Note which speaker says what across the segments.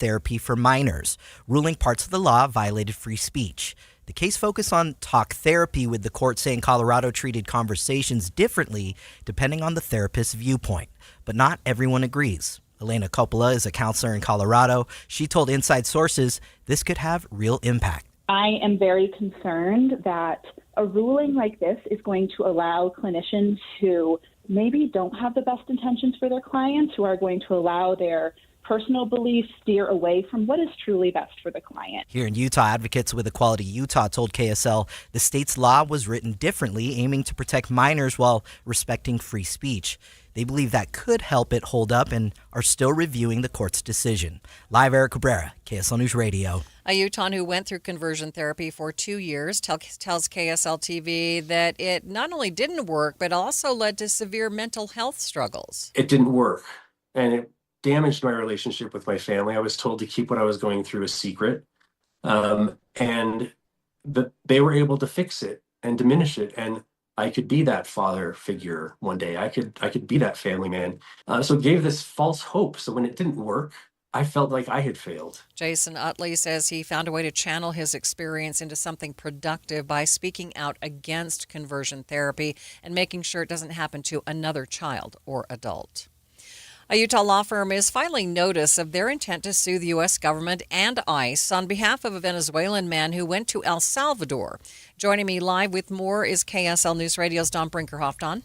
Speaker 1: therapy for minors, ruling parts of the law violated free speech. The case focused on talk therapy, with the court saying Colorado treated conversations differently depending on the therapist's viewpoint. But not everyone agrees. Elena Coppola is a counselor in Colorado. She told Inside Sources this could have real impact.
Speaker 2: I am very concerned that a ruling like this is going to allow clinicians who maybe don't have the best intentions for their clients, who are going to allow their personal beliefs steer away from what is truly best for the client.
Speaker 1: Here in Utah, advocates with Equality Utah told KSL the state's law was written differently, aiming to protect minors while respecting free speech. They believe that could help it hold up and are still reviewing the court's decision. Live, Eric Cabrera, KSL News Radio.
Speaker 3: A Utahn who went through conversion therapy for 2 years tells KSL TV that it not only didn't work, but also led to severe mental health struggles.
Speaker 4: It didn't work, and it damaged my relationship with my family. I was told to keep what I was going through a secret, and they were able to fix it and diminish it, and I could be that father figure one day. I could be that family man. So it gave this false hope. So when it didn't work, I felt like I had failed.
Speaker 3: Jason Utley says he found a way to channel his experience into something productive by speaking out against conversion therapy and making sure it doesn't happen to another child or adult. A Utah law firm is filing notice of their intent to sue the U.S. government and ICE on behalf of a Venezuelan man who went to El Salvador. Joining me live with more is KSL News Radio's Don Brinkerhoff. Don?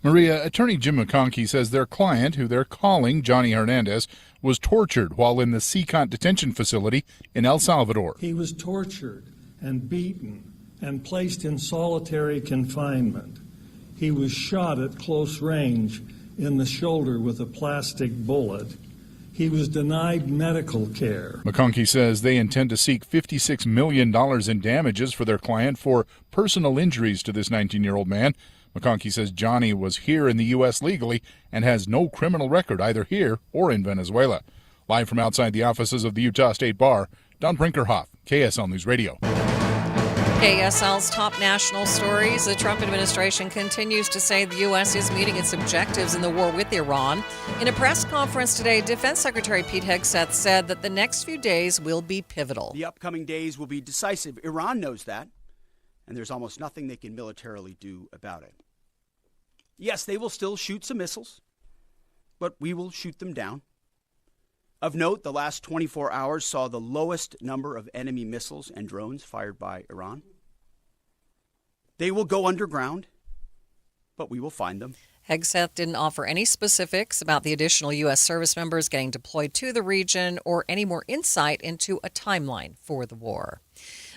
Speaker 5: Maria, attorney Jim McConkey says their client, who they're calling Johnny Hernandez, was tortured while in the Seacont detention facility in El Salvador.
Speaker 6: He was tortured and beaten and placed in solitary confinement. He was shot at close range in the shoulder with a plastic bullet. He was denied medical care.
Speaker 5: McConkey says they intend to seek $56 million in damages for their client for personal injuries to this 19-year-old man. McConkey says Johnny was here in the U.S. legally and has no criminal record either here or in Venezuela. Live from outside the offices of the Utah State Bar, Don Brinkerhoff, KSL News Radio.
Speaker 3: KSL's top national stories. The Trump administration continues to say the U.S. is meeting its objectives in the war with Iran. In a press conference today, Defense Secretary Pete Hegseth said that the next few days will be pivotal.
Speaker 7: The upcoming days will be decisive. Iran knows that, and there's almost nothing they can militarily do about it. Yes, they will still shoot some missiles, but we will shoot them down. Of note, the last 24 hours saw the lowest number of enemy missiles and drones fired by Iran. They will go underground, but we will find them.
Speaker 3: Hegseth didn't offer any specifics about the additional U.S. service members getting deployed to the region or any more insight into a timeline for the war.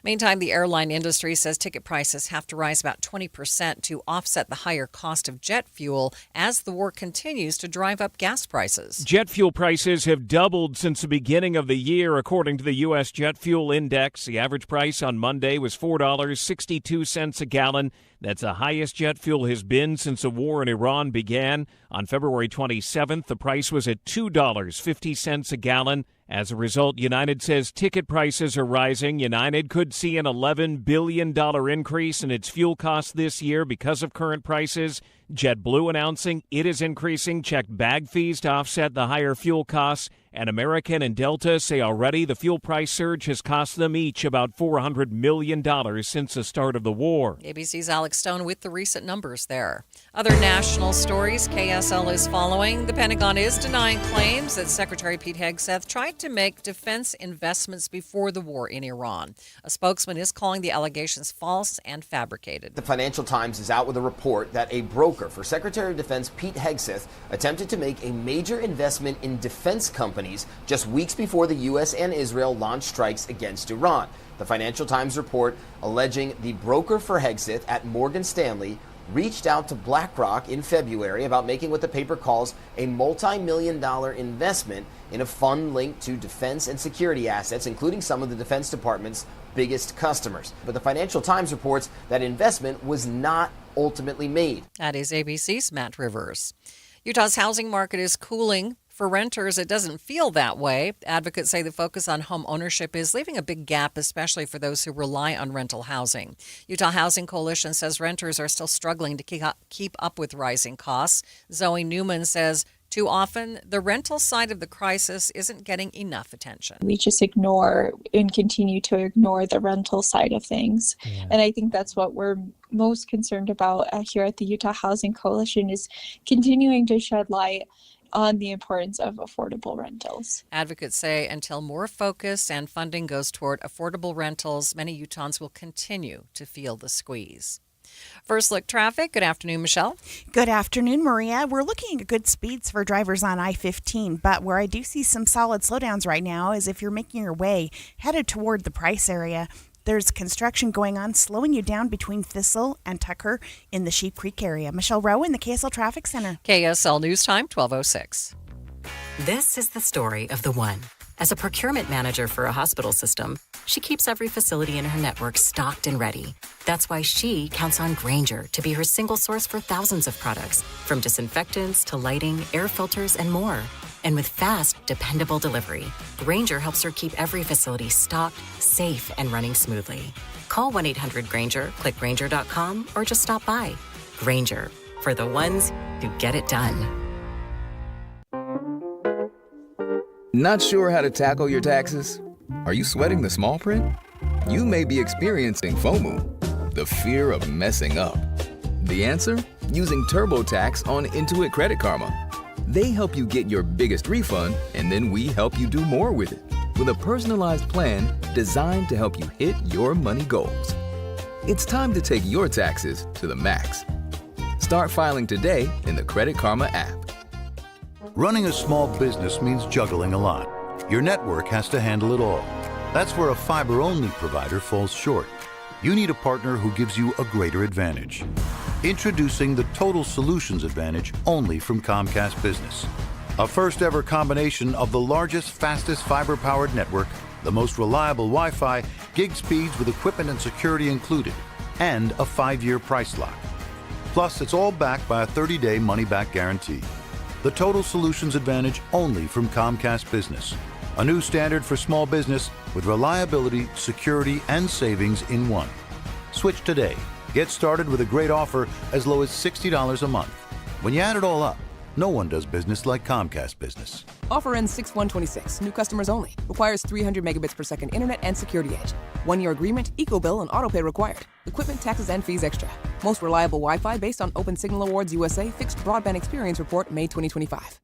Speaker 3: Meantime, the airline industry says ticket prices have to rise about 20% to offset the higher cost of jet fuel as the war continues to drive up gas prices.
Speaker 8: Jet fuel prices have doubled since the beginning of the year, according to the U.S. Jet Fuel Index. The average price on Monday was $4.62 a gallon. That's the highest jet fuel has been since the war in Iran began. On February 27th, the price was at $2.50 a gallon. As a result, United says ticket prices are rising. United could see an $11 billion increase in its fuel costs this year because of current prices. JetBlue announcing it is increasing checked bag fees to offset the higher fuel costs. And American and Delta say already the fuel price surge has cost them each about $400 million since the start of the war.
Speaker 3: ABC's Alex Stone with the recent numbers there. Other national stories KSL is following. The Pentagon is denying claims that Secretary Pete Hegseth tried to make defense investments before the war in Iran. A spokesman is calling the allegations false and fabricated.
Speaker 9: The Financial Times is out with a report that a broker for Secretary of Defense Pete Hegseth attempted to make a major investment in defense companies just weeks before the U.S. and Israel launched strikes against Iran. The Financial Times report alleging the broker for Hegseth at Morgan Stanley reached out to BlackRock in February about making what the paper calls a multi-million-dollar investment in a fund linked to defense and security assets, including some of the Defense Department's biggest customers. But the Financial Times reports that investment was not ultimately made.
Speaker 3: That is ABC's Matt Rivers. Utah's housing market is cooling. For renters, it doesn't feel that way. Advocates say the focus on home ownership is leaving a big gap, especially for those who rely on rental housing. Utah Housing Coalition says renters are still struggling to keep up with rising costs. Zoe Newman says Too often, the rental side of the crisis isn't getting enough attention.
Speaker 10: We just ignore and continue to ignore the rental side of things. Yeah. And I think that's what we're most concerned about here at the Utah Housing Coalition, is continuing to shed light on the importance of affordable rentals.
Speaker 3: Advocates say until more focus and funding goes toward affordable rentals, many Utahns will continue to feel the squeeze. First Look Traffic. Good afternoon, Michelle.
Speaker 11: Good afternoon, Maria. We're looking at good speeds for drivers on I-15, but where I do see some solid slowdowns right now is if you're making your way headed toward the Price area. There's construction going on, slowing you down between Thistle and Tucker in the Sheep Creek area. Michelle Rowe in the KSL Traffic Center.
Speaker 3: KSL News Time, 12:06.
Speaker 12: This is the story of the one. As a procurement manager for a hospital system, she keeps every facility in her network stocked and ready. That's why she counts on Grainger to be her single source for thousands of products, from disinfectants to lighting, air filters, and more. And with fast, dependable delivery, Grainger helps her keep every facility stocked, safe, and running smoothly. Call 1-800-GRAINGER, click Grainger.com, or just stop by. Grainger, for the ones who get it done.
Speaker 13: Not sure how to tackle your taxes? Are you sweating the small print? You may be experiencing FOMO, the fear of messing up. The answer? Using TurboTax on Intuit Credit Karma. They help you get your biggest refund, and then we help you do more with it, with a personalized plan designed to help you hit your money goals. It's time to take your taxes to the max. Start filing today in the Credit Karma app.
Speaker 14: Running a small business means juggling a lot. Your network has to handle it all. That's where a fiber-only provider falls short. You need a partner who gives you a greater advantage. Introducing the Total Solutions Advantage only from Comcast Business. A first-ever combination of the largest, fastest fiber-powered network, the most reliable Wi-Fi, gig speeds with equipment and security included, and a 5-year price lock. Plus, it's all backed by a 30-day money-back guarantee. The Total Solutions Advantage only from Comcast Business. A new standard for small business with reliability, security, and savings in one. Switch today. Get started with a great offer as low as $60 a month. When you add it all up, no one does business like Comcast Business.
Speaker 15: Offer ends 6/1/26. New customers only. Requires 300 megabits per second internet and security edge. 1-year agreement, eco-bill, and autopay required. Equipment, taxes, and fees extra. Most reliable Wi-Fi based on Open Signal Awards USA Fixed Broadband Experience Report, May 2025.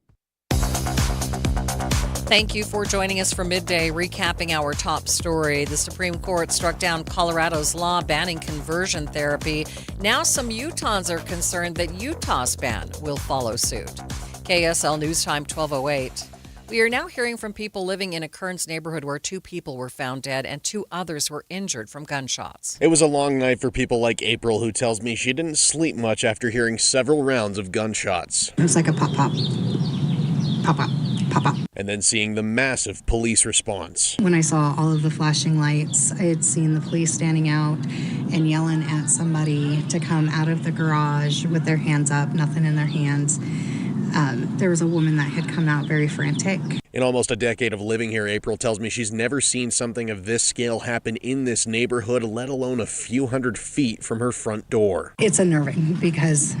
Speaker 3: Thank you for joining us for Midday, recapping our top story. The Supreme Court struck down Colorado's law banning conversion therapy. Now some Utahns are concerned that Utah's ban will follow suit. KSL News Time, 12:08. We are now hearing from people living in a Kearns neighborhood where 2 people were found dead and 2 others were injured from gunshots.
Speaker 16: It was a long night for people like April, who tells me she didn't sleep much after hearing several rounds of gunshots.
Speaker 17: It was like a pop-pop, pop-pop, pop-pop.
Speaker 16: And then seeing the massive police response.
Speaker 17: When I saw all of the flashing lights, I had seen the police standing out and yelling at somebody to come out of the garage with their hands up, nothing in their hands. There was a woman that had come out very frantic.
Speaker 16: In almost a decade of living here, April tells me she's never seen something of this scale happen in this neighborhood, let alone a few hundred feet from her front door.
Speaker 17: It's unnerving because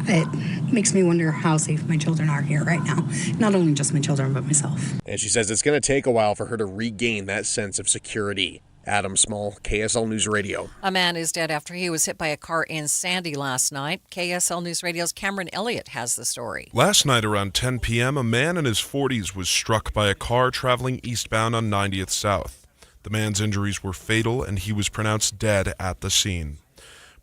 Speaker 17: it makes me wonder how safe my children are here right now. Not only just my children, but myself.
Speaker 16: And she says it's going to take a while for her to regain that sense of security. Adam Small, KSL News Radio.
Speaker 3: A man is dead after he was hit by a car in Sandy last night. KSL News Radio's Cameron Elliott has the story.
Speaker 18: Last night around 10 p.m., a man in his 40s was struck by a car traveling eastbound on 90th South. The man's injuries were fatal, and he was pronounced dead at the scene.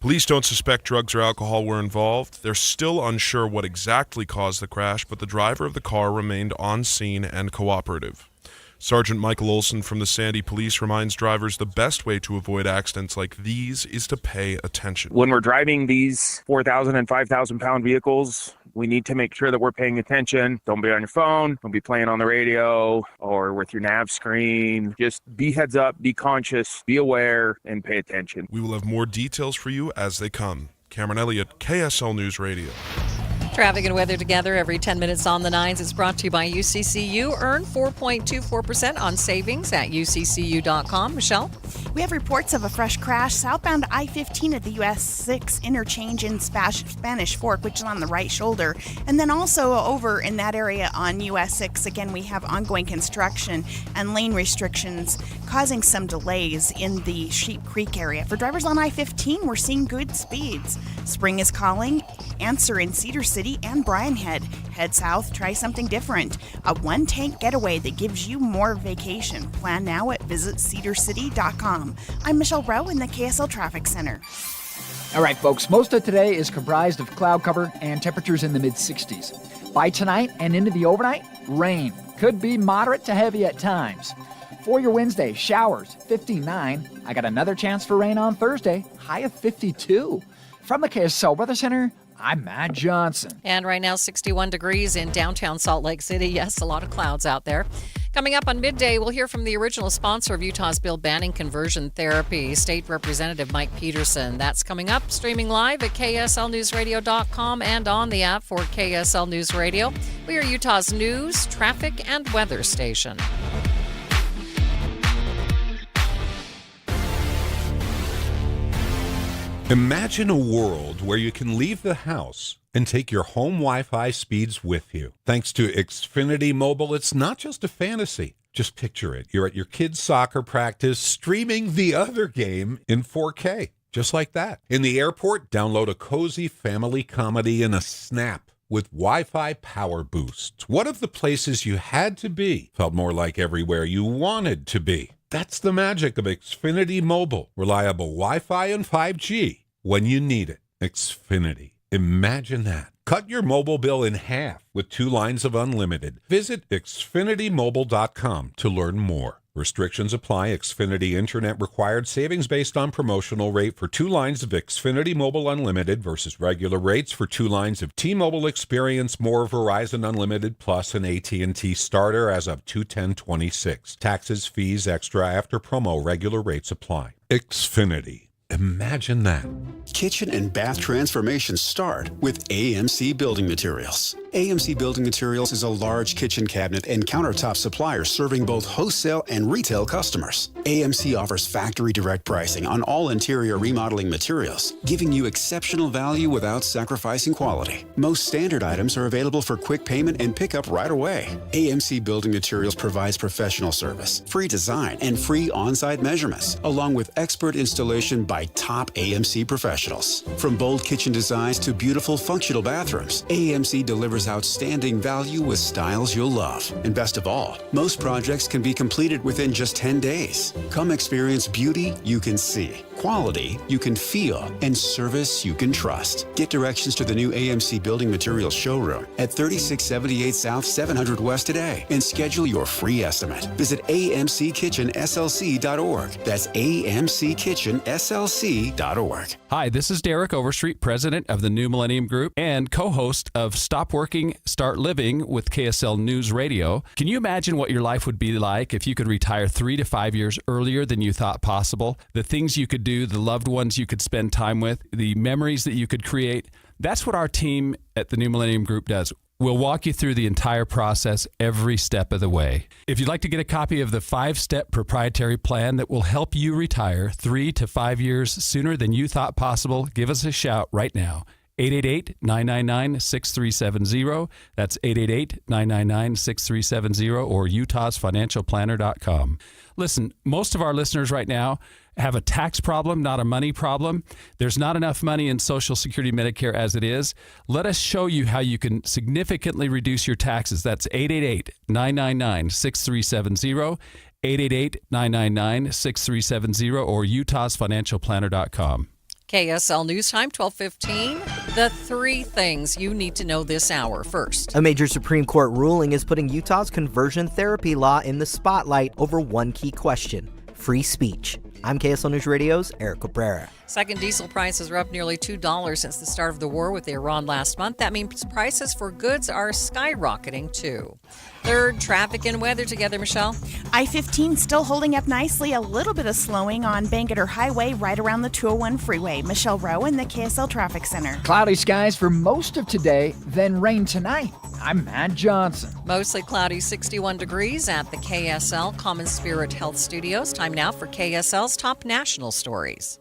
Speaker 18: Police don't suspect drugs or alcohol were involved. They're still unsure what exactly caused the crash, but the driver of the car remained on scene and cooperative. Sergeant Michael Olson from the Sandy Police reminds drivers the best way to avoid accidents like these is to pay attention.
Speaker 19: When we're driving these 4,000 and 5,000 pound vehicles, we need to make sure that we're paying attention. Don't be on your phone. Don't be playing on the radio or with your nav screen. Just be heads up, be conscious, be aware, and pay attention.
Speaker 18: We will have more details for you as they come. Cameron Elliott, KSL News Radio.
Speaker 3: Traffic and weather together every 10 minutes on the nines. It's brought to you by UCCU. Earn 4.24% on savings at uccu.com. Michelle?
Speaker 11: We have reports of a fresh crash southbound I-15 at the US 6 interchange in Spanish Fork, which is on the right shoulder. And then also over in that area on US 6, again, we have ongoing construction and lane restrictions causing some delays in the Sheep Creek area. For drivers on I-15, we're seeing good speeds. Spring is calling. Answer in Cedar City and Bryan Head. Head south, try something different. A one-tank getaway that gives you more vacation. Plan now at visitcedarcity.com. I'm Michelle Rowe in the KSL Traffic Center.
Speaker 20: All right, folks, most of today is comprised of cloud cover and temperatures in the mid-60s. By tonight and into the overnight, rain. Could be moderate to heavy at times. For your Wednesday, showers, 59. I got another chance for rain on Thursday, high of 52. From the KSL Weather Center, I'm Matt Johnson.
Speaker 3: And right now, 61 degrees in downtown Salt Lake City. Yes, a lot of clouds out there. Coming up on Midday, we'll hear from the original sponsor of Utah's bill banning conversion therapy, State Representative Mike Peterson. That's coming up, streaming live at KSLNewsRadio.com and on the app for KSL News Radio. We are Utah's news, traffic, and weather station.
Speaker 21: Imagine a world where you can leave the house and take your home Wi-Fi speeds with you. Thanks to Xfinity Mobile, it's not just a fantasy. Just picture it. You're at your kid's soccer practice streaming the other game in 4K, just like that. In the airport, download a cozy family comedy in a snap with Wi-Fi Power Boost. What if the places you had to be felt more like everywhere you wanted to be? That's the magic of Xfinity Mobile. Reliable Wi-Fi and 5G when you need it. Xfinity. Imagine that. Cut your mobile bill in half with 2 lines of unlimited. Visit xfinitymobile.com to learn more. Restrictions apply. Xfinity Internet required. Savings based on promotional rate for 2 lines of Xfinity Mobile Unlimited versus regular rates for 2 lines of T-Mobile Experience More, Verizon Unlimited Plus, and AT&T Starter as of 2/10/26. Taxes, fees, extra after promo. Regular rates apply. Xfinity. Imagine that.
Speaker 22: Kitchen and bath transformations start with AMC Building Materials. AMC Building Materials is a large kitchen cabinet and countertop supplier serving both wholesale and retail customers. AMC offers factory direct pricing on all interior remodeling materials, giving you exceptional value without sacrificing quality. Most standard items are available for quick payment and pickup right away. AMC Building Materials provides professional service, free design, and free on-site measurements, along with expert installation by top AMC professionals. From bold kitchen designs to beautiful functional bathrooms, AMC delivers outstanding value with styles you'll love. And best of all, most projects can be completed within just 10 days. Come experience beauty you can see, quality you can feel, and service you can trust. Get directions to the new AMC Building Materials showroom at 3678 South 700 West today and schedule your free estimate. Visit amckitchenslc.org. That's amckitchenslc.org.
Speaker 23: Hi, this is Derek Overstreet, president of the New Millennium Group and co-host of Stop Working, Start Living with KSL News Radio. Can you imagine what your life would be like if you could retire 3 to 5 years earlier than you thought possible? The things you could do, the loved ones you could spend time with, the memories that you could create. That's what our team at the New Millennium Group does. We'll walk you through the entire process every step of the way. If you'd like to get a copy of the 5-step proprietary plan that will help you retire 3 to 5 years sooner than you thought possible, give us a shout right now. 888-999-6370. That's 888-999-6370 or utahsfinancialplanner.com. Listen, most of our listeners right now have a tax problem, not a money problem. There's not enough money in Social Security, Medicare as it is. Let us show you how you can significantly reduce your taxes. That's 888-999-6370, 888-999-6370, or utahsfinancialplanner.com.
Speaker 3: KSL News Time, 12:15. The 3 things you need to know this hour. First,
Speaker 1: a major Supreme Court ruling is putting Utah's conversion therapy law in the spotlight over one key question: free speech. I'm KSL News Radio's Eric Cabrera.
Speaker 3: Second, diesel prices are up nearly $2 since the start of the war with Iran last month. That means prices for goods are skyrocketing, too. Third, traffic and weather together, Michelle.
Speaker 11: I-15 still holding up nicely. A little bit of slowing on Bangerter Highway right around the 201 freeway. Michelle Rowe in the KSL Traffic Center.
Speaker 20: Cloudy skies for most of today, then rain tonight. I'm Matt Johnson.
Speaker 3: Mostly cloudy, 61 degrees at the KSL Common Spirit Health Studios. Time now for KSL's top national stories.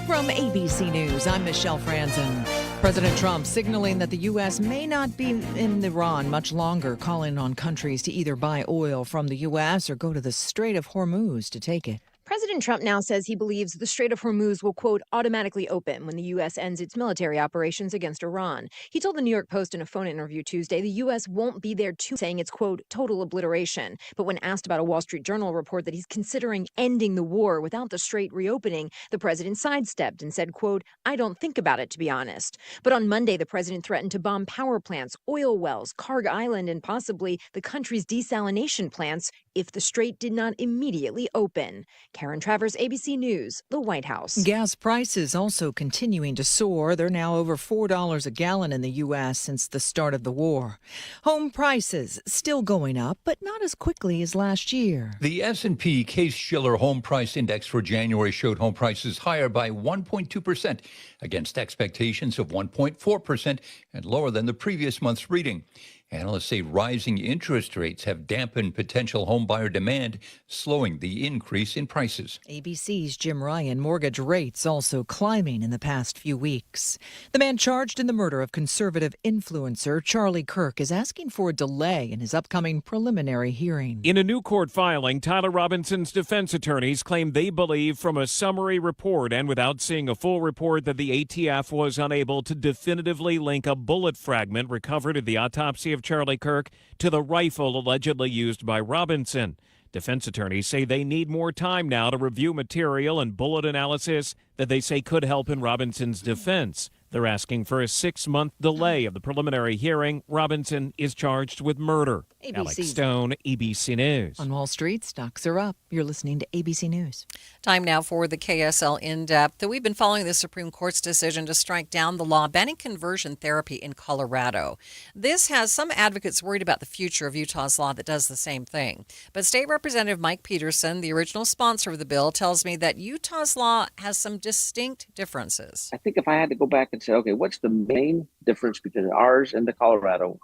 Speaker 2: From ABC News, I'm Michelle Franzen. President Trump signaling that the U.S. may not be in Iran much longer, calling on countries to either buy oil from the U.S. or go to the Strait of Hormuz to take it.
Speaker 4: President Trump now says he believes the Strait of Hormuz will, quote, automatically open when the U.S. ends its military operations against Iran. He told the New York Post in a phone interview Tuesday the U.S. won't be there too, saying it's, quote, total obliteration. But when asked about a Wall Street Journal report that he's considering ending the war without the strait reopening, the president sidestepped and said, quote, I don't think about it, to be honest. But on Monday, the president threatened to bomb power plants, oil wells, Karg Island, and possibly the country's desalination plants if the strait did not immediately open. Karen Travers, ABC News, the White House.
Speaker 2: Gas prices also continuing to soar. They're now over $4 a gallon in the U.S. since the start of the war. Home prices still going up, but not as quickly as last year.
Speaker 6: The S&P Case-Shiller Home Price Index for January showed home prices higher by 1.2% against expectations of 1.4% and lower than the previous month's reading. Analysts say rising interest rates have dampened potential homebuyer demand, slowing the increase in prices.
Speaker 2: ABC's Jim Ryan. Mortgage rates also climbing in the past few weeks. The man charged in the murder of conservative influencer Charlie Kirk is asking for a delay in his upcoming preliminary hearing.
Speaker 8: In a new court filing, Tyler Robinson's defense attorneys claim they believe from a summary report and without seeing a full report that the ATF was unable to definitively link a bullet fragment recovered at the autopsy of Charlie Kirk to the rifle allegedly used by Robinson. Defense attorneys say they need more time now to review material and bullet analysis that they say could help in Robinson's defense. They're asking for a 6-month delay of the preliminary hearing. Robinson is charged with murder. Alex Stone, ABC News.
Speaker 2: On Wall Street, stocks are up. You're listening to ABC News.
Speaker 3: Time now for the KSL In-Depth. We've been following the Supreme Court's decision to strike down the law banning conversion therapy in Colorado. This has some advocates worried about the future of Utah's law that does the same thing. But State Representative Mike Peterson, the original sponsor of the bill, tells me that Utah's law has some distinct differences.
Speaker 24: I think if I had to go back and say, okay, what's the main difference between ours and the Colorado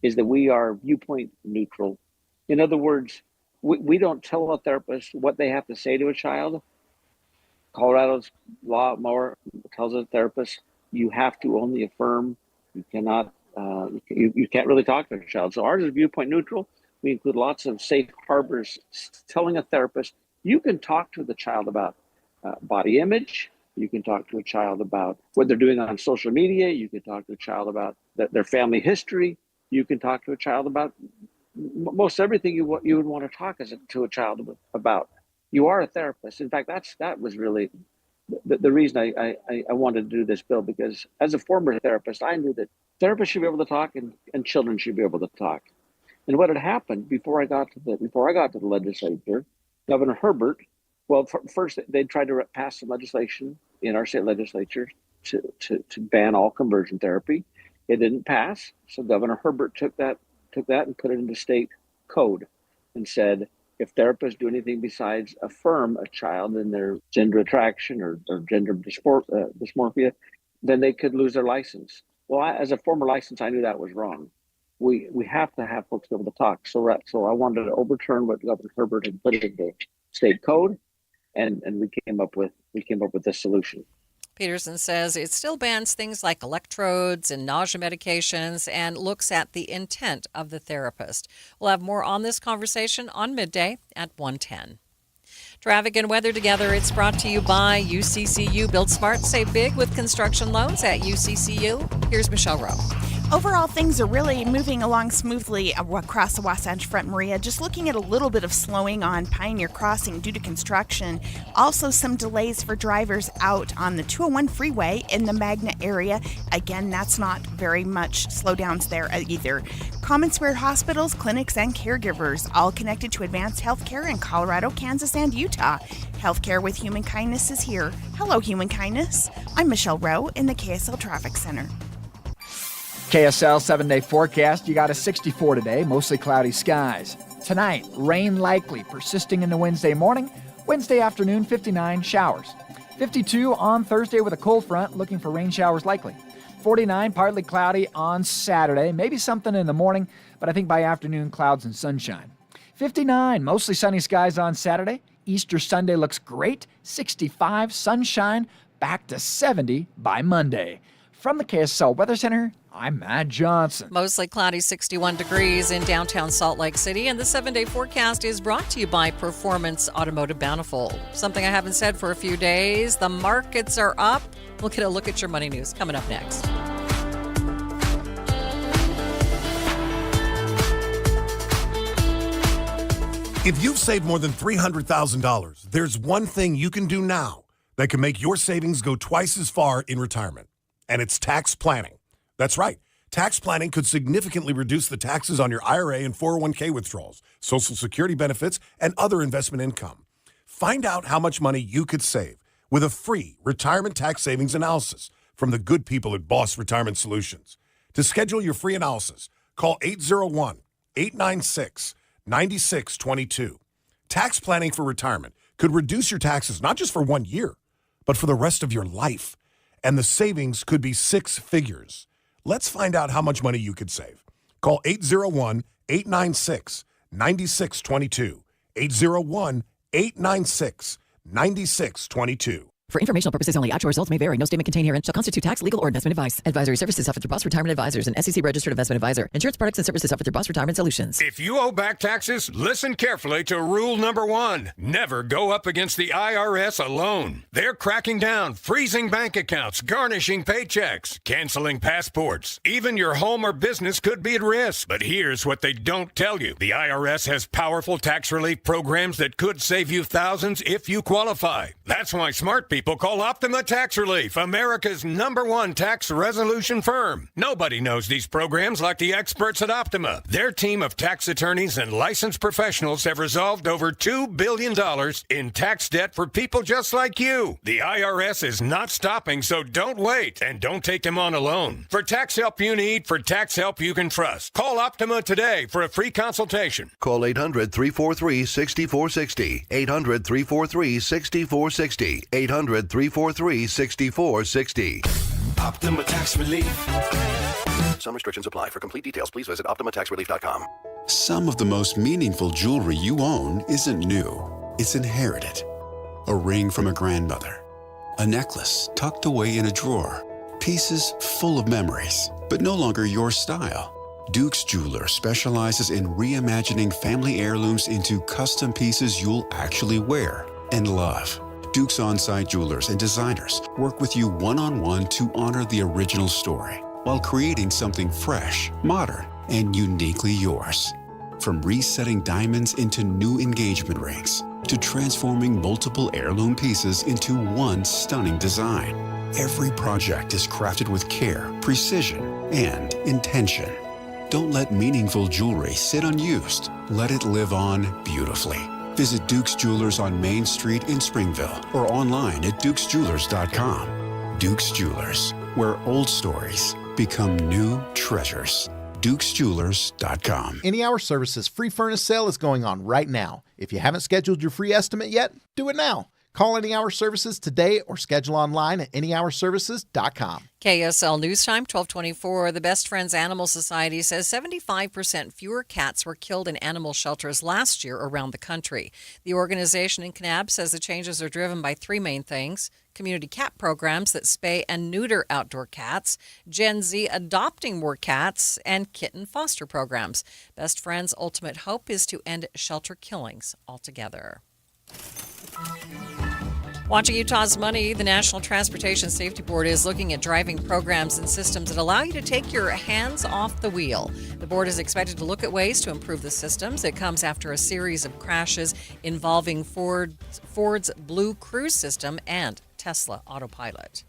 Speaker 24: is that we are viewpoint neutral. In other words, we don't tell a therapist what they have to say to a child. Colorado's law more tells a therapist you have to only affirm. You cannot, you can't really talk to a child. So ours is viewpoint neutral. We include lots of safe harbors telling a therapist you can talk to the child about body image. You can talk to a child about what they're doing on social media. You can talk to a child about their family history. You can talk to a child about most everything you would want to talk to a child about. You are a therapist. In fact, that was really the reason I wanted to do this bill, because as a former therapist, I knew that therapists should be able to talk and children should be able to talk. And what had happened before I got to the legislature, Governor Herbert, well, first they tried to pass some legislation in our state legislature to ban all conversion therapy. It didn't pass, so Governor Herbert took that and put it into state code and said, if therapists do anything besides affirm a child in their gender attraction or gender dysmorphia, then they could lose their license. Well, as a former license, I knew that was wrong. We have to have folks be able to talk. So I wanted to overturn what Governor Herbert had put into state code, and we came up with this solution.
Speaker 3: Peterson says it still bans things like electrodes and nausea medications and looks at the intent of the therapist. We'll have more on this conversation on Midday at 1:10. Traffic and weather together. It's brought to you by UCCU. Build smart, save big with construction loans at UCCU. Here's Michelle Rowe.
Speaker 11: Overall, things are really moving along smoothly across the Wasatch Front, Maria. Just looking at a little bit of slowing on Pioneer Crossing due to construction. Also, some delays for drivers out on the 201 freeway in the Magna area. Again, that's not very much slowdowns there either. Common Square hospitals, clinics, and caregivers, all connected to advanced healthcare in Colorado, Kansas, and Utah. Healthcare with Human Kindness is here. Hello, Human Kindness. I'm Michelle Rowe in the KSL Traffic Center.
Speaker 20: KSL 7-day forecast, you got a 64 today, mostly cloudy skies. Tonight, rain likely, persisting into Wednesday morning. Wednesday afternoon, 59, showers. 52 on Thursday with a cold front, looking for rain showers likely. 49, partly cloudy on Saturday, maybe something in the morning, but I think by afternoon, clouds and sunshine. 59, mostly sunny skies on Saturday. Easter Sunday looks great, 65, sunshine, back to 70 by Monday. From the KSL Weather Center, I'm Matt Johnson.
Speaker 3: Mostly cloudy, 61 degrees in downtown Salt Lake City. And the 7-day forecast is brought to you by Performance Automotive Bountiful. Something I haven't said for a few days. The markets are up. We'll get a look at your money news coming up next.
Speaker 5: If you've saved more than $300,000, there's one thing you can do now that can make your savings go twice as far in retirement. And it's tax planning. That's right. Tax planning could significantly reduce the taxes on your IRA and 401k withdrawals, Social Security benefits, and other investment income. Find out how much money you could save with a free retirement tax savings analysis from the good people at Boss Retirement Solutions. To schedule your free analysis, call 801-896-9622. Tax planning for retirement could reduce your taxes not just for 1 year, but for the rest of your life. And the savings could be six figures. Let's find out how much money you could save. Call 801-896-9622. 801-896-9622.
Speaker 7: For informational purposes only, actual results may vary. No statement contained herein shall constitute tax, legal, or investment advice. Advisory services offered through Boss Retirement Advisors, an SEC-registered investment advisor. Insurance products and services offered through Boss Retirement Solutions.
Speaker 9: If you owe back taxes, listen carefully to rule number 1. Never go up against the IRS alone. They're cracking down, freezing bank accounts, garnishing paychecks, canceling passports. Even your home or business could be at risk. But here's what they don't tell you. The IRS has powerful tax relief programs that could save you thousands if you qualify. That's why smart people call Optima Tax Relief, America's #1 tax resolution firm. Nobody knows these programs like the experts at Optima. Their team of tax attorneys and licensed professionals have resolved over $2 billion in tax debt for people just like you. The IRS is not stopping, so don't wait and don't take them on alone. For tax help you need, for tax help you can trust, call Optima today for a free consultation.
Speaker 10: Call 800-343-6460. 800-343-6460. 800-343-6460.
Speaker 25: Optima Tax Relief.
Speaker 10: Some restrictions apply. For complete details, please visit OptimaTaxRelief.com.
Speaker 22: Some of the most meaningful jewelry you own isn't new. It's inherited. A ring from a grandmother. A necklace tucked away in a drawer. Pieces full of memories, but no longer your style. Duke's Jeweler specializes in reimagining family heirlooms into custom pieces you'll actually wear and love. Duke's on-site jewelers and designers work with you one-on-one to honor the original story while creating something fresh, modern, and uniquely yours. From resetting diamonds into new engagement rings to transforming multiple heirloom pieces into one stunning design, every project is crafted with care, precision, and intention. Don't let meaningful jewelry sit unused. Let it live on beautifully. Visit Duke's Jewelers on Main Street in Springville or online at dukesjewelers.com. Duke's Jewelers, where old stories become new treasures. dukesjewelers.com.
Speaker 26: Any Hour Services free furnace sale is going on right now. If you haven't scheduled your free estimate yet, do it now. Call Any Hour Services today or schedule online at anyhourservices.com.
Speaker 3: KSL News Time, 1224. The Best Friends Animal Society says 75% fewer cats were killed in animal shelters last year around the country. The organization in Kanab says the changes are driven by three main things: community cat programs that spay and neuter outdoor cats, Gen Z adopting more cats, and kitten foster programs. Best Friends' ultimate hope is to end shelter killings altogether. Watching Utah's money, the National Transportation Safety Board is looking at driving programs and systems that allow you to take your hands off the wheel. The board is expected to look at ways to improve the systems. It comes after a series of crashes involving Ford's Blue Cruise system and Tesla Autopilot.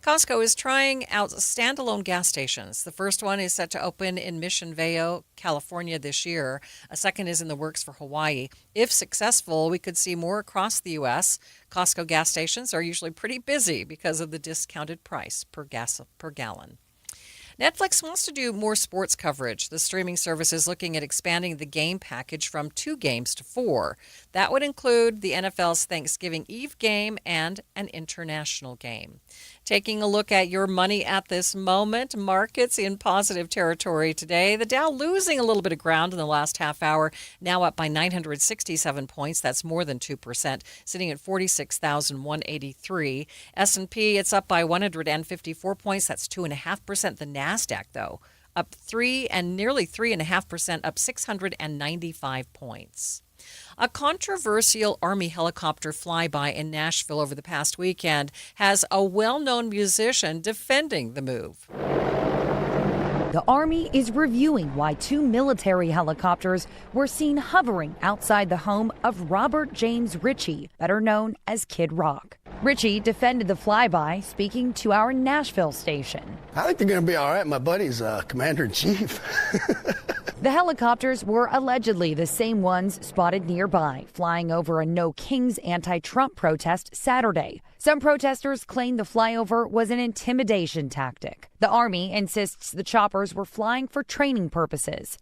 Speaker 3: Costco is trying out standalone gas stations. The first one is set to open in Mission Vale, California this year. A second is in the works for Hawaii. If successful, we could see more across the U.S. Costco gas stations are usually pretty busy because of the discounted price per gallon. Netflix wants to do more sports coverage. The streaming service is looking at expanding the game package from 2 games to 4. That would include the NFL's Thanksgiving Eve game and an international game. Taking a look at your money at this moment, markets in positive territory today. The Dow losing a little bit of ground in the last half hour, now up by 967 points. That's more than 2%, sitting at 46,183. S&P, it's up by 154 points. That's 2.5%. The NASDAQ, though, up 3 and nearly 3.5%, up 695 points. A controversial Army helicopter flyby in Nashville over the past weekend has a well-known musician defending the move.
Speaker 12: The Army is reviewing why 2 military helicopters were seen hovering outside the home of Robert James Ritchie, better known as Kid Rock. Ritchie defended the flyby, speaking to our Nashville station.
Speaker 13: I think they're going to be all right. My buddy's commander-in-chief.
Speaker 12: The helicopters were allegedly the same ones spotted nearby, flying over a No Kings anti-Trump protest Saturday. Some protesters claim the flyover was an intimidation tactic. The Army insists the choppers were flying for training purposes.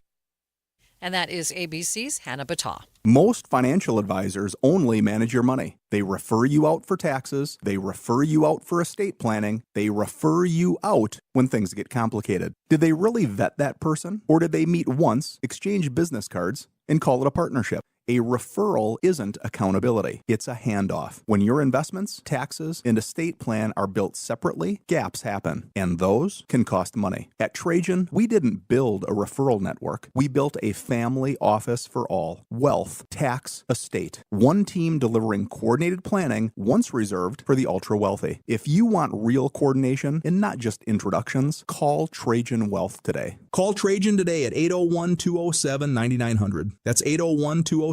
Speaker 3: And that is ABC's Hannah Battah.
Speaker 14: Most financial advisors only manage your money. They refer you out for taxes. They refer you out for estate planning. They refer you out when things get complicated. Did they really vet that person? Or did they meet once, exchange business cards, and call it a partnership? A referral isn't accountability. It's a handoff. When your investments, taxes, and estate plan are built separately, gaps happen, and those can cost money. At Trajan, we didn't build a referral network. We built a family office for all. Wealth, tax, estate. One team delivering coordinated planning, once reserved for the ultra-wealthy. If you want real coordination and not just introductions, call Trajan Wealth today.
Speaker 15: Call Trajan today at 801-207-9900. That's 801-207-9900.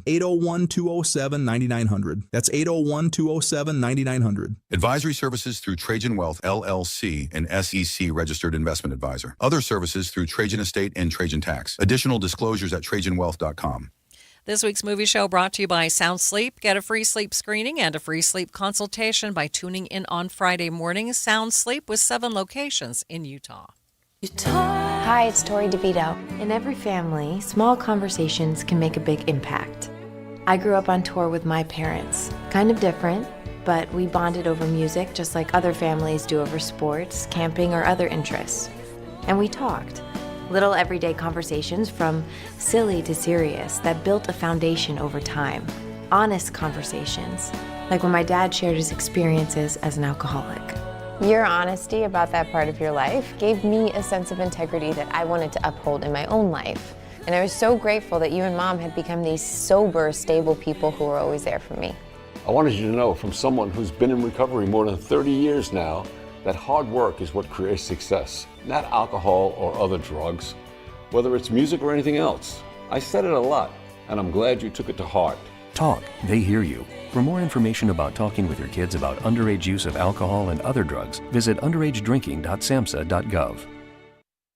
Speaker 15: 801-207-9900. That's 801-207-9900.
Speaker 16: Advisory services through Trajan Wealth, LLC, an SEC registered investment advisor. Other services through Trajan Estate and Trajan Tax. Additional disclosures at TrajanWealth.com.
Speaker 3: This week's movie show brought to you by Sound Sleep. Get a free sleep screening and a free sleep consultation by tuning in on Friday morning. Sound Sleep with 7 locations in Utah.
Speaker 17: Hi, it's Tori DeVito. In every family, small conversations can make a big impact. I grew up on tour with my parents. Kind of different, but we bonded over music just like other families do over sports, camping, or other interests. And we talked. Little everyday conversations from silly to serious that built a foundation over time. Honest conversations, like when my dad shared his experiences as an alcoholic.
Speaker 27: Your honesty about that part of your life gave me a sense of integrity that I wanted to uphold in my own life. And I was so grateful that you and Mom had become these sober, stable people who were always there for me.
Speaker 28: I wanted you to know from someone who's been in recovery more than 30 years now that hard work is what creates success, not alcohol or other drugs, whether it's music or anything else. I said it a lot, and I'm glad you took it to heart.
Speaker 29: Talk, they hear you. For more information about talking with your kids about underage use of alcohol and other drugs, visit underagedrinking.samhsa.gov.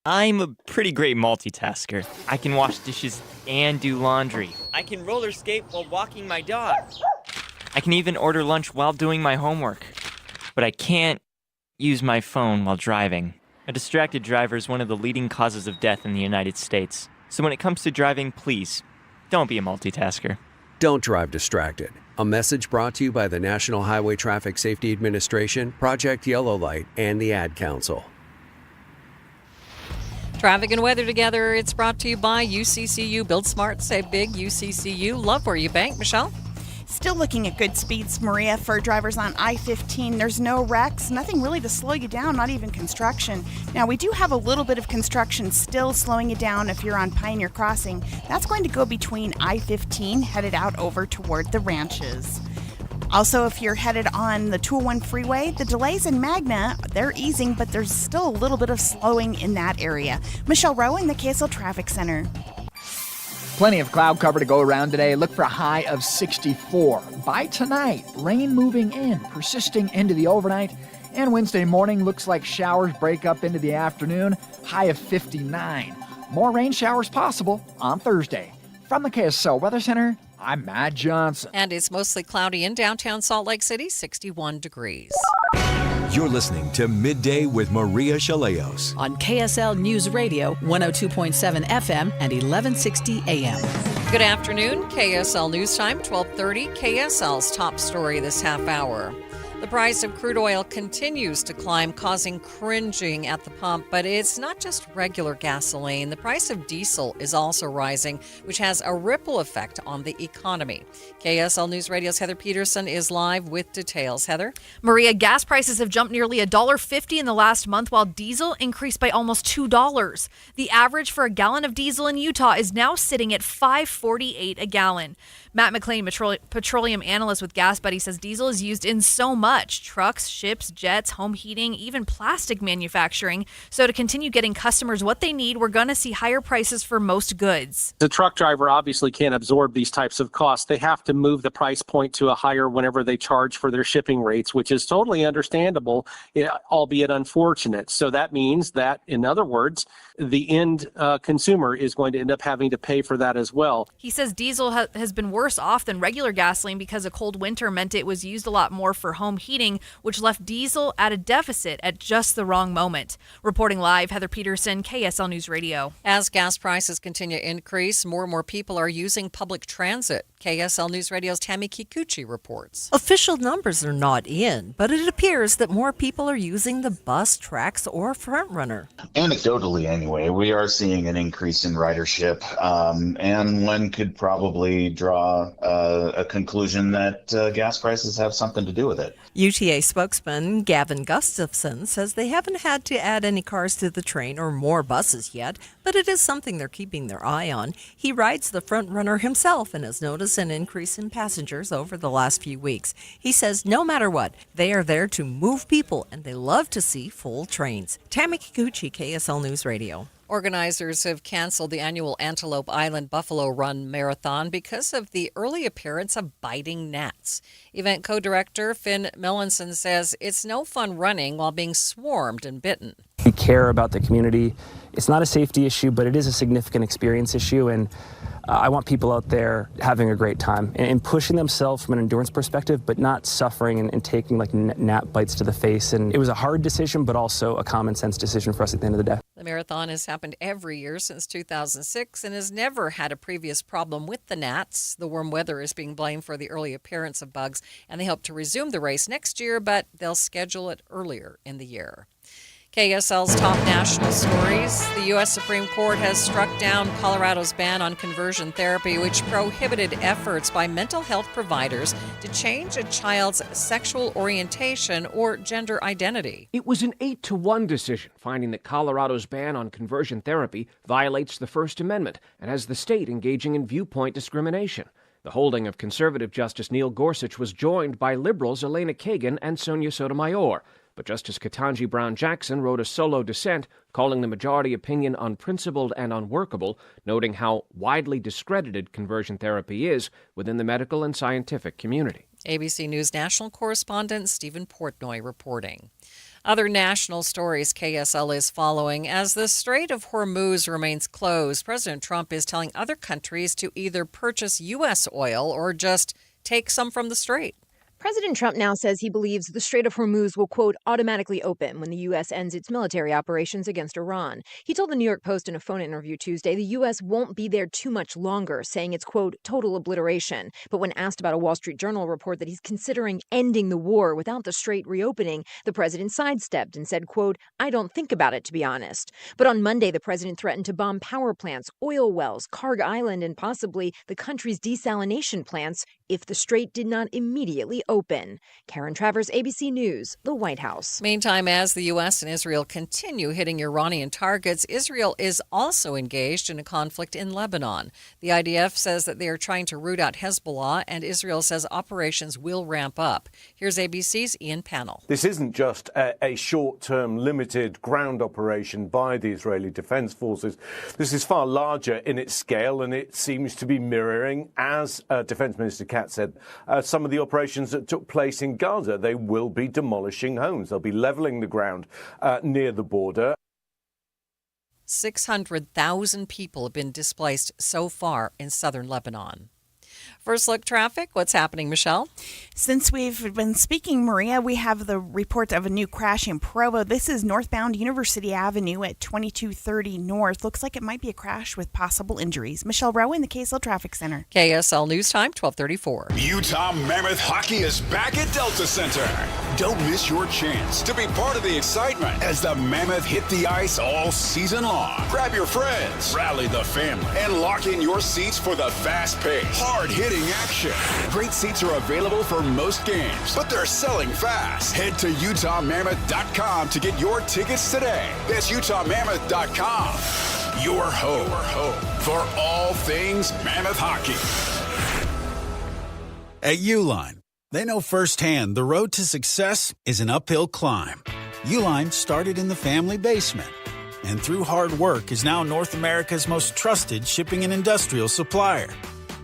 Speaker 30: I'm a pretty great multitasker. I can wash dishes and do laundry. I can roller skate while walking my dog. I can even order lunch while doing my homework. But I can't use my phone while driving. A distracted driver is one of the leading causes of death in the United States. So when it comes to driving, please, don't be a multitasker.
Speaker 31: Don't drive distracted. A message brought to you by the National Highway Traffic Safety Administration, Project Yellow Light, and the Ad Council.
Speaker 3: Traffic and weather together. It's brought to you by UCCU. Build smart, save big. UCCU. Love where you bank. Michelle?
Speaker 11: Still looking at good speeds, Maria, for drivers on I-15. There's no wrecks, nothing really to slow you down, not even construction. Now, we do have a little bit of construction still slowing you down if you're on Pioneer Crossing. That's going to go between I-15 headed out over toward the ranches. Also, if you're headed on the 201 freeway, the delays in Magna, they're easing, but there's still a little bit of slowing in that area. Michelle Rowe in the KSL Traffic Center.
Speaker 1: Plenty of cloud cover to go around today. Look for a high of 64. By tonight, rain moving in, persisting into the overnight. And Wednesday morning looks like showers break up into the afternoon, high of 59. More rain showers possible on Thursday. From the KSL Weather Center, I'm Matt Johnson.
Speaker 3: And it's mostly cloudy in downtown Salt Lake City, 61 degrees.
Speaker 2: You're listening to Midday with Maria Shilaos
Speaker 7: on KSL News Radio, 102.7 FM and 1160 AM.
Speaker 3: Good afternoon. KSL News Time, 1230. KSL's top story this half hour. The price of crude oil continues to climb, causing cringing at the pump, but it's not just regular gasoline. The price of diesel is also rising, which has a ripple effect on the economy. KSL News Radio's Heather Peterson is live with details. Heather?
Speaker 4: Maria, gas prices have jumped nearly $1.50 in the last month, while diesel increased by almost $2. The average for a gallon of diesel in Utah is now sitting at $5.48 a gallon. Matt McLean, petroleum analyst with Gas Buddy, says diesel is used in so much: trucks, ships, jets, home heating, even plastic manufacturing. So to continue getting customers what they need, we're going to see higher prices for most goods.
Speaker 6: The truck driver obviously can't absorb these types of costs. They have to move the price point to a higher whenever they charge for their shipping rates, which is totally understandable, albeit unfortunate. So that means that, in other words, the end consumer is going to end up having to pay for that as well.
Speaker 4: He says diesel has been worse off than regular gasoline because a cold winter meant it was used a lot more for home heating, which left diesel at a deficit at just the wrong moment. Reporting live, Heather Peterson, KSL News Radio.
Speaker 3: As gas prices continue to increase, more and more people are using public transit. KSL News Radio's Tammy Kikuchi reports.
Speaker 8: Official numbers are not in, but it appears that more people are using the bus, Trax, or FrontRunner.
Speaker 18: Anecdotally, anyway, we are seeing an increase in ridership, and one could probably draw a conclusion that gas prices have something to do with it.
Speaker 8: UTA spokesman Gavin Gustafson says they haven't had to add any cars to the train or more buses yet, but it is something they're keeping their eye on. He rides the FrontRunner himself and has noticed an increase in passengers over the last few weeks. He says no matter what, they are there to move people and they love to see full trains. Tammy Kikuchi, KSL News Radio.
Speaker 3: Organizers have canceled the annual Antelope Island Buffalo Run Marathon because of the early appearance of biting gnats. Event co-director Finn Melanson says it's no fun running while being swarmed and bitten.
Speaker 19: We care about the community. It's not a safety issue, but it is a significant experience issue, and I want people out there having a great time and pushing themselves from an endurance perspective, but not suffering and taking like gnat bites to the face. And it was a hard decision, but also a common sense decision for us at the end of the day.
Speaker 3: The marathon has happened every year since 2006 and has never had a previous problem with the gnats. The warm weather is being blamed for the early appearance of bugs, and they hope to resume the race next year, but they'll schedule it earlier in the year. KSL's top national stories. The U.S. Supreme Court has struck down Colorado's ban on conversion therapy, which prohibited efforts by mental health providers to change a child's sexual orientation or gender identity.
Speaker 20: It was an 8-1 decision, finding that Colorado's ban on conversion therapy violates the First Amendment and has the state engaging in viewpoint discrimination. The holding of conservative Justice Neil Gorsuch was joined by liberals Elena Kagan and Sonia Sotomayor. But Justice Ketanji Brown Jackson wrote a solo dissent, calling the majority opinion unprincipled and unworkable, noting how widely discredited conversion therapy is within the medical and scientific community.
Speaker 3: ABC News national correspondent Stephen Portnoy reporting. Other national stories KSL is following. As the Strait of Hormuz remains closed, President Trump is telling other countries to either purchase U.S. oil or just take some from the strait.
Speaker 21: President Trump now says he believes the Strait of Hormuz will, quote, automatically open when the U.S. ends its military operations against Iran. He told the New York Post in a phone interview Tuesday the U.S. won't be there too much longer, saying it's, quote, total obliteration. But when asked about a Wall Street Journal report that he's considering ending the war without the strait reopening, the president sidestepped and said, quote, I don't think about it, to be honest. But on Monday, the president threatened to bomb power plants, oil wells, Karg Island, and possibly the country's desalination plants if the strait did not immediately open. Karen Travers, ABC News, the White House.
Speaker 3: Meantime, as the U.S. and Israel continue hitting Iranian targets, Israel is also engaged in a conflict in Lebanon. The IDF says that they are trying to root out Hezbollah, and Israel says operations will ramp up. Here's ABC's Ian Pannell.
Speaker 5: This isn't just a short-term, limited ground operation by the Israeli Defense Forces. This is far larger in its scale, and it seems to be mirroring, as Defense Minister Katz said, some of the operations that took place in Gaza. They will be demolishing homes. They'll be leveling the ground near the border.
Speaker 3: 600,000 people have been displaced so far in southern Lebanon. First look traffic. What's happening, Michelle?
Speaker 11: Since we've been speaking, Maria, we have the report of a new crash in Provo. This is northbound University Avenue at 2230 North. Looks like it might be a crash with possible injuries. Michelle Rowe in the KSL Traffic Center.
Speaker 3: KSL News Time, 12:34.
Speaker 9: Utah Mammoth Hockey is back at Delta Center. Don't miss your chance to be part of the excitement as the Mammoth hit the ice all season long. Grab your friends, rally the family, and lock in your seats for the fast-paced, hard-hitting action. Great seats are available for most games, but they're selling fast. Head to UtahMammoth.com to get your tickets today. That's UtahMammoth.com. Your home for all things Mammoth hockey.
Speaker 10: At Uline, they know firsthand the road to success is an uphill climb. Uline started in the family basement, and through hard work is now North America's most trusted shipping and industrial supplier.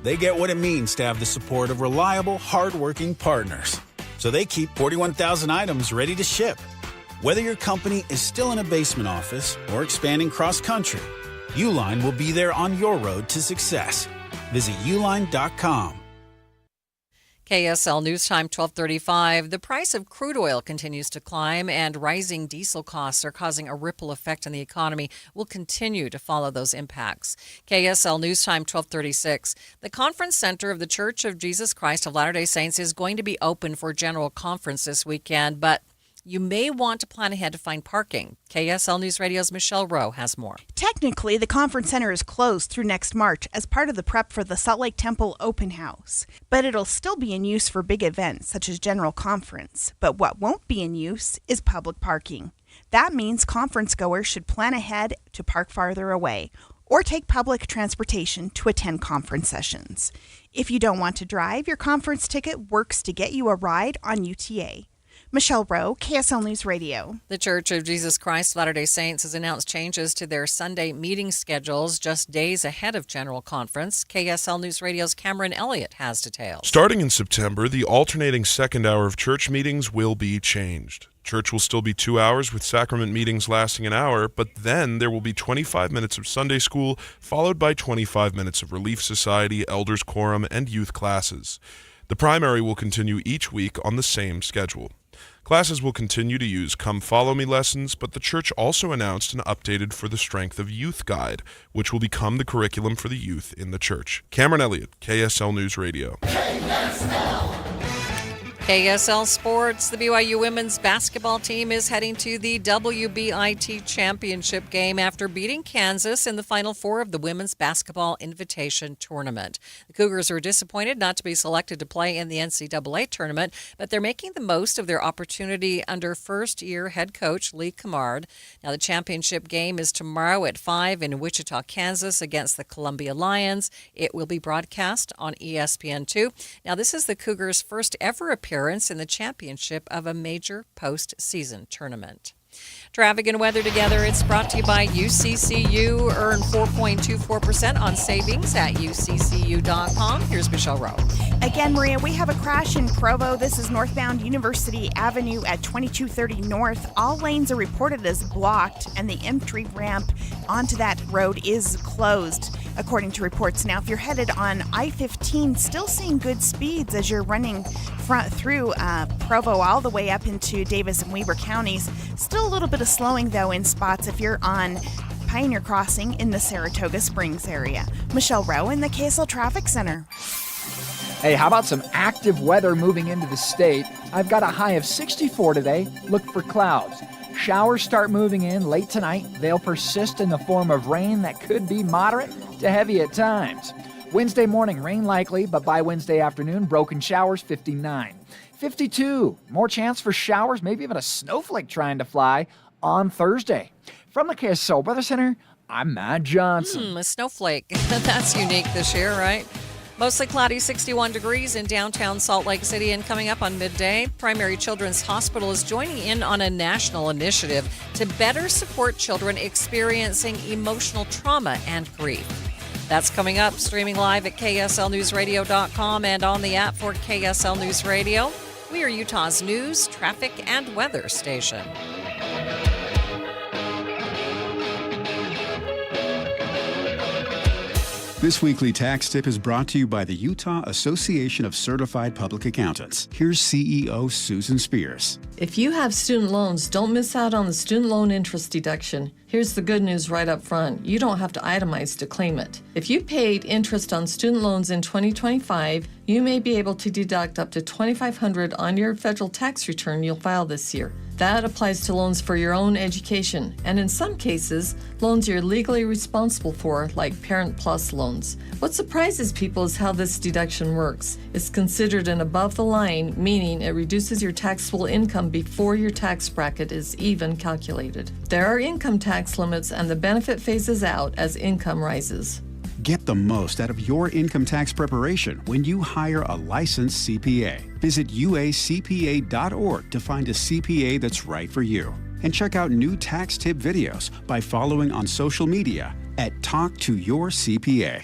Speaker 10: They get what it means to have the support of reliable, hardworking partners. So they keep 41,000 items ready to ship. Whether your company is still in a basement office or expanding cross-country, Uline will be there on your road to success. Visit uline.com.
Speaker 3: KSL News Time, 12:35. The price of crude oil continues to climb, and rising diesel costs are causing a ripple effect in the economy. We'll continue to follow those impacts. KSL News Time, 12:36. The Conference Center of the Church of Jesus Christ of Latter-day Saints is going to be open for general conference this weekend, but you may want to plan ahead to find parking. KSL News Radio's Michelle Rowe has more.
Speaker 11: Technically, the conference center is closed through next March as part of the prep for the Salt Lake Temple Open House. But it'll still be in use for big events such as General Conference. But what won't be in use is public parking. That means conference goers should plan ahead to park farther away or take public transportation to attend conference sessions. If you don't want to drive, your conference ticket works to get you a ride on UTA. Michelle Rowe, KSL News Radio.
Speaker 3: The Church of Jesus Christ of Latter-day Saints has announced changes to their Sunday meeting schedules just days ahead of General Conference. KSL News Radio's Cameron Elliott has details.
Speaker 12: Starting in September, the alternating second hour of church meetings will be changed. Church will still be 2 hours with sacrament meetings lasting an hour, but then there will be 25 minutes of Sunday school, followed by 25 minutes of Relief Society, Elders Quorum, and youth classes. The primary will continue each week on the same schedule. Classes will continue to use Come Follow Me lessons, but the church also announced an updated For the Strength of Youth guide, which will become the curriculum for the youth in the church. Cameron Elliott, KSL News Radio.
Speaker 3: KSL Sports, the BYU women's basketball team is heading to the WBIT championship game after beating Kansas in the Final Four of the Women's Basketball Invitation Tournament. The Cougars are disappointed not to be selected to play in the NCAA tournament, but they're making the most of their opportunity under first-year head coach Lee Camard. Now, the championship game is tomorrow at 5 in Wichita, Kansas against the Columbia Lions. It will be broadcast on ESPN2. Now, this is the Cougars' first ever appearance in the championship of a major postseason tournament. Traffic and weather together. It's brought to you by UCCU. Earn 4.24% on savings at UCCU.com. Here's Michelle Rowe.
Speaker 11: Again, Maria, we have a crash in Provo. This is northbound University Avenue at 2230 North. All lanes are reported as blocked, and the entry ramp onto that road is closed, according to reports. Now, if you're headed on I-15, still seeing good speeds as you're running through Provo all the way up into Davis and Weber counties. Still a little bit of slowing, though, in spots if you're on Pioneer Crossing in the Saratoga Springs area. Michelle Rowe in the KSL Traffic Center.
Speaker 1: Hey, how about some active weather moving into the state? I've got a high of 64 today. Look for clouds. Showers start moving in late tonight. They'll persist in the form of rain that could be moderate to heavy at times. Wednesday morning, rain likely, but by Wednesday afternoon, broken showers, 59. 52. More chance for showers, maybe even a snowflake trying to fly on Thursday. From the KSL Weather Center, I'm Matt Johnson.
Speaker 3: A snowflake. That's unique this year, right? Mostly cloudy, 61 degrees in downtown Salt Lake City. And coming up on midday, Primary Children's Hospital is joining in on a national initiative to better support children experiencing emotional trauma and grief. That's coming up, streaming live at KSLNewsRadio.com and on the app for KSL News Radio. We are Utah's news, traffic, and weather station.
Speaker 13: This weekly tax tip is brought to you by the Utah Association of Certified Public Accountants. Here's CEO Susan Spears.
Speaker 14: If you have student loans, don't miss out on the student loan interest deduction. Here's the good news right up front. You don't have to itemize to claim it. If you paid interest on student loans in 2025, you may be able to deduct up to $2,500 on your federal tax return you'll file this year. That applies to loans for your own education, and in some cases, loans you're legally responsible for, like Parent Plus loans. What surprises people is how this deduction works. It's considered an above the line, meaning it reduces your taxable income before your tax bracket is even calculated. There are income tax limits, and the benefit phases out as income rises.
Speaker 13: Get the most out of your income tax preparation when you hire a licensed CPA. Visit uacpa.org to find a CPA that's right for you. And check out new tax tip videos by following on social media at Talk to Your CPA.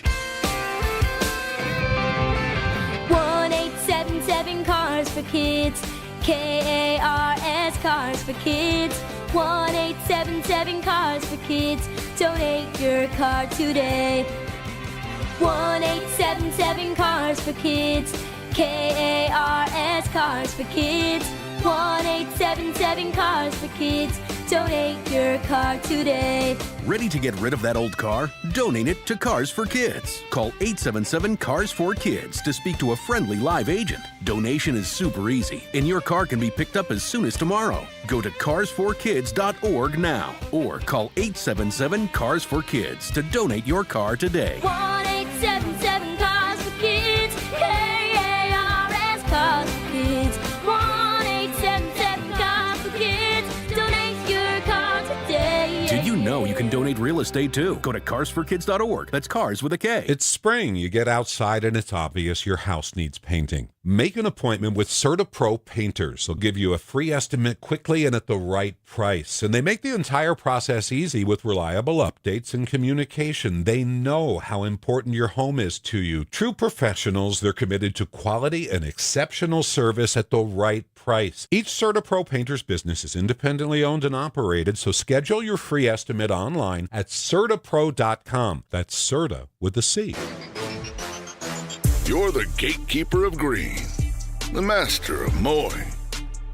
Speaker 15: 1-877 Cars for Kids. KARS Cars for Kids. 1-877 Cars for Kids. Donate your car today. 1-877 Cars for Kids. KARS Cars for Kids. 1-877 Cars for Kids. Donate your car today.
Speaker 16: Ready to get rid of that old car? Donate it to Cars for Kids. Call 877-CARS-4-KIDS to speak to a friendly live agent. Donation is super easy, and your car can be picked up as soon as tomorrow. Go to carsforkids.org now, or call 877-CARS-4-KIDS to donate your car today.
Speaker 15: 1-877 Cars for Kids. KARS Cars for Kids. 1-877 Cars for Kids. Donate your car today.
Speaker 16: Did you know you can donate real estate too? Go to carsforkids.org. That's cars with a K.
Speaker 17: It's spring. You get outside and it's obvious your house needs painting. Make an appointment with CertaPro Painters. They'll give you a free estimate quickly and at the right price. And they make the entire process easy with reliable updates and communication. They know how important your home is to you. True professionals, they're committed to quality and exceptional service at the right price. Each CertaPro Painters business is independently owned and operated, so schedule your free estimate online at CertaPro.com. That's Certa with a C.
Speaker 22: You're the gatekeeper of green, the master of mowing,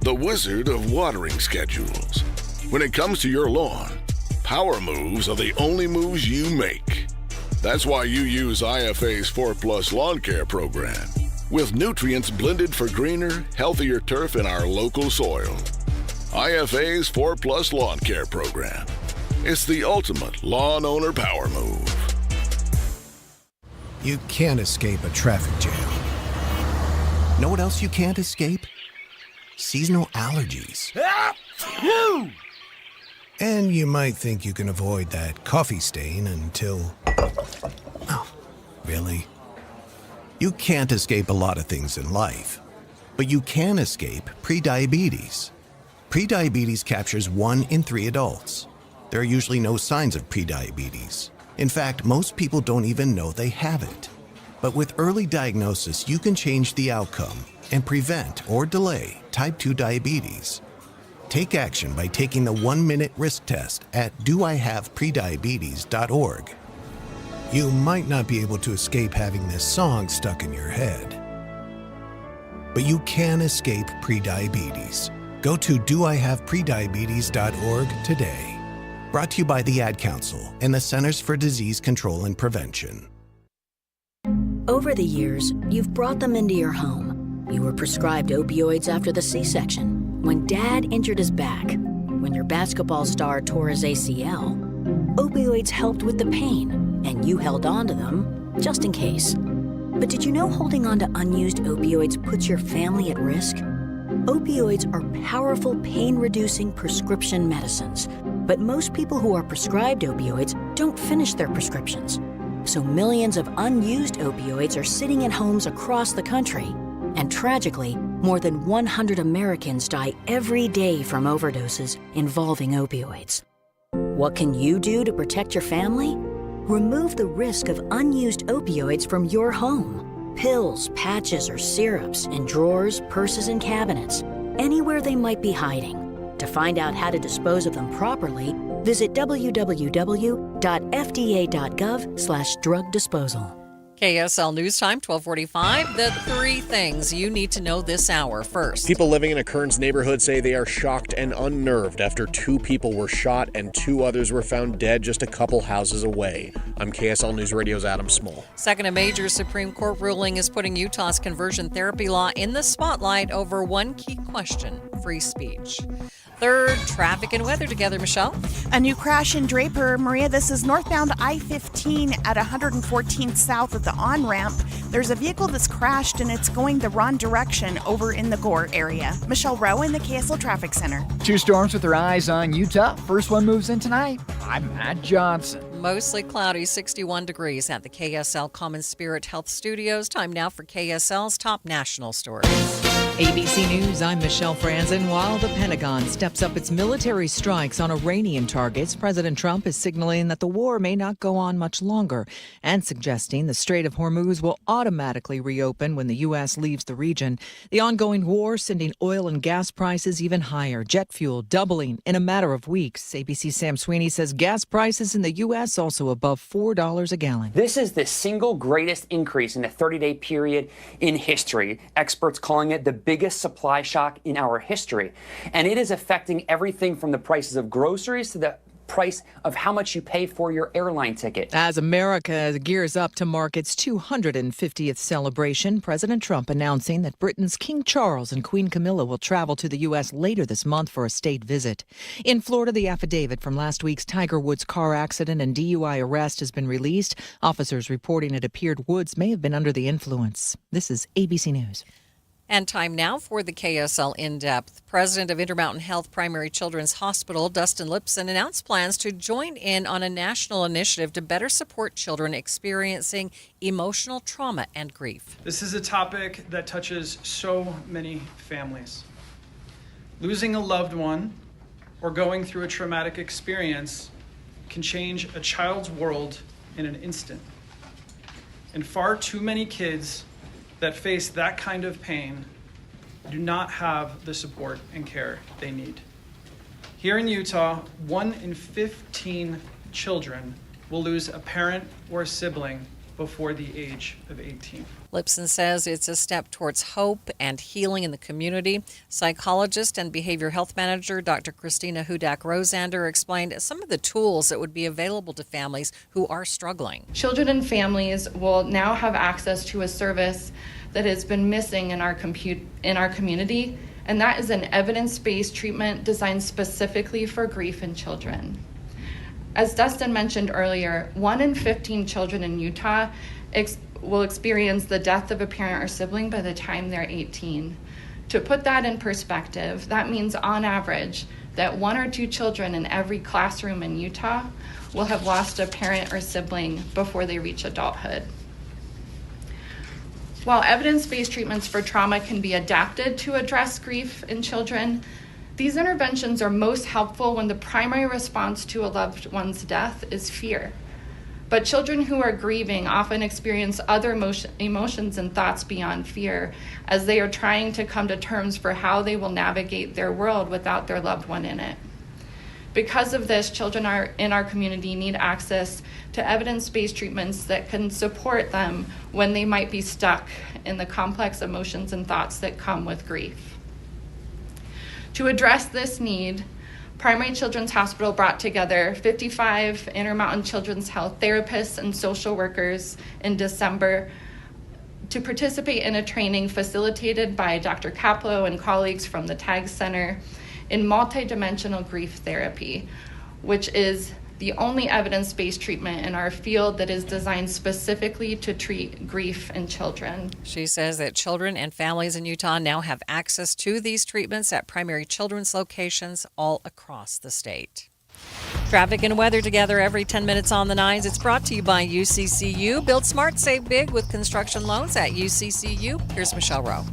Speaker 22: the wizard of watering schedules. When it comes to your lawn, power moves are the only moves you make. That's why you use IFA's 4+ Lawn Care program, with nutrients blended for greener, healthier turf in our local soil. IFA's 4+ Lawn Care program. It's the ultimate lawn owner power move.
Speaker 23: You can't escape a traffic jam. Know what else you can't escape? Seasonal allergies. And you might think you can avoid that coffee stain until... Oh, really? You can't escape a lot of things in life, but you can escape prediabetes. Prediabetes captures 1 in 3 adults. There are usually no signs of prediabetes. In fact, most people don't even know they have it. But with early diagnosis, you can change the outcome and prevent or delay type 2 diabetes. Take action by taking the 1-minute risk test at doihaveprediabetes.org. You might not be able to escape having this song stuck in your head, but you can escape prediabetes. Go to doihaveprediabetes.org today. Brought to you by the Ad Council and the Centers for Disease Control and Prevention.
Speaker 24: Over the years, you've brought them into your home. You were prescribed opioids after the C-section, when Dad injured his back, when your basketball star tore his ACL. Opioids helped with the pain, and you held on to them just in case. But did you know holding on to unused opioids puts your family at risk? Opioids are powerful pain-reducing prescription medicines, but most people who are prescribed opioids don't finish their prescriptions. So millions of unused opioids are sitting in homes across the country. And tragically, more than 100 Americans die every day from overdoses involving opioids. What can you do to protect your family? Remove the risk of unused opioids from your home. Pills, patches, or syrups in drawers, purses, and cabinets, anywhere they might be hiding. To find out how to dispose of them properly, visit www.fda.gov/drug disposal.
Speaker 3: KSL News Time, 1245. The three things you need to know this hour. First,
Speaker 2: people living in a Kearns neighborhood say they are shocked and unnerved after 2 people were shot and 2 others were found dead just a couple houses away. I'm KSL News Radio's Adam Small.
Speaker 3: Second, a major Supreme Court ruling is putting Utah's conversion therapy law in the spotlight over one key question: free speech. Third, traffic and weather together, Michelle.
Speaker 11: A new crash in Draper. Maria, this is northbound I-15 at 114th South at the on-ramp. There's a vehicle that's crashed and it's going the wrong direction over in the Gore area. Michelle Rowe in the KSL Traffic Center.
Speaker 1: 2 storms with their eyes on Utah. First one moves in tonight. I'm Matt Johnson.
Speaker 3: Mostly cloudy, 61 degrees at the KSL Common Spirit Health Studios. Time now for KSL's top national stories.
Speaker 4: ABC News, I'm Michelle Franzen. While the Pentagon steps up its military strikes on Iranian targets, President Trump is signaling that the war may not go on much longer and suggesting the Strait of Hormuz will automatically reopen when the U.S. leaves the region. The ongoing war sending oil and gas prices even higher, jet fuel doubling in a matter of weeks. ABC's Sam Sweeney says gas prices in the U.S. also above $4 a gallon.
Speaker 6: This is the single greatest increase in a 30-day period in history. Experts calling it the biggest supply shock in our history. And it is affecting everything from the prices of groceries to the price of how much you pay for your airline ticket.
Speaker 4: As America gears up to mark its 250th celebration, President Trump announcing that Britain's King Charles and Queen Camilla will travel to the U.S. later this month for a state visit. In Florida, the affidavit from last week's Tiger Woods car accident and DUI arrest has been released. Officers reporting it appeared Woods may have been under the influence. This is ABC News.
Speaker 3: And time now for the KSL In-Depth. President of Intermountain Health Primary Children's Hospital, Dustin Lipson, announced plans to join in on a national initiative to better support children experiencing emotional trauma and grief.
Speaker 7: This is a topic that touches so many families. Losing a loved one or going through a traumatic experience can change a child's world in an instant. And far too many kids that face that kind of pain do not have the support and care they need. Here in Utah, 1 in 15 children will lose a parent or a sibling before the age of 18.
Speaker 3: Lipson says it's a step towards hope and healing in the community. Psychologist and behavior health manager Dr. Christina Hudak-Rosander explained some of the tools that would be available to families who are struggling.
Speaker 25: Children and families will now have access to a service that has been missing in our community, and that is an evidence-based treatment designed specifically for grief in children. As Dustin mentioned earlier, 1 in 15 children in Utah will experience the death of a parent or sibling by the time they're 18. To put that in perspective, that means on average that 1 or 2 children in every classroom in Utah will have lost a parent or sibling before they reach adulthood. While evidence-based treatments for trauma can be adapted to address grief in children, these interventions are most helpful when the primary response to a loved one's death is fear. But children who are grieving often experience other emotions and thoughts beyond fear as they are trying to come to terms for how they will navigate their world without their loved one in it. Because of this, children in our community need access to evidence-based treatments that can support them when they might be stuck in the complex emotions and thoughts that come with grief. To address this need, Primary Children's Hospital brought together 55 Intermountain Children's Health therapists and social workers in December to participate in a training facilitated by Dr. Kaplow and colleagues from the TAG Center in multidimensional grief therapy, which is the only evidence-based treatment in our field that is designed specifically to treat grief in children.
Speaker 3: She says that children and families in Utah now have access to these treatments at primary children's locations all across the state. Traffic and weather together every 10 minutes on the nines. It's brought to you by UCCU. Build smart, save big with construction loans at UCCU. Here's Michelle Rowe.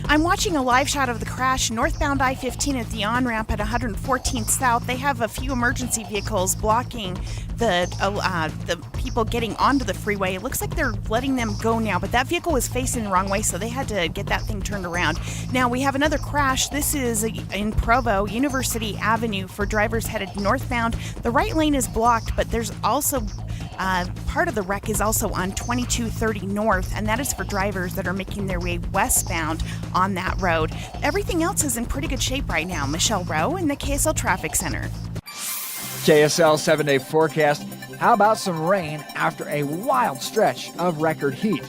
Speaker 11: I'm watching a live shot of the crash northbound I-15 at the on-ramp at 114th South. They have a few emergency vehicles blocking the people getting onto the freeway. It looks like they're letting them go now, but that vehicle was facing the wrong way, so they had to get that thing turned around. Now we have another crash. This is in Provo, University Avenue, for drivers headed northbound. The right lane is blocked, but there's also part of the wreck is also on 2230 North, and that is for drivers that are making their way westbound on that road. Everything else is in pretty good shape right now. Michelle Rowe in the KSL Traffic Center.
Speaker 1: KSL 7-day forecast. How about some rain after a wild stretch of record heat?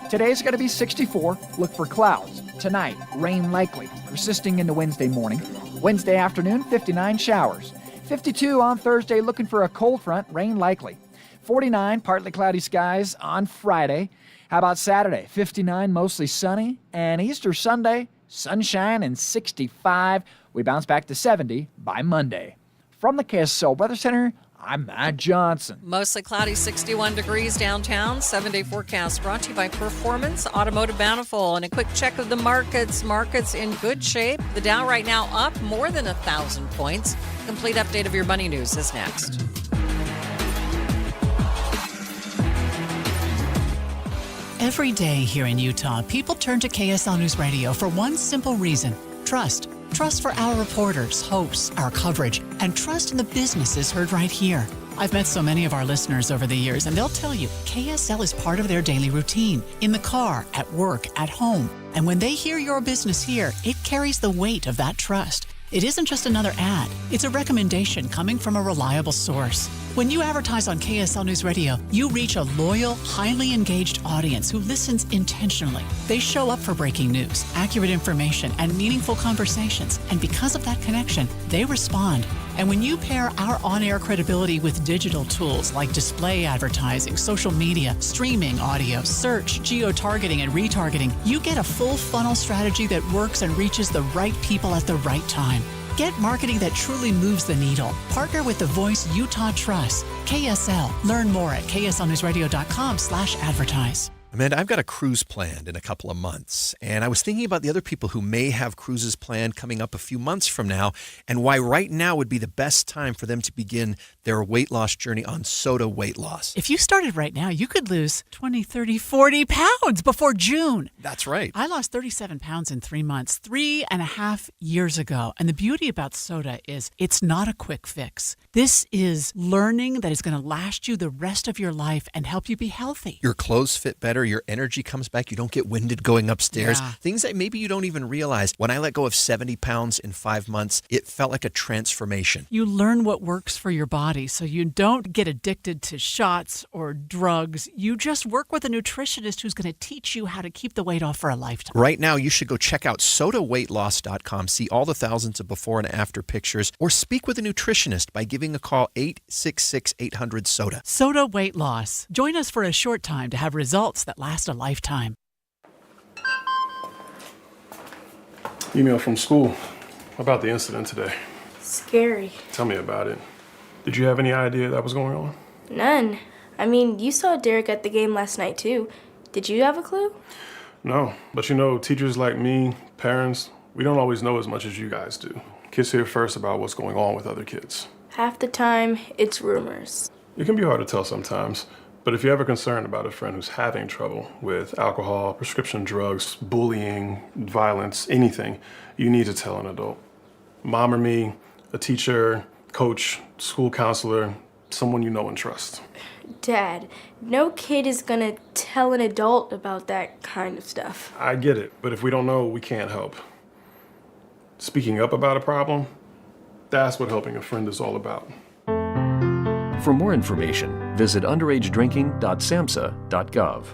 Speaker 1: Today's going to be 64. Look for clouds. Tonight, rain likely, persisting into Wednesday morning. Wednesday afternoon, 59 showers. 52 on Thursday, looking for a cold front, rain likely. 49, partly cloudy skies on Friday. How about Saturday? 59, mostly sunny. And Easter Sunday, sunshine and 65. We bounce back to 70 by Monday. From the KSL Weather Center, I'm Matt Johnson.
Speaker 3: Mostly cloudy, 61 degrees downtown. 7-day forecast brought to you by Performance Automotive Bountiful. And a quick check of the markets. Markets in good shape. The Dow right now up more than 1,000 points. Complete update of your money news is next.
Speaker 8: Every day here in Utah, people turn to KSL News Radio for one simple reason: trust. Trust for our reporters, hosts, our coverage, and trust in the businesses heard right here. I've met so many of our listeners over the years, and they'll tell you KSL is part of their daily routine, in the car, at work, at home. And when they hear your business here, it carries the weight of that trust. It isn't just another ad. It's a recommendation coming from a reliable source. When you advertise on KSL News Radio, you reach a loyal, highly engaged audience who listens intentionally. They show up for breaking news, accurate information, and meaningful conversations. And because of that connection, they respond. And when you pair our on-air credibility with digital tools like display advertising, social media, streaming audio, search, geo-targeting, and retargeting, you get a full funnel strategy that works and reaches the right people at the right time. Get marketing that truly moves the needle. Partner with the voice Utah trusts. KSL. Learn more at kslnewsradio.com/advertise.
Speaker 18: Amanda, I've got a cruise planned in a couple of months, and I was thinking about the other people who may have cruises planned coming up a few months from now, and why right now would be the best time for them to begin their weight loss journey on Soda Weight Loss.
Speaker 8: If you started right now, you could lose 20, 30, 40 pounds before June.
Speaker 18: That's right.
Speaker 8: I lost 37 pounds in 3 months, 3.5 years ago. And the beauty about soda is it's not a quick fix. This is learning that is going to last you the rest of your life and help you be healthy.
Speaker 18: Your clothes fit better, your energy comes back, you don't get winded going upstairs.
Speaker 8: Yeah.
Speaker 18: Things that maybe you don't even realize. When I let go of 70 pounds in 5 months, it felt like a transformation.
Speaker 8: You learn what works for your body so you don't get addicted to shots or drugs. You just work with a nutritionist who's going to teach you how to keep the weight off for a lifetime.
Speaker 18: Right now, you should go check out sodaweightloss.com, see all the thousands of before and after pictures, or speak with a nutritionist by giving a call 866-800-SODA.
Speaker 8: Soda Weight Loss. Join us for a short time to have results that last a lifetime.
Speaker 19: Email from school about the incident today.
Speaker 20: Scary.
Speaker 19: Tell me about it. Did you have any idea that was going on?
Speaker 20: None. I mean, you saw Derek at the game last night, too. Did you have a clue?
Speaker 19: No, but you know, teachers like me, parents, we don't always know as much as you guys do. Kids hear first about what's going on with other kids.
Speaker 20: Half the time, it's rumors.
Speaker 19: It can be hard to tell sometimes, but if you're ever concerned about a friend who's having trouble with alcohol, prescription drugs, bullying, violence, anything, you need to tell an adult. Mom or me, a teacher, coach, school counselor, someone you know and trust.
Speaker 20: Dad, no kid is gonna tell an adult about that kind of stuff.
Speaker 19: I get it, but if we don't know, we can't help. Speaking up about a problem, that's what helping a friend is all about.
Speaker 21: For more information, visit underagedrinking.samhsa.gov.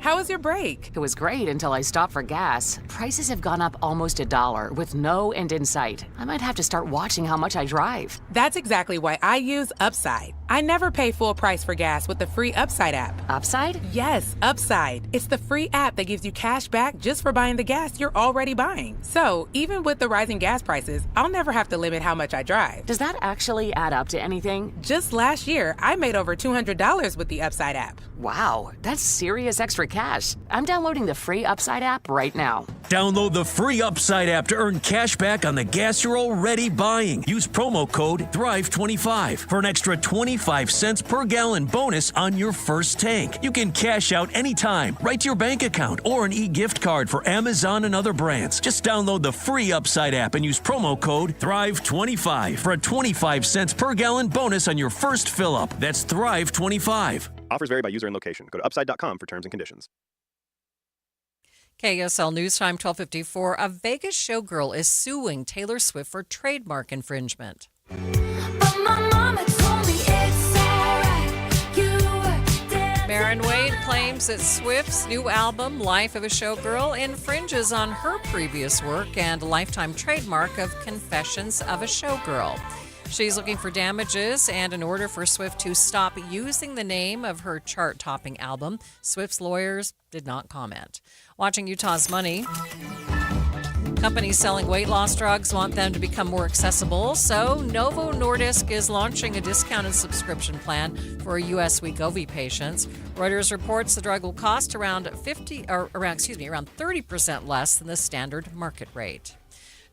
Speaker 5: How was your break?
Speaker 9: It was great until I stopped for gas. Prices have gone up almost $1 with no end in sight. I might have to start watching how much I drive.
Speaker 5: That's exactly why I use Upside. I never pay full price for gas with the free Upside app.
Speaker 9: Upside?
Speaker 5: Yes, Upside. It's the free app that gives you cash back just for buying the gas you're already buying. So, even with the rising gas prices, I'll never have to limit how much I drive.
Speaker 9: Does that actually add up to anything?
Speaker 5: Just last year, I made over $200 with the Upside app.
Speaker 9: Wow, that's serious extra cash. I'm downloading the free Upside app right now.
Speaker 10: Download the free Upside app to earn cash back on the gas you're already buying. Use promo code THRIVE25 for an extra 25 cents per gallon bonus on your first tank. You can cash out anytime, right to your bank account, or an e-gift card for Amazon and other brands. Just download the free Upside app and use promo code THRIVE25 for a 25 cents per gallon bonus on your first fill-up. That's THRIVE25.
Speaker 12: Offers vary by user and location. Go to upside.com for terms and conditions.
Speaker 3: KSL News Time 12:54. A Vegas showgirl is suing Taylor Swift for trademark infringement. Maren Wade claims that Swift's new album, Life of a Showgirl, infringes on her previous work and lifetime trademark of Confessions of a Showgirl. She's looking for damages and in order for Swift to stop using the name of her chart-topping album. Swift's lawyers did not comment. Watching Utah's Money. Companies selling weight loss drugs want them to become more accessible, so Novo Nordisk is launching a discounted subscription plan for U.S. Wegovy patients. Reuters reports the drug will cost around 30% less than the standard market rate.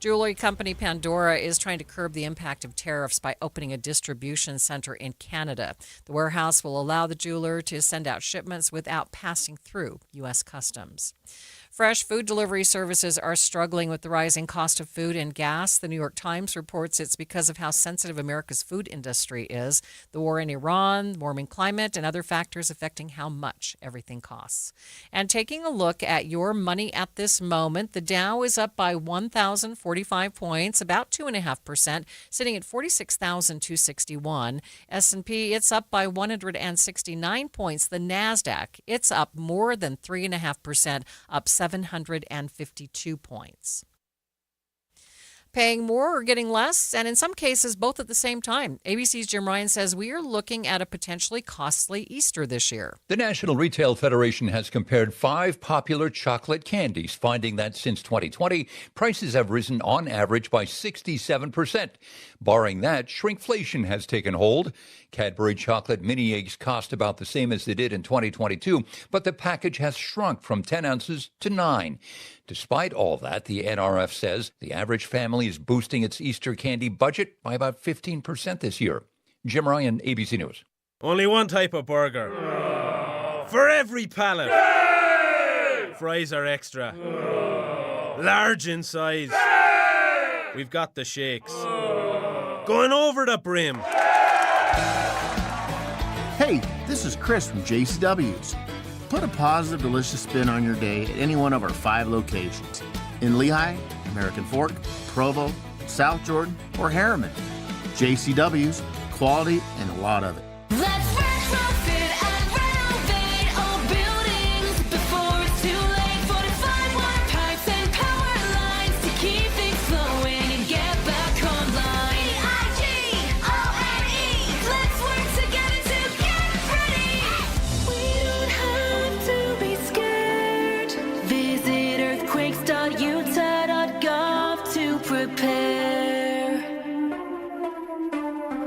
Speaker 3: Jewelry company Pandora is trying to curb the impact of tariffs by opening a distribution center in Canada. The warehouse will allow the jeweler to send out shipments without passing through U.S. customs. Fresh food delivery services are struggling with the rising cost of food and gas. The New York Times reports it's because of how sensitive America's food industry is. The war in Iran, warming climate, and other factors affecting how much everything costs. And taking a look at your money at this moment, the Dow is up by 1,045 points, about 2.5%, sitting at 46,261. S&P, it's up by 169 points. The NASDAQ, it's up more than 3.5%, up 752 points. Paying more or getting less, and in some cases, both at the same time. ABC's Jim Ryan says we are looking at a potentially costly Easter this year.
Speaker 14: The National Retail Federation has compared 5 popular chocolate candies, finding that since 2020, prices have risen on average by 67%. Barring that, shrinkflation has taken hold. Cadbury chocolate mini eggs cost about the same as they did in 2022, but the package has shrunk from 10 ounces to 9. Despite all that, the NRF says the average family is boosting its Easter candy budget by about 15% this year. Jim Ryan, ABC News.
Speaker 26: Only one type of burger. For every pallet. Fries are extra. Large in size. We've got the shakes. Going over the brim.
Speaker 27: Hey, this is Chris from JCW's. Put a positive, delicious spin on your day at any one of our 5 locations. In Lehigh, American Fork, Provo, South Jordan, or Harriman. JCW's, quality and a lot of it.
Speaker 15: Let's retrofit and renovate old buildings before it's too late. 45 water pipes and power lines to keep things flowing and get back online. EIGONE. Let's work together to get ready. We don't have to be scared. Visit earthquakes.utah.gov to prepare.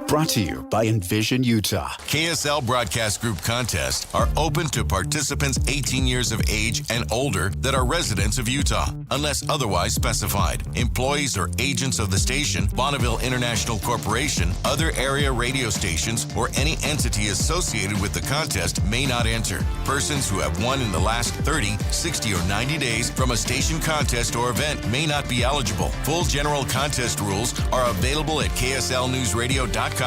Speaker 13: Brought to you by Envision Utah.
Speaker 28: KSL Broadcast Group contests are open to participants 18 years of age and older that are residents of Utah, unless otherwise specified. Employees or agents of the station, Bonneville International Corporation, other area radio stations, or any entity associated with the contest may not enter. Persons who have won in the last 30, 60, or 90 days from a station contest or event may not be eligible. Full general contest rules are available at kslnewsradio.com/contests.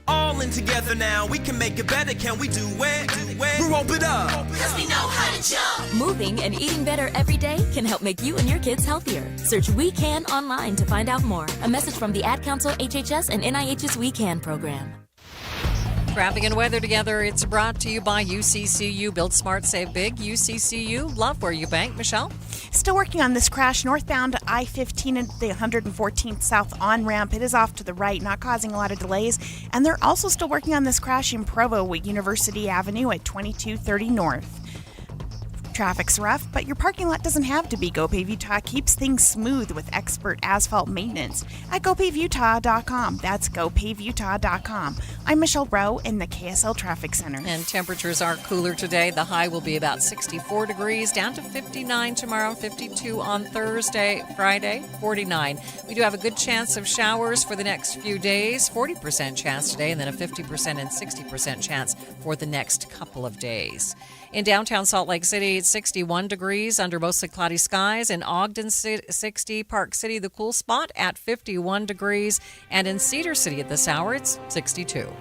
Speaker 29: All in together now, we can make it better. Can we do it? We're open up.
Speaker 15: Because we know how to jump.
Speaker 30: Moving and eating better every day can help make you and your kids healthier. Search We Can online to find out more. A message from the Ad Council, HHS, and NIH's We Can program.
Speaker 3: Traffic and weather together. It's brought to you by UCCU. Build smart, save big. UCCU. Love where you bank. Michelle?
Speaker 11: Still working on this crash northbound I-15 and the 114th South on-ramp. It is off to the right, not causing a lot of delays. And they're also still working on this crash in Provo at University Avenue at 2230 North. Traffic's rough, but your parking lot doesn't have to be. GoPave Utah keeps things smooth with expert asphalt maintenance at GoPaveUtah.com. That's GoPaveUtah.com. I'm Michelle Rowe in the KSL Traffic Center.
Speaker 3: And temperatures are cooler today. The high will be about 64 degrees, down to 59 tomorrow, 52 on Thursday, Friday, 49. We do have a good chance of showers for the next few days, 40% chance today, and then a 50% and 60% chance for the next couple of days. In downtown Salt Lake City, it's 61 degrees under mostly cloudy skies. In Ogden, 60. Park City, the cool spot at 51 degrees. And in Cedar City at this hour, it's 62.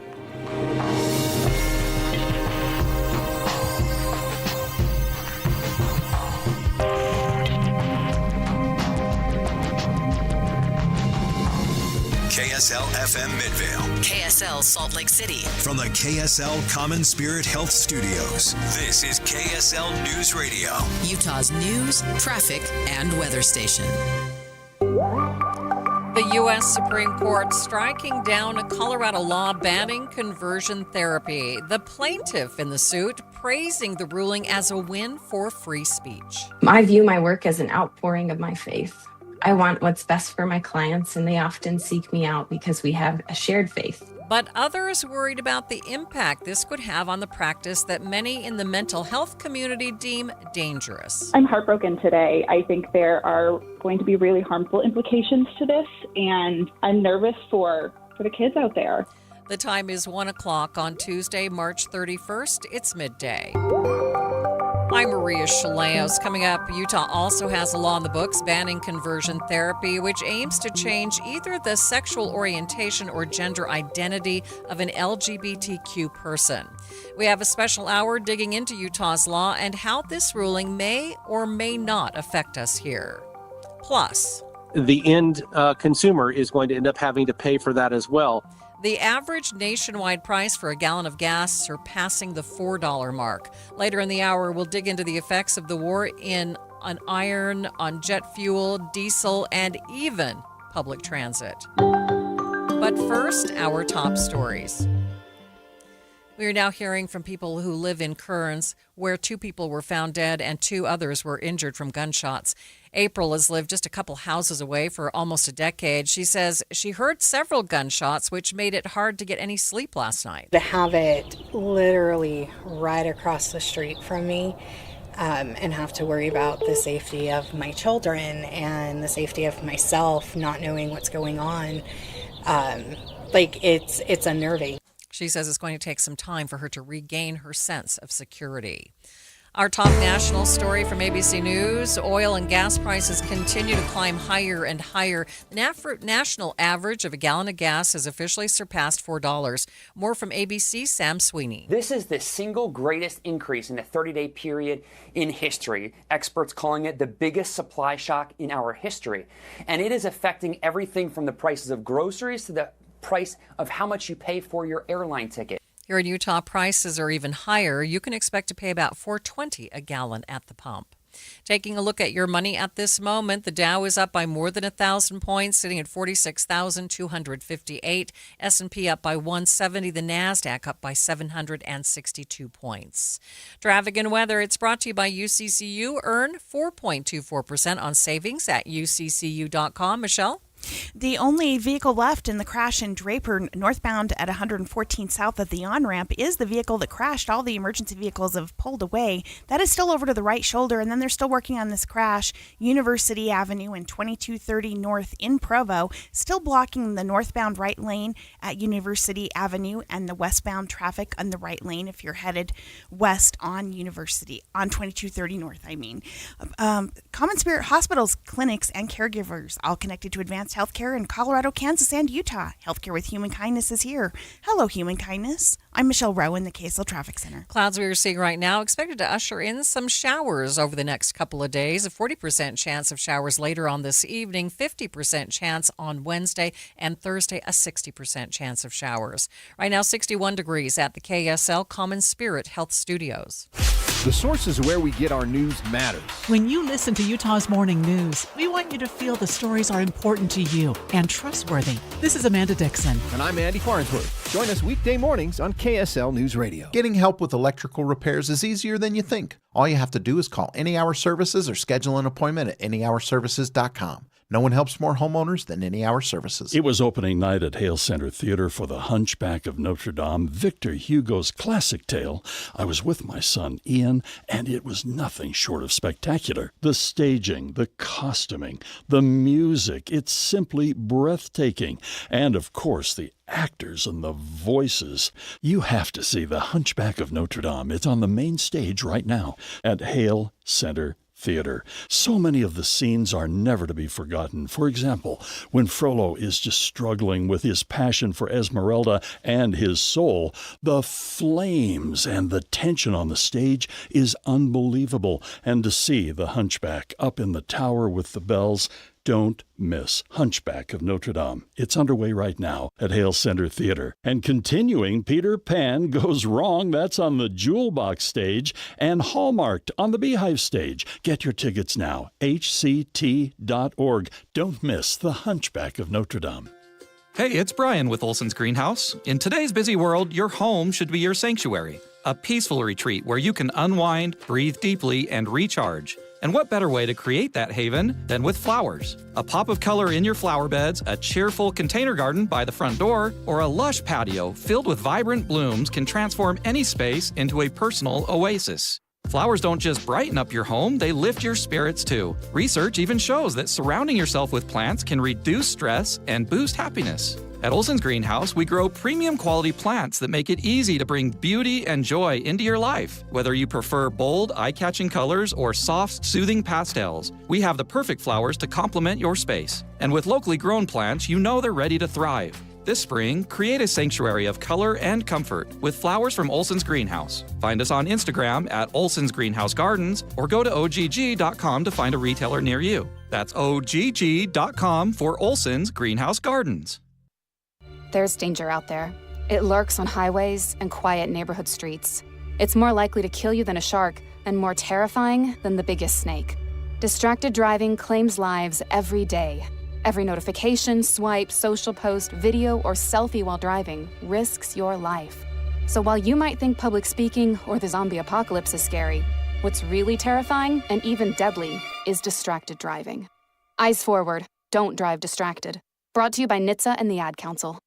Speaker 2: KSL FM Midvale.
Speaker 4: KSL Salt Lake City.
Speaker 2: From the KSL Common Spirit Health Studios, this is KSL News Radio.
Speaker 4: Utah's news, traffic, and weather station.
Speaker 3: The U.S. Supreme Court striking down a Colorado law banning conversion therapy. The plaintiff in the suit praising the ruling as a win for free speech.
Speaker 6: I view my work as an outpouring of my faith. I want what's best for my clients, and they often seek me out because we have a shared faith.
Speaker 3: But others worried about the impact this could have on the practice that many in the mental health community deem dangerous.
Speaker 7: I'm heartbroken today. I think there are going to be really harmful implications to this, and I'm nervous for the kids out there.
Speaker 3: The time is 1 o'clock on Tuesday, March 31st. It's midday. I'm Maria Shilaos. Coming up, Utah also has a law in the books banning conversion therapy, which aims to change either the sexual orientation or gender identity of an LGBTQ person. We have a special hour digging into Utah's law and how this ruling may or may not affect us here. Plus,
Speaker 16: the end consumer is going to end up having to pay for that as well.
Speaker 3: The average nationwide price for a gallon of gas surpassing the $4 mark. Later in the hour, we'll dig into the effects of the war on iron, on jet fuel, diesel, and even public transit. But first, our top stories. We are now hearing from people who live in Kearns, where 2 people were found dead and 2 others were injured from gunshots. April has lived just a couple houses away for almost a decade. She says she heard several gunshots, which made it hard to get any sleep last night.
Speaker 17: To have it literally right across the street from me and have to worry about the safety of my children and the safety of myself, not knowing what's going on, it's unnerving.
Speaker 3: She says it's going to take some time for her to regain her sense of security. Our top national story from ABC News, oil and gas prices continue to climb higher and higher. The national average of a gallon of gas has officially surpassed $4. More from ABC, Sam Sweeney.
Speaker 22: This is the single greatest increase in a 30-day period in history. Experts calling it the biggest supply shock in our history. And it is affecting everything from the prices of groceries to the price of how much you pay for your airline ticket.
Speaker 3: Here in Utah, prices are even higher. You can expect to pay about $4.20 a gallon at the pump. Taking a look at your money at this moment, the Dow is up by more than 1,000 points, sitting at 46,258. S&P up by 170. The NASDAQ up by 762 points. Traffic and weather, it's brought to you by UCCU. Earn 4.24% on savings at uccu.com. Michelle?
Speaker 11: The only vehicle left in the crash in Draper northbound at 114 south of the on-ramp is the vehicle that crashed. All the emergency vehicles have pulled away. That is still over to the right shoulder, and then they're still working on this crash. University Avenue and 2230 North in Provo, still blocking the northbound right lane at University Avenue and the westbound traffic on the right lane if you're headed west on University, on 2230 North, Common Spirit hospitals, clinics, and caregivers all connected to advance advanced healthcare in Colorado, Kansas, and Utah. Healthcare with Human Kindness is here. Hello, Human Kindness. I'm Michelle Rowe in the KSL Traffic Center.
Speaker 3: Clouds we are seeing right now expected to usher in some showers over the next couple of days. A 40% chance of showers later on this evening, 50% chance on Wednesday, and Thursday a 60% chance of showers. Right now 61 degrees at the KSL Common Spirit Health Studios.
Speaker 1: The sources where we get our news matters.
Speaker 5: When you listen to Utah's Morning News, we want you to feel the stories are important to you and trustworthy. This is Amanda Dixon.
Speaker 1: And I'm Andy Farnsworth. Join us weekday mornings on KSL News Radio.
Speaker 8: Getting help with electrical repairs is easier than you think. All you have to do is call Any Hour Services or schedule an appointment at anyhourservices.com. No one helps more homeowners than Any Hour Services.
Speaker 18: It was opening night at Hale Center Theater for The Hunchback of Notre Dame, Victor Hugo's classic tale. I was with my son, Ian, and it was nothing short of spectacular. The staging, the costuming, the music, it's simply breathtaking. And, of course, the actors and the voices. You have to see The Hunchback of Notre Dame. It's on the main stage right now at Hale Center Theater. So many of the scenes are never to be forgotten. For example, when Frollo is just struggling with his passion for Esmeralda and his soul, the flames and the tension on the stage is unbelievable. And to see the Hunchback up in the tower with the bells, don't miss Hunchback of Notre Dame. It's underway right now at Hale Center Theater. And continuing, Peter Pan Goes Wrong, that's on the Jewel Box stage, and Hallmarked on the Beehive stage. Get your tickets now, hct.org. Don't miss the Hunchback of Notre Dame.
Speaker 19: Hey, it's Brian with Olson's Greenhouse. In today's busy world, your home should be your sanctuary, a peaceful retreat where you can unwind, breathe deeply, and recharge. And what better way to create that haven than with flowers? A pop of color in your flower beds, a cheerful container garden by the front door, or a lush patio filled with vibrant blooms can transform any space into a personal oasis. Flowers don't just brighten up your home, they lift your spirits too. Research even shows that surrounding yourself with plants can reduce stress and boost happiness. At Olson's Greenhouse, we grow premium quality plants that make it easy to bring beauty and joy into your life. Whether you prefer bold, eye-catching colors or soft, soothing pastels, we have the perfect flowers to complement your space. And with locally grown plants, you know they're ready to thrive. This spring, create a sanctuary of color and comfort with flowers from Olson's Greenhouse. Find us on Instagram at Olson's Greenhouse Gardens or go to ogg.com to find a retailer near you. That's ogg.com for Olson's Greenhouse Gardens.
Speaker 20: There's danger out there. It lurks on highways and quiet neighborhood streets. It's more likely to kill you than a shark and more terrifying than the biggest snake. Distracted driving claims lives every day. Every notification, swipe, social post, video, or selfie while driving risks your life. So while you might think public speaking or the zombie apocalypse is scary, what's really terrifying and even deadly is distracted driving. Eyes forward, don't drive distracted. Brought to you by NHTSA and the Ad Council.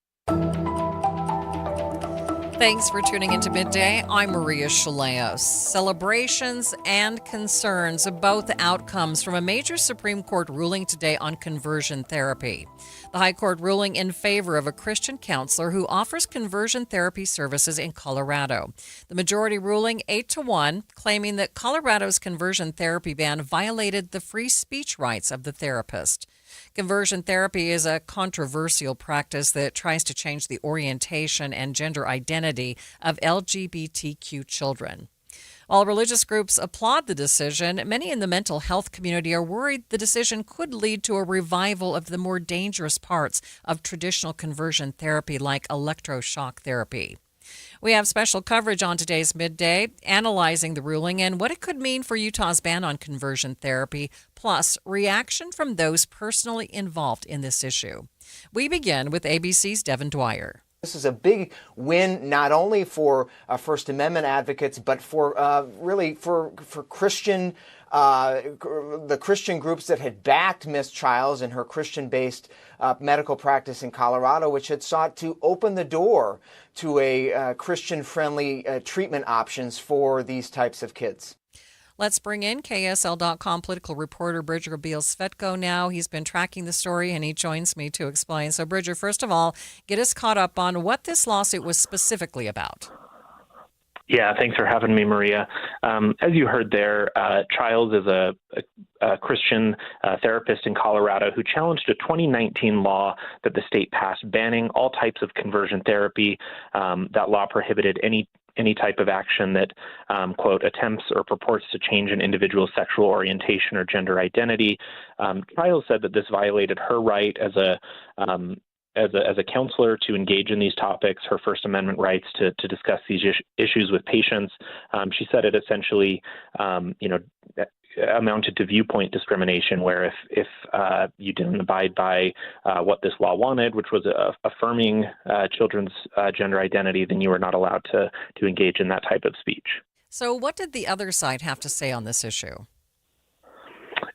Speaker 3: Thanks for tuning into Midday. I'm Maria Shilaos. Celebrations and concerns, both outcomes from a major Supreme Court ruling today on conversion therapy. The High Court ruling in favor of a Christian counselor who offers conversion therapy services in Colorado. The majority ruling 8-1, claiming that Colorado's conversion therapy ban violated the free speech rights of the therapist. Conversion therapy is a controversial practice that tries to change the orientation and gender identity of LGBTQ children. While religious groups applaud the decision, many in the mental health community are worried the decision could lead to a revival of the more dangerous parts of traditional conversion therapy like electroshock therapy. We have special coverage on today's Midday, analyzing the ruling and what it could mean for Utah's ban on conversion therapy, plus reaction from those personally involved in this issue. We begin with ABC's Devin Dwyer.
Speaker 21: This is a big win, not only for First Amendment advocates, but for really for Christian, the Christian groups that had backed Ms. Childs in her Christian-based medical practice in Colorado, which had sought to open the door to a Christian-friendly treatment options for these types of kids.
Speaker 3: Let's bring in KSL.com political reporter Bridger Beal-Svetko now. He's been tracking the story, and he joins me to explain. So, Bridger, first of all, get us caught up on what this lawsuit was specifically about.
Speaker 9: Yeah, thanks for having me, Maria. As you heard there, Childs is a Christian therapist in Colorado who challenged a 2019 law that the state passed banning all types of conversion therapy. That law prohibited any type of action that, quote, attempts or purports to change an individual's sexual orientation or gender identity. Childs said that this violated her right as a counselor to engage in these topics, her First Amendment rights to discuss these issues with patients. She said it essentially, amounted to viewpoint discrimination, where if you didn't abide by what this law wanted, which was affirming children's gender identity, then you were not allowed to engage in that type of speech.
Speaker 3: So what did the other side have to say on this issue?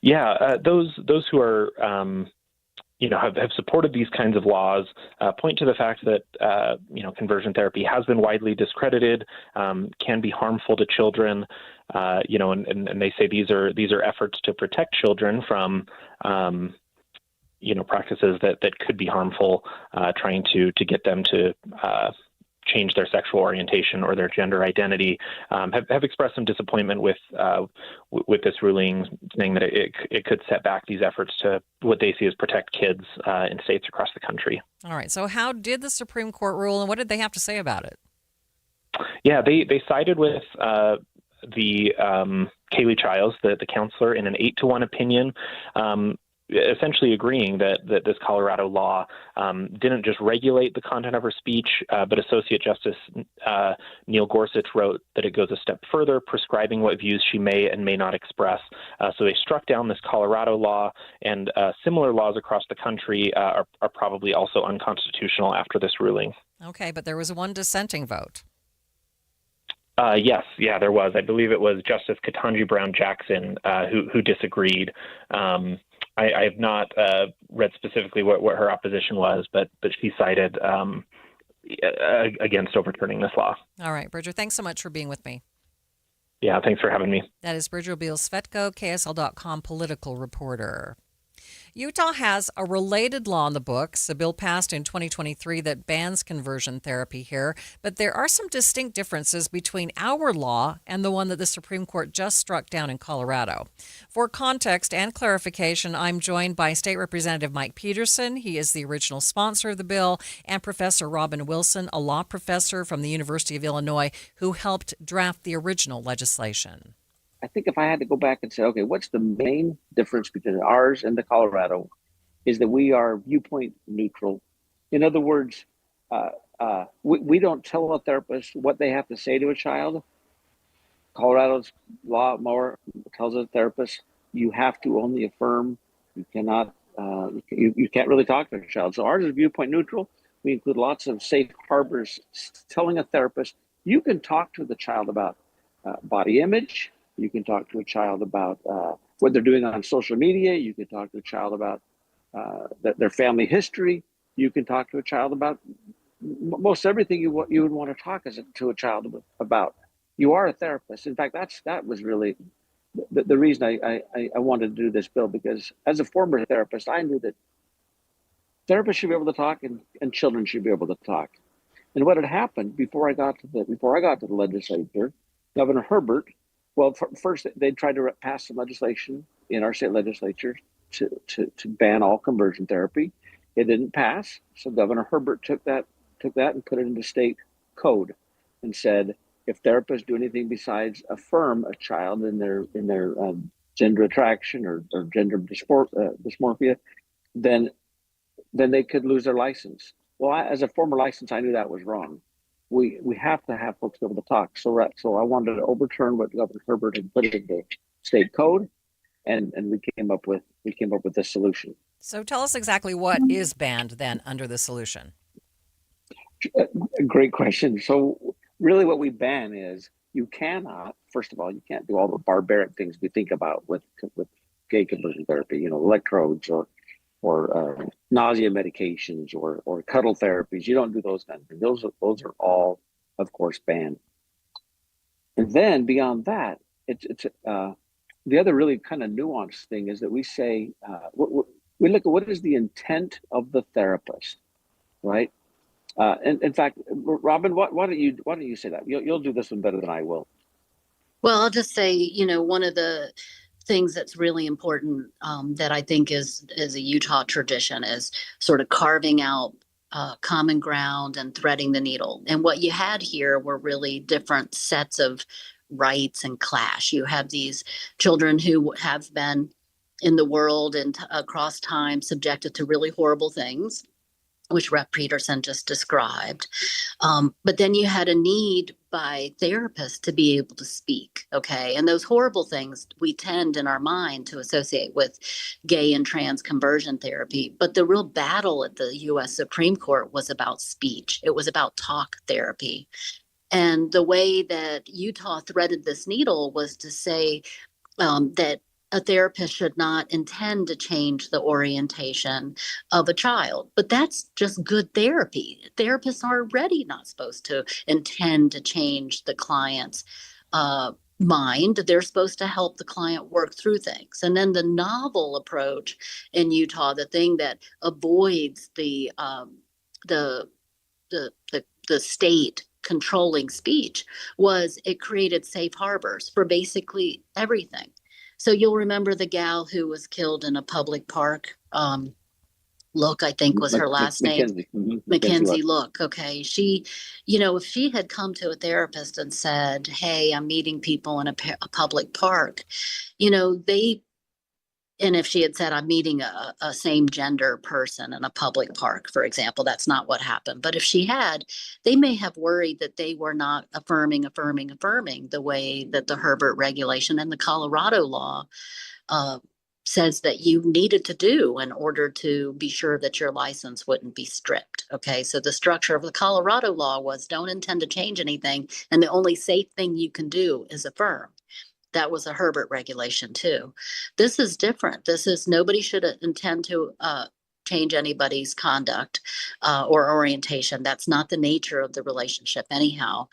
Speaker 9: Yeah, those who are have supported these kinds of laws point to the fact that conversion therapy has been widely discredited, can be harmful to children, and they say these are efforts to protect children from practices that could be harmful, trying to get them to change their sexual orientation or their gender identity, have expressed some disappointment with this ruling, saying that it could set back these efforts to what they see as protect kids in states across the country.
Speaker 3: All right. So how did the Supreme Court rule, and what did they have to say about it?
Speaker 9: Yeah, they sided with the Kaylee Childs, the counselor, in an 8-1 opinion, essentially agreeing that this Colorado law didn't just regulate the content of her speech, but Associate Justice Neil Gorsuch wrote that it goes a step further, prescribing what views she may and may not express. So they struck down this Colorado law, and similar laws across the country are probably also unconstitutional after this ruling.
Speaker 3: Okay, but there was one dissenting vote.
Speaker 9: Yes, there was. I believe it was Justice Ketanji Brown Jackson who disagreed. I have not read specifically what her opposition was, but she cited against overturning this law.
Speaker 3: All right, Bridger, thanks so much for being with me.
Speaker 9: Yeah, thanks for having me.
Speaker 3: That is Bridger Beal-Svetko, KSL.com political reporter. Utah has a related law in the books, a bill passed in 2023 that bans conversion therapy here, but there are some distinct differences between our law and the one that the Supreme Court just struck down in Colorado. For context and clarification, I'm joined by State Representative Mike Peterson. He is the original sponsor of the bill, and Professor Robin Wilson, a law professor from the University of Illinois, who helped draft the original legislation.
Speaker 10: I think if I had to go back and say, okay, what's the main difference between ours and the Colorado is that we are viewpoint neutral. In other words, we don't tell a therapist what they have to say to a child. Colorado's law more tells a therapist you have to only affirm. You cannot, you can't really talk to a child. So ours is viewpoint neutral. We include lots of safe harbors telling a therapist you can talk to the child about body image. You can talk to a child about what they're doing on social media. You can talk to a child about their family history. You can talk to a child about most everything you would want to talk to a child about. You are a therapist. In fact, that was really the reason I wanted to do this bill, because as a former therapist, I knew that therapists should be able to talk and children should be able to talk. And what had happened before I got to the legislature, Governor Herbert. Well, first, they tried to pass some legislation in our state legislature to ban all conversion therapy. It didn't pass, so Governor Herbert took that and put it into state code and said, if therapists do anything besides affirm a child in their gender attraction or gender dysmorphia, then they could lose their license. Well, as a former license, I knew that was wrong. We have to have folks be able to talk. So I wanted to overturn what Governor Herbert had put into state code, and we came up with this solution.
Speaker 3: So tell us exactly what is banned then under the solution.
Speaker 10: Great question. So really what we ban is you cannot, first of all, you can't do all the barbaric things we think about with gay conversion therapy, electrodes or nausea medications or cuddle therapies. You don't do those kinds of things. Those are all, of course, banned. And then beyond that, it's the other really kind of nuanced thing is that we say we look at what is the intent of the therapist, right? And in fact, Robin, why don't you say that? You'll do this one better than I will.
Speaker 12: Well, I'll just say, one of the things that's really important that I think is a Utah tradition is sort of carving out common ground and threading the needle. And what you had here were really different sets of rights and clash. You have these children who have been in the world and across time subjected to really horrible things, which Rep. Peterson just described. But then you had a need by therapists to be able to speak, okay? And those horrible things we tend in our mind to associate with gay and trans conversion therapy. But the real battle at the US Supreme Court was about speech. It was about talk therapy. And the way that Utah threaded this needle was to say that a therapist should not intend to change the orientation of a child. But that's just good therapy. Therapists are already not supposed to intend to change the client's mind. They're supposed to help the client work through things. And then the novel approach in Utah, the thing that avoids the state controlling speech, was it created safe harbors for basically everything. So you'll remember the gal who was killed in a public park. Look, I think was her last name. Mackenzie Look. Okay. She, if she had come to a therapist and said, "Hey, I'm meeting people in a public park," and if she had said, "I'm meeting a same gender person in a public park," for example, that's not what happened. But if she had, they may have worried that they were not affirming the way that the Herbert regulation and the Colorado law says that you needed to do in order to be sure that your license wouldn't be stripped. Okay, so the structure of the Colorado law was don't intend to change anything, and the only safe thing you can do is affirm. That was a Herbert regulation too. This is different. This is nobody should intend to change anybody's conduct or orientation. That's not the nature of the relationship anyhow.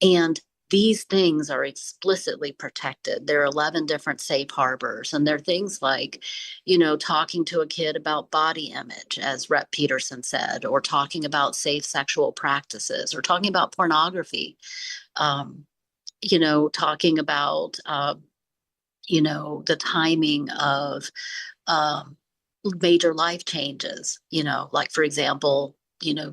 Speaker 12: And these things are explicitly protected. There are 11 different safe harbors, and there are things like, talking to a kid about body image, as Rep. Peterson said, or talking about safe sexual practices, or talking about pornography. Talking about, the timing of major life changes, like, for example,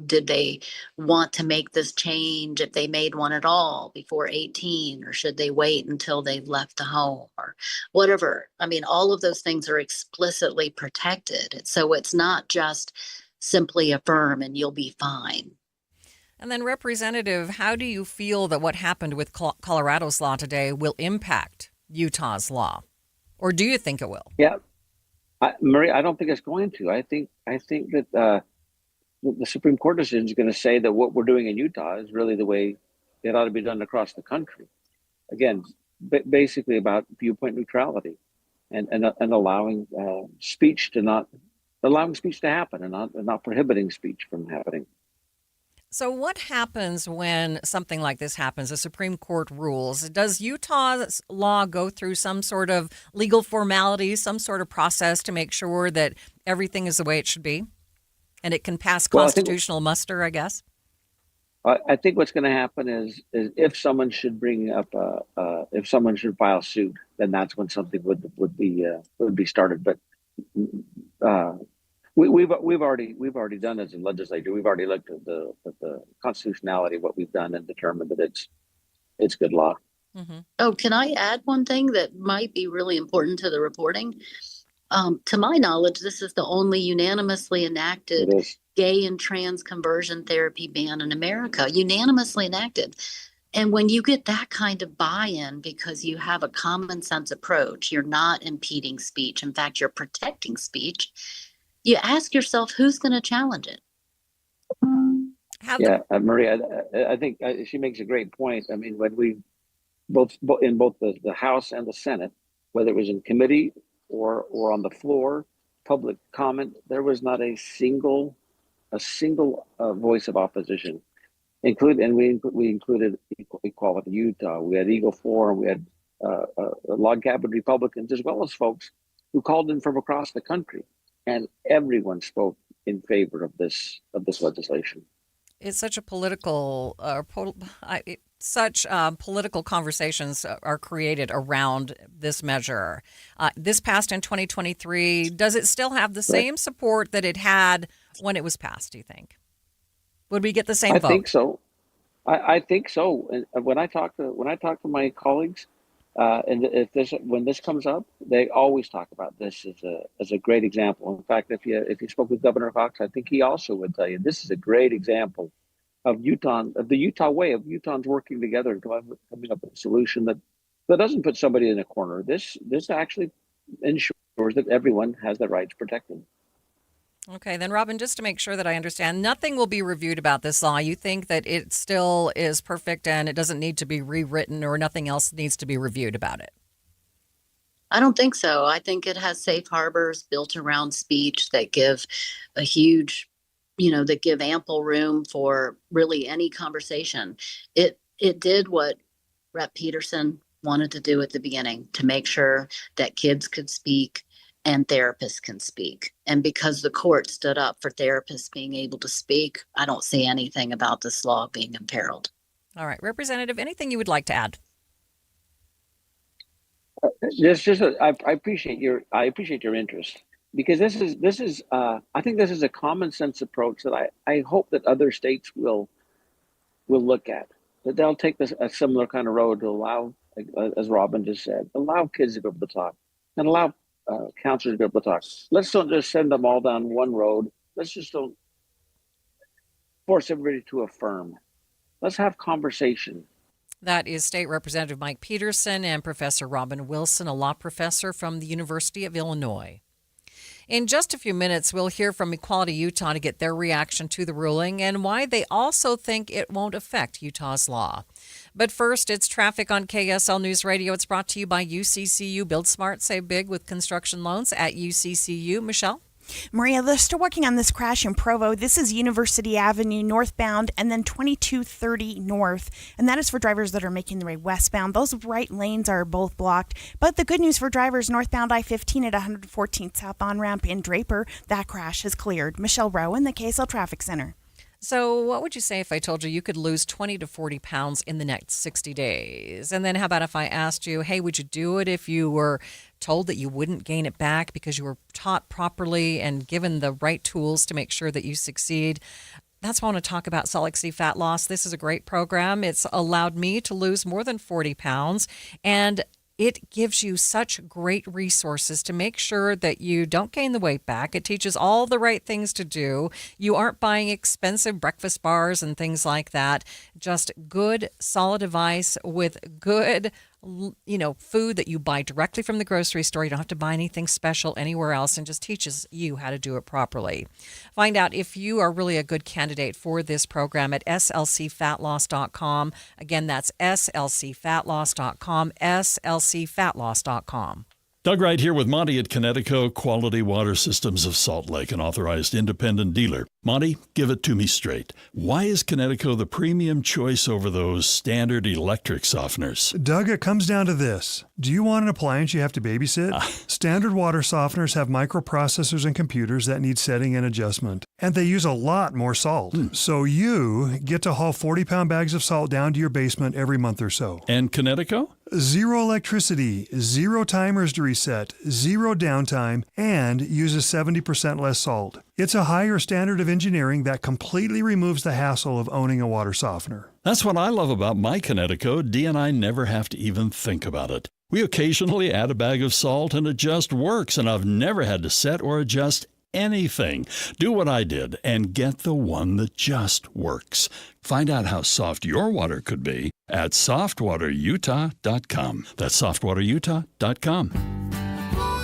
Speaker 12: did they want to make this change if they made one at all before 18, or should they wait until they've left the home or whatever? I mean, all of those things are explicitly protected. So it's not just simply affirm and you'll be fine.
Speaker 3: And then, Representative, how do you feel that what happened with Colorado's law today will impact Utah's law? Or do you think it will?
Speaker 10: Yeah, Marie, I don't think it's going to. I think that the Supreme Court decision is going to say that what we're doing in Utah is really the way it ought to be done across the country. Again, basically about viewpoint neutrality and allowing speech to happen and not prohibiting speech from happening.
Speaker 3: So what happens when something like this happens? The Supreme Court rules. Does Utah's law go through some sort of legal formalities, some sort of process to make sure that everything is the way it should be? And it can pass constitutional muster, I guess?
Speaker 10: I think what's going to happen is if someone should if someone should file suit, then that's when something would be started. But we've already done as a legislature. We've already looked at the constitutionality of what we've done and determined that it's good law.
Speaker 12: Mm-hmm. Oh, can I add one thing that might be really important to the reporting? To my knowledge, this is the only unanimously enacted gay and trans conversion therapy ban in America. Unanimously enacted. And when you get that kind of buy-in because you have a common sense approach, you're not impeding speech. In fact, you're protecting speech. You ask yourself, who's going to challenge it?
Speaker 10: Maria, I think she makes a great point. I mean, when we both in both the House and the Senate, whether it was in committee or on the floor, public comment, there was not a single voice of opposition. We included Equality Utah. We had Eagle Forum. We had log cabin Republicans, as well as folks who called in from across the country, and everyone spoke in favor of this legislation.
Speaker 3: It's such a political, political conversations are created around this measure. This passed in 2023. Does it still have the same support that it had when it was passed, do you think? Would we get the same vote?
Speaker 10: I think so. I think so. And when I talk to my colleagues, and when this comes up, they always talk about this as a great example. In fact, if you spoke with Governor Cox, I think he also would tell you this is a great example of the Utah way of Utahns working together and coming up with a solution that doesn't put somebody in a corner. This actually ensures that everyone has their rights protected.
Speaker 3: Okay, then Robin, just to make sure that I understand, nothing will be reviewed about this law. You think that it still is perfect and it doesn't need to be rewritten, or nothing else needs to be reviewed about it?
Speaker 12: I don't think so. I think it has safe harbors built around speech that give a huge, that give ample room for really any conversation. It did what Rep. Peterson wanted to do at the beginning, to make sure that kids could speak and therapists can speak. And because the court stood up for therapists being able to speak, I don't see anything about this law being imperiled.
Speaker 3: All right, Representative, anything you would like to add?
Speaker 10: I appreciate your interest, because this is I think this is a common sense approach that I hope that other states will look at. That they'll take a similar kind of road to allow, as Robin just said, allow kids to be able to talk and allow counselors to be able to talk. Let's don't just send them all down one road. Let's just don't force everybody to affirm. Let's have conversation.
Speaker 3: That is State Representative Mike Peterson and Professor Robin Wilson, a law professor from the University of Illinois. In just a few minutes, we'll hear from Equality Utah to get their reaction to the ruling and why they also think it won't affect Utah's law. But first, it's traffic on KSL News Radio. It's brought to you by UCCU. Build smart, save big with construction loans at UCCU. Michelle?
Speaker 11: Maria, they're still working on this crash in Provo. This is University Avenue northbound and then 2230 north. And that is for drivers that are making their way westbound. Those right lanes are both blocked. But the good news for drivers northbound I-15 at 114th south on-ramp in Draper, that crash has cleared. Michelle Rowe in the KSL Traffic Center.
Speaker 3: So what would you say if I told you could lose 20 to 40 pounds in the next 60 days? And then how about if I asked you, hey, would you do it if you were told that you wouldn't gain it back because you were taught properly and given the right tools to make sure that you succeed? That's why I want to talk about Salt Lake City Fat Loss. This is a great program. It's allowed me to lose more than 40 pounds, and it gives you such great resources to make sure that you don't gain the weight back. It teaches all the right things to do. You aren't buying expensive breakfast bars and things like that. Just good, solid advice with good, food that you buy directly from the grocery store. You don't have to buy anything special anywhere else, and just teaches you how to do it properly. Find out if you are really a good candidate for this program at slcfatloss.com. Again, that's slcfatloss.com, slcfatloss.com.
Speaker 18: Doug Wright here with Monty at Connecticut Quality Water Systems of Salt Lake, an authorized independent dealer. Monty, give it to me straight. Why is Connecticut the premium choice over those standard electric softeners?
Speaker 13: Doug, it comes down to this. Do you want an appliance you have to babysit? Standard water softeners have microprocessors and computers that need setting and adjustment. And they use a lot more salt. So you get to haul 40-pound bags of salt down to your basement every month or so.
Speaker 18: And Connecticut?
Speaker 13: Zero electricity, zero timers to reset, zero downtime, and uses 70% less salt. It's a higher standard of engineering that completely removes the hassle of owning a water softener.
Speaker 18: That's what I love about my Connecticut. Dee and I never have to even think about it. We occasionally add a bag of salt and it just works, and I've never had to set or adjust anything. Do what I did and get the one that just works. Find out how soft your water could be at softwaterutah.com. That's softwaterutah.com.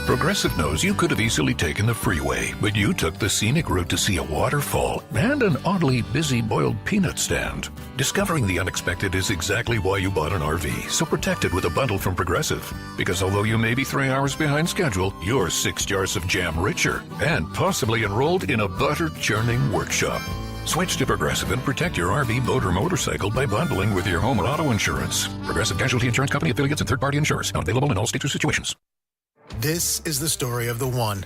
Speaker 14: Progressive knows you could have easily taken the freeway, but you took the scenic route to see a waterfall and an oddly busy boiled peanut stand. Discovering the unexpected is exactly why you bought an RV, so protect it with a bundle from Progressive. Because although you may be 3 hours behind schedule, you're 6 jars of jam richer and possibly enrolled in a butter-churning workshop. Switch to Progressive and protect your RV, boat, or motorcycle by bundling with your home and auto insurance. Progressive Casualty Insurance Company affiliates and third-party insurers. Not available in all states or situations.
Speaker 15: This is the story of the one.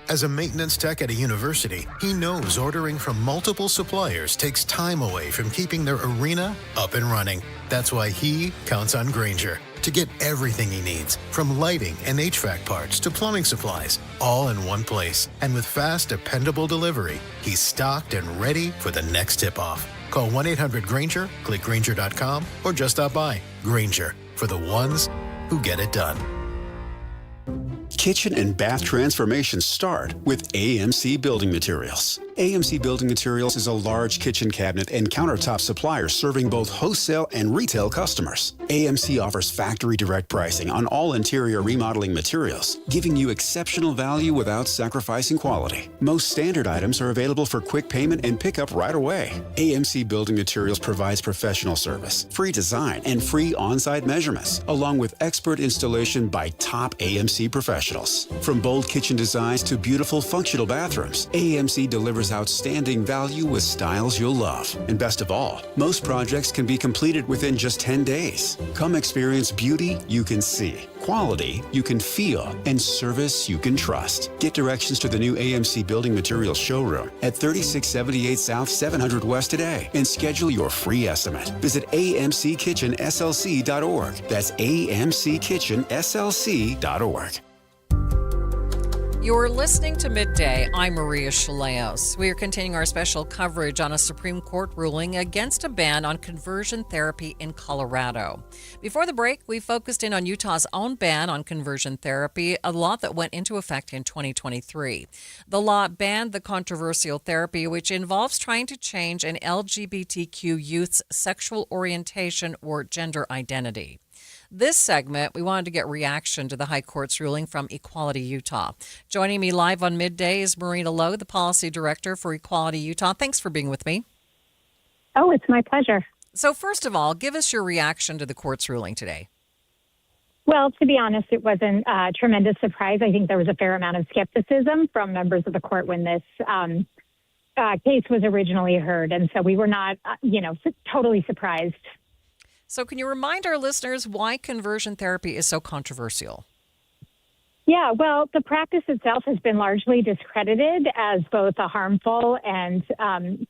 Speaker 2: As a maintenance tech at a university, he knows ordering from multiple suppliers takes time away from keeping their arena up and running. That's why he counts on Grainger to get everything he needs, from lighting and HVAC parts to plumbing supplies, all in one place. And with fast, dependable delivery, he's stocked and ready for the next tip-off. Call 1-800-GRAINGER, click Grainger.com, or just stop by. Grainger, for the ones who get it done.
Speaker 15: Kitchen and bath transformations start with AMC Building Materials. AMC Building Materials is a large kitchen cabinet and countertop supplier serving both wholesale and retail customers. AMC offers factory direct pricing on all interior remodeling materials, giving you exceptional value without sacrificing quality. Most standard items are available for quick payment and pickup right away. AMC Building Materials provides professional service, free design, and free on-site measurements, along with expert installation by top AMC professionals. From bold kitchen designs to beautiful functional bathrooms, AMC delivers outstanding value with styles you'll love. And best of all, most projects can be completed within just 10 days. Come experience beauty you can see, quality you can feel, and service you can trust. Get directions to the new AMC Building Materials showroom at 3678 South 700 West today and schedule your free estimate. Visit amckitchenslc.org. That's amckitchenslc.org.
Speaker 3: You're listening to Midday. I'm Maria Shilaos. We are continuing our special coverage on a Supreme Court ruling against a ban on conversion therapy in Colorado. Before the break, we focused in on Utah's own ban on conversion therapy, a law that went into effect in 2023. The law banned the controversial therapy, which involves trying to change an LGBTQ youth's sexual orientation or gender identity. This segment, we wanted to get reaction to the High Court's ruling from Equality Utah. Joining me live on Midday is Marina Lowe, the Policy Director for Equality Utah. Thanks for being with me.
Speaker 23: Oh, it's my pleasure.
Speaker 3: So first of all, give us your reaction to the court's ruling today.
Speaker 23: Well, to be honest, it wasn't a tremendous surprise. I think there was a fair amount of skepticism from members of the court when this case was originally heard. And so we were not, totally surprised.
Speaker 3: So can you remind our listeners why conversion therapy is so controversial?
Speaker 23: Yeah, well, the practice itself has been largely discredited as both a harmful and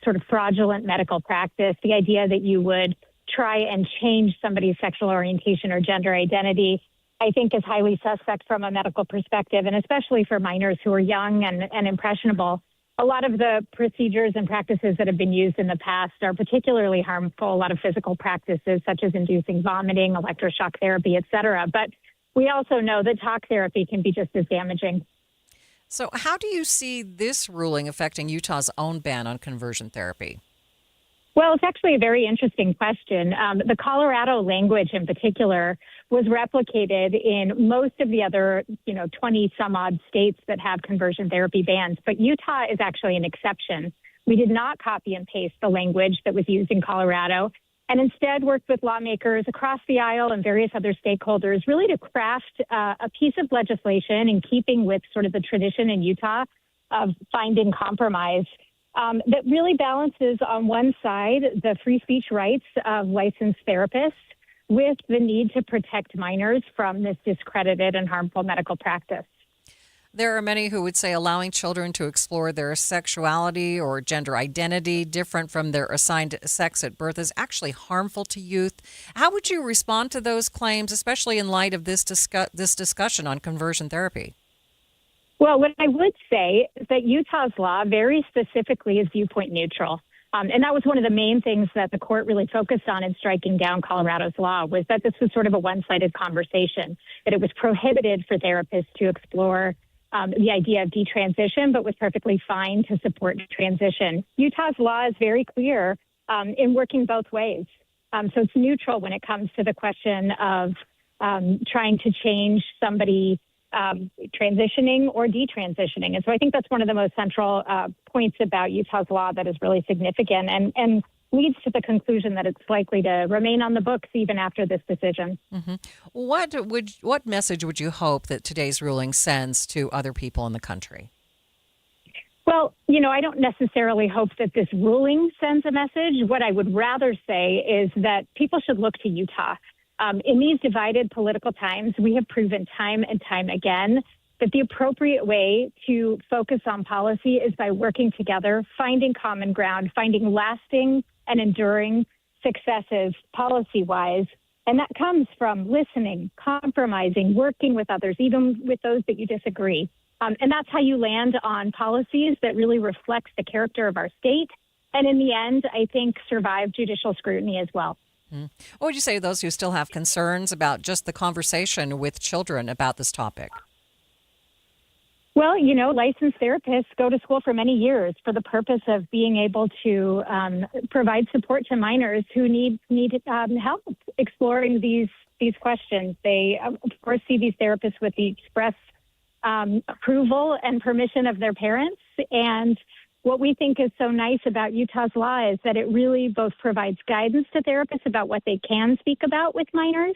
Speaker 23: sort of fraudulent medical practice. The idea that you would try and change somebody's sexual orientation or gender identity, I think, is highly suspect from a medical perspective, and especially for minors who are young and impressionable. A lot of the procedures and practices that have been used in the past are particularly harmful, a lot of physical practices such as inducing vomiting, electroshock therapy, et cetera. But we also know that talk therapy can be just as damaging.
Speaker 3: So how do you see this ruling affecting Utah's own ban on conversion therapy?
Speaker 23: Well, it's actually a very interesting question. The Colorado language in particular was replicated in most of the other, 20 some odd states that have conversion therapy bans. But Utah is actually an exception. We did not copy and paste the language that was used in Colorado, and instead worked with lawmakers across the aisle and various other stakeholders really to craft a piece of legislation in keeping with sort of the tradition in Utah of finding compromise that really balances on one side the free speech rights of licensed therapists with the need to protect minors from this discredited and harmful medical practice.
Speaker 3: There are many who would say allowing children to explore their sexuality or gender identity different from their assigned sex at birth is actually harmful to youth. How would you respond to those claims, especially in light of this discussion on conversion therapy?
Speaker 23: Well, what I would say is that Utah's law very specifically is viewpoint neutral. And that was one of the main things that the court really focused on in striking down Colorado's law, was that this was sort of a one-sided conversation, that it was prohibited for therapists to explore the idea of detransition, but was perfectly fine to support transition. Utah's law is very clear in working both ways. So it's neutral when it comes to the question of trying to change somebody transitioning or detransitioning. And so I think that's one of the most central points about Utah's law that is really significant and leads to the conclusion that it's likely to remain on the books even after this decision.
Speaker 3: Mm-hmm. What message would you hope that today's ruling sends to other people in the country?
Speaker 23: Well, I don't necessarily hope that this ruling sends a message. What I would rather say is that people should look to Utah. In these divided political times, we have proven time and time again that the appropriate way to focus on policy is by working together, finding common ground, finding lasting and enduring successes policy-wise. And that comes from listening, compromising, working with others, even with those that you disagree. And that's how you land on policies that really reflects the character of our state. And in the end, I think survive judicial scrutiny as well.
Speaker 3: What would you say to those who still have concerns about just the conversation with children about this topic?
Speaker 23: Well, you know, licensed therapists go to school for many years for the purpose of being able to provide support to minors who need help exploring these questions. They, of course, see these therapists with the express approval and permission of their parents. And what we think is so nice about Utah's law is that it really both provides guidance to therapists about what they can speak about with minors,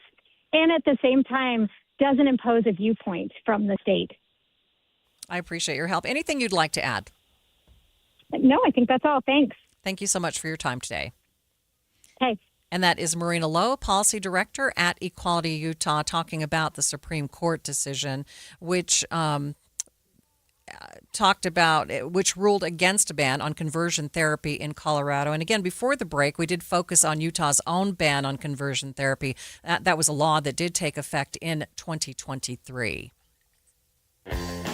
Speaker 23: and at the same time doesn't impose a viewpoint from the state.
Speaker 3: I appreciate your help. Anything you'd like to add?
Speaker 23: No, I think that's all. Thanks.
Speaker 3: Thank you so much for your time today.
Speaker 23: Okay.
Speaker 3: And that is Marina Lowe, Policy Director at Equality Utah, talking about the Supreme Court decision, which which ruled against a ban on conversion therapy in Colorado. And again, before the break, we did focus on Utah's own ban on conversion therapy. That was a law that did take effect in 2023.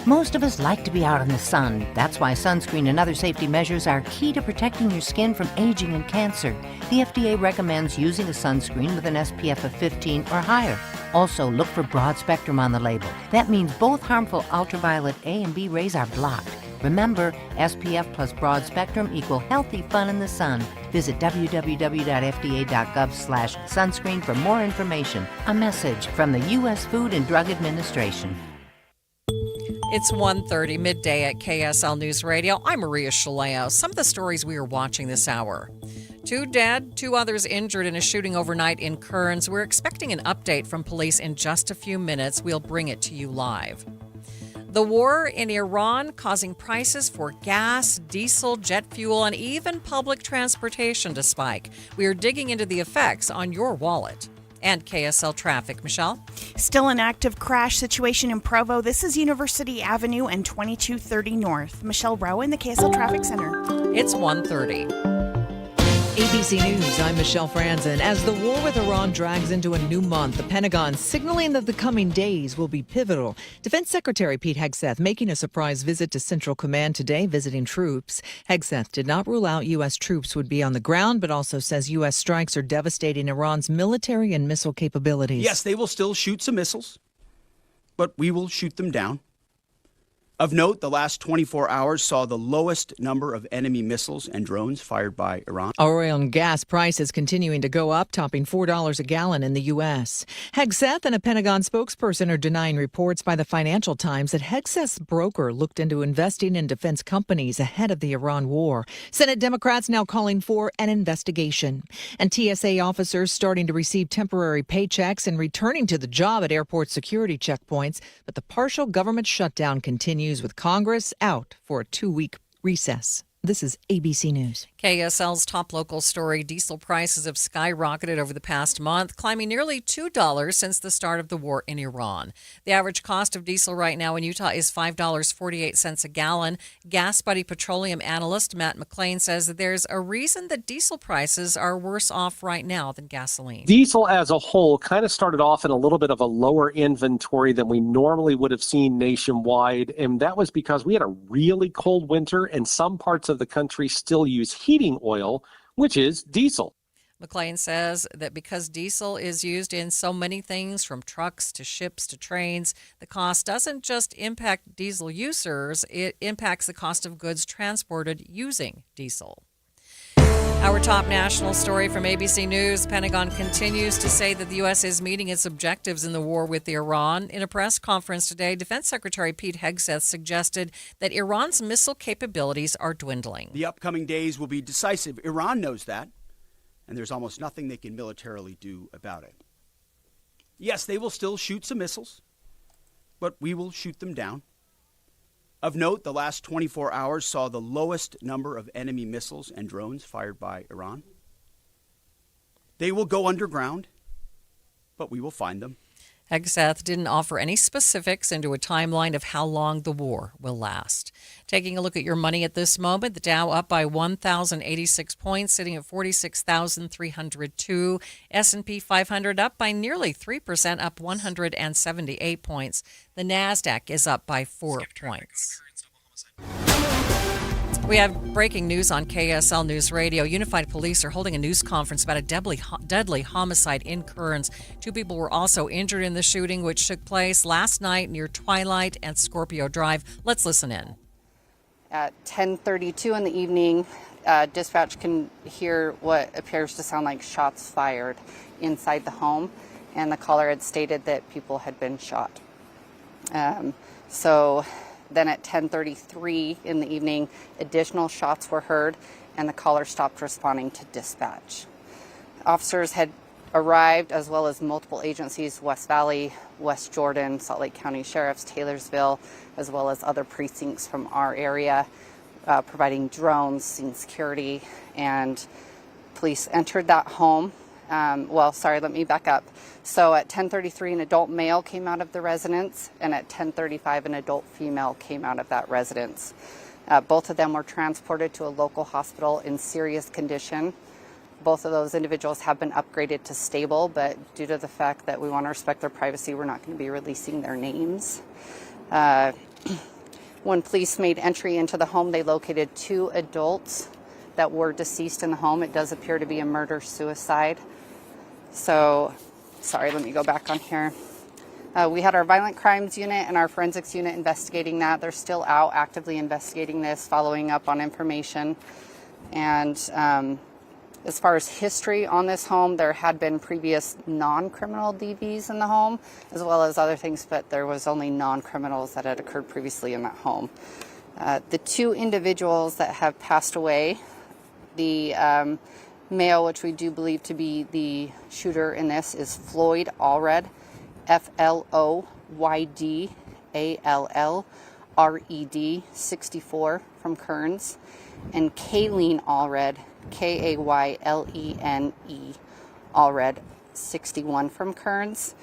Speaker 4: Most of us like to be out in the sun. That's why sunscreen and other safety measures are key to protecting your skin from aging and cancer. The FDA recommends using a sunscreen with an SPF of 15 or higher. Also, look for broad spectrum on the label. That means both harmful ultraviolet A and B rays are blocked. Remember, SPF plus broad spectrum equal healthy fun in the sun. Visit www.fda.gov/sunscreen for more information. A message from the U.S. Food and Drug Administration.
Speaker 3: It's 1:30 midday at KSL News Radio. I'm Maria Shilaos. Some of the stories we are watching this hour. 2 dead, 2 others injured in a shooting overnight in Kearns. We're expecting an update from police in just a few minutes. We'll bring it to you live. The war in Iran causing prices for gas, diesel, jet fuel, and even public transportation to spike. We are digging into the effects on your wallet. And KSL traffic. Michelle?
Speaker 11: Still an active crash situation in Provo. This is University Avenue and 2230 North. Michelle Rowe in the KSL Traffic Center.
Speaker 3: It's 1:30.
Speaker 6: ABC News, I'm Michelle Franzen. As the war with Iran drags into a new month, the Pentagon signaling that the coming days will be pivotal. Defense Secretary Pete Hegseth making a surprise visit to Central Command today, visiting troops. Hegseth did not rule out U.S. troops would be on the ground, but also says U.S. strikes are devastating Iran's military and missile capabilities.
Speaker 7: Yes, they will still shoot some missiles, but we will shoot them down. Of note, the last 24 hours saw the lowest number of enemy missiles and drones fired by Iran.
Speaker 6: Oil and gas prices continuing to go up, topping $4 a gallon in the U.S. Hegseth and a Pentagon spokesperson are denying reports by the Financial Times that Hegseth's broker looked into investing in defense companies ahead of the Iran war. Senate Democrats now calling for an investigation. And TSA officers starting to receive temporary paychecks and returning to the job at airport security checkpoints. But the partial government shutdown continues, with Congress out for a 2-week recess. This is ABC News.
Speaker 3: KSL's top local story. Diesel prices have skyrocketed over the past month, climbing nearly $2 since the start of the war in Iran. The average cost of diesel right now in Utah is $5.48 a gallon. Gas Buddy petroleum analyst Matt McLean says that there's a reason that diesel prices are worse off right now than gasoline.
Speaker 16: Diesel as a whole kind of started off in a little bit of a lower inventory than we normally would have seen nationwide, and that was because we had a really cold winter and some parts of the country still use heating oil, which is diesel.
Speaker 3: McLean says that because diesel is used in so many things, from trucks to ships to trains, the cost doesn't just impact diesel users, it impacts the cost of goods transported using diesel. Our top national story from ABC News. The Pentagon continues to say that the U.S. is meeting its objectives in the war with Iran. In a press conference today, Defense Secretary Pete Hegseth suggested that Iran's missile capabilities are dwindling.
Speaker 7: The upcoming days will be decisive. Iran knows that, and there's almost nothing they can militarily do about it. Yes, they will still shoot some missiles, but we will shoot them down. Of note, the last 24 hours saw the lowest number of enemy missiles and drones fired by Iran. They will go underground, but we will find them.
Speaker 3: Hegseth didn't offer any specifics into a timeline of how long the war will last. Taking a look at your money at this moment, the Dow up by 1,086 points, sitting at 46,302. S&P 500 up by nearly 3%, up 178 points. The NASDAQ is up by 4 points. We have breaking news on KSL News Radio. Unified Police are holding a news conference about a deadly homicide in Kearns. 2 people were also injured in the shooting, which took place last night near Twilight and Scorpio Drive. Let's listen in.
Speaker 5: At 10:32 in the evening, dispatch can hear what appears to sound like shots fired inside the home, and the caller had stated that people had been shot. Then at 10:33 in the evening, additional shots were heard, and the caller stopped responding to dispatch. Officers had arrived, as well as multiple agencies, West Valley, West Jordan, Salt Lake County Sheriff's, Taylorsville, as well as other precincts from our area, providing drones, scene security, and police entered that home. Let me back up. So at 10:33, an adult male came out of the residence, and at 10:35, an adult female came out of that residence. Both of them were transported to a local hospital in serious condition. Both of those individuals have been upgraded to stable, but due to the fact that we want to respect their privacy, we're not going to be releasing their names. When police made entry into the home, they located 2 adults that were deceased in the home. It does appear to be a murder-suicide. Let me go back on here. We had our violent crimes unit and our forensics unit investigating that. They're still out actively investigating this, following up on information. And as far as history on this home, there had been previous non-criminal DVs in the home, as well as other things, but there was only non-criminals that had occurred previously in that home. The 2 individuals that have passed away, the male, which we do believe to be the shooter in this, is Floyd Allred, Floydallred, 64, from Kearns, and Kayleen Allred, Kaylene Allred, 61, from Kearns.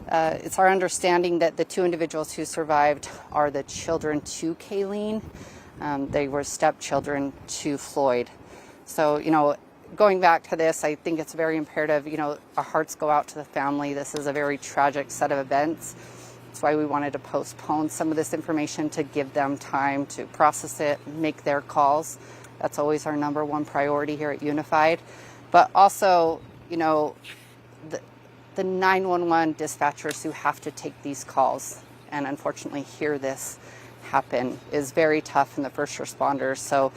Speaker 5: It's our understanding that the 2 individuals who survived are the children to Kayleen. They were stepchildren to Floyd. So, going back to this, I think it's very imperative, our hearts go out to the family. This is a very tragic set of events. That's why we wanted to postpone some of this information to give them time to process it, make their calls. That's always our number 1 priority here at Unified. But also, the 911 dispatchers who have to take these calls and unfortunately hear this happen is very tough, and the first responders. So,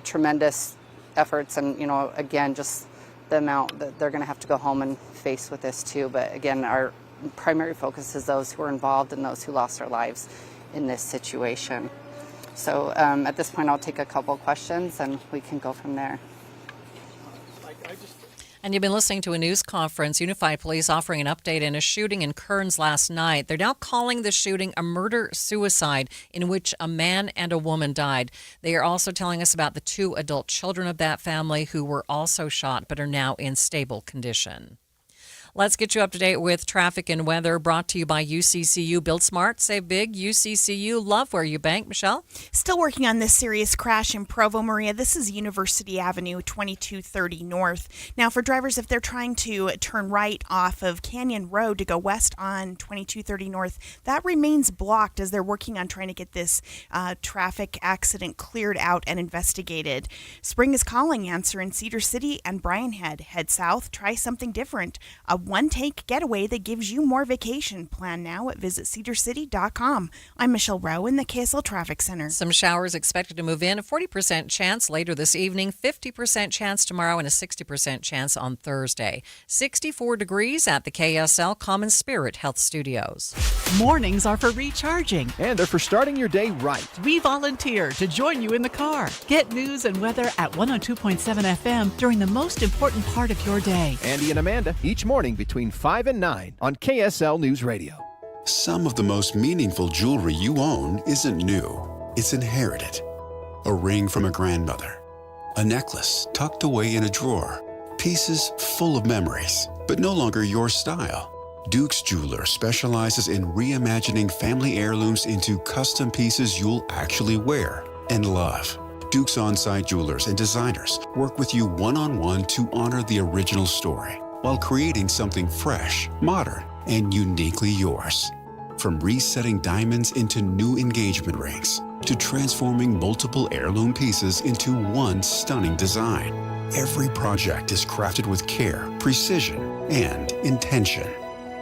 Speaker 5: tremendous efforts, and again, just the amount that they're going to have to go home and face with this too. But again, our primary focus is those who are involved and those who lost their lives in this situation. So at this point, I'll take a couple questions and we can go from there.
Speaker 3: And you've been listening to a news conference. Unified Police offering an update in a shooting in Kearns last night. They're now calling the shooting a murder-suicide in which a man and a woman died. They are also telling us about the 2 adult children of that family who were also shot but are now in stable condition. Let's get you up to date with traffic and weather, brought to you by UCCU. Build smart, save big. UCCU, love where you bank. Michelle?
Speaker 11: Still working on this serious crash in Provo, Maria. This is University Avenue, 2230 North. Now, for drivers, if they're trying to turn right off of Canyon Road to go west on 2230 North, that remains blocked as they're working on trying to get this traffic accident cleared out and investigated. Spring is calling. Answer in Cedar City and Bryan Head. Head south. Try something different. A one-take getaway that gives you more vacation. Plan now at visitcedarcity.com. I'm Michelle Rowe in the KSL Traffic Center.
Speaker 3: Some showers expected to move in. A 40% chance later this evening, 50% chance tomorrow, and a 60% chance on Thursday. 64 degrees at the KSL Common Spirit Health Studios.
Speaker 17: Mornings are for recharging.
Speaker 1: And they're for starting your day right.
Speaker 17: We volunteer to join you in the car. Get news and weather at 102.7 FM during the most important part of your day.
Speaker 1: Andy and Amanda, each morning between 5 and 9 on KSL News Radio.
Speaker 15: Some of the most meaningful jewelry you own isn't new. It's inherited. A ring from a grandmother. A necklace tucked away in a drawer. Pieces full of memories, but no longer your style. Duke's Jeweler specializes in reimagining family heirlooms into custom pieces you'll actually wear and love. Duke's on-site jewelers and designers work with you one-on-one to honor the original story while creating something fresh, modern, and uniquely yours. From resetting diamonds into new engagement rings to transforming multiple heirloom pieces into one stunning design, every project is crafted with care, precision, and intention.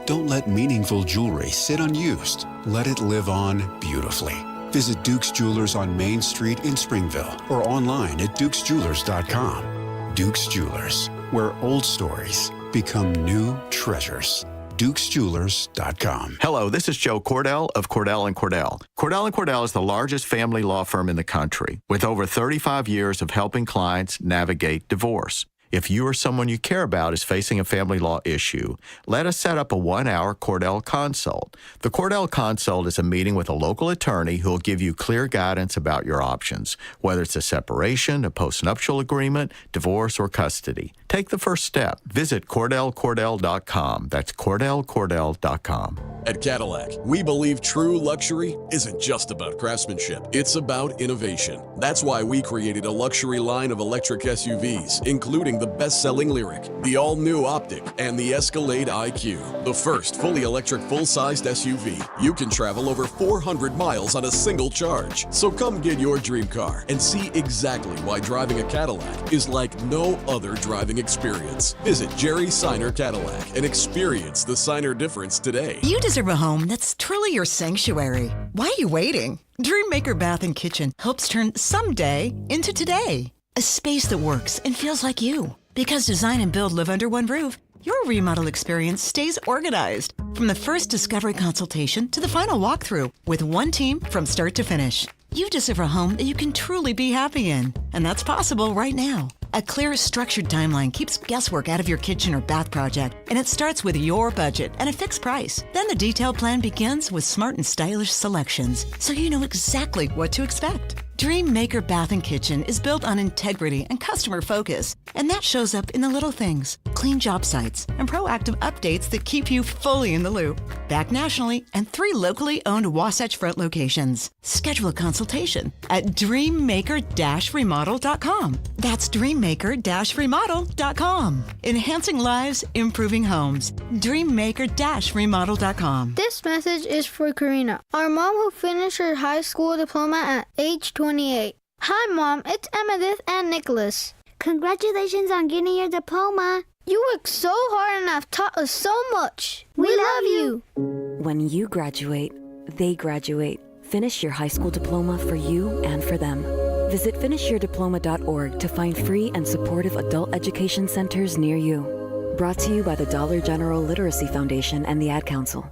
Speaker 15: Don't let meaningful jewelry sit unused. Let it live on beautifully. Visit Duke's Jewelers on Main Street in Springville or online at dukesjewelers.com. Duke's Jewelers, where old stories become new treasures. dukesjewelers.com.
Speaker 8: Hello, this is Joe Cordell of Cordell & Cordell. Cordell & Cordell is the largest family law firm in the country with over 35 years of helping clients navigate divorce. If you or someone you care about is facing a family law issue, let us set up a 1-hour Cordell Consult. The Cordell Consult is a meeting with a local attorney who will give you clear guidance about your options, whether it's a separation, a postnuptial agreement, divorce, or custody. Take the first step. Visit CordellCordell.com. That's CordellCordell.com.
Speaker 19: At Cadillac, we believe true luxury isn't just about craftsmanship. It's about innovation. That's why we created a luxury line of electric SUVs, including the best-selling Lyriq, the all-new Optic, and the Escalade IQ, the first fully electric full-sized SUV. You can travel over 400 miles on a single charge. So come get your dream car and see exactly why driving a Cadillac is like no other driving experience. Visit Jerry Seiner Cadillac and experience the Seiner difference today.
Speaker 22: You deserve a home that's truly your sanctuary. Why are you waiting? Dreammaker Bath and Kitchen helps turn someday into today. A space that works and feels like you. Because design and build live under one roof, your remodel experience stays organized. From the first discovery consultation to the final walkthrough, with one team from start to finish. You deserve a home that you can truly be happy in. And that's possible right now. A clear, structured timeline keeps guesswork out of your kitchen or bath project, and it starts with your budget and a fixed price. Then the detailed plan begins with smart and stylish selections, so you know exactly what to expect. Dreammaker Bath and Kitchen is built on integrity and customer focus, and that shows up in the little things, clean job sites, and proactive updates that keep you fully in the loop. Back nationally and 3 locally owned Wasatch Front locations. Schedule a consultation at dreammaker-remodel.com. That's dreammaker-remodel.com. Enhancing lives, improving homes. dreammaker-remodel.com.
Speaker 24: This message is for Karina, our mom who finished her high school diploma at age 28. Hi, Mom. It's Emmettith and Nicholas. Congratulations on getting your diploma. You worked so hard and have taught us so much. We love you.
Speaker 25: When you graduate, they graduate. Finish your high school diploma for you and for them. Visit finishyourdiploma.org to find free and supportive adult education centers near you. Brought to you by the Dollar General Literacy Foundation and the Ad Council.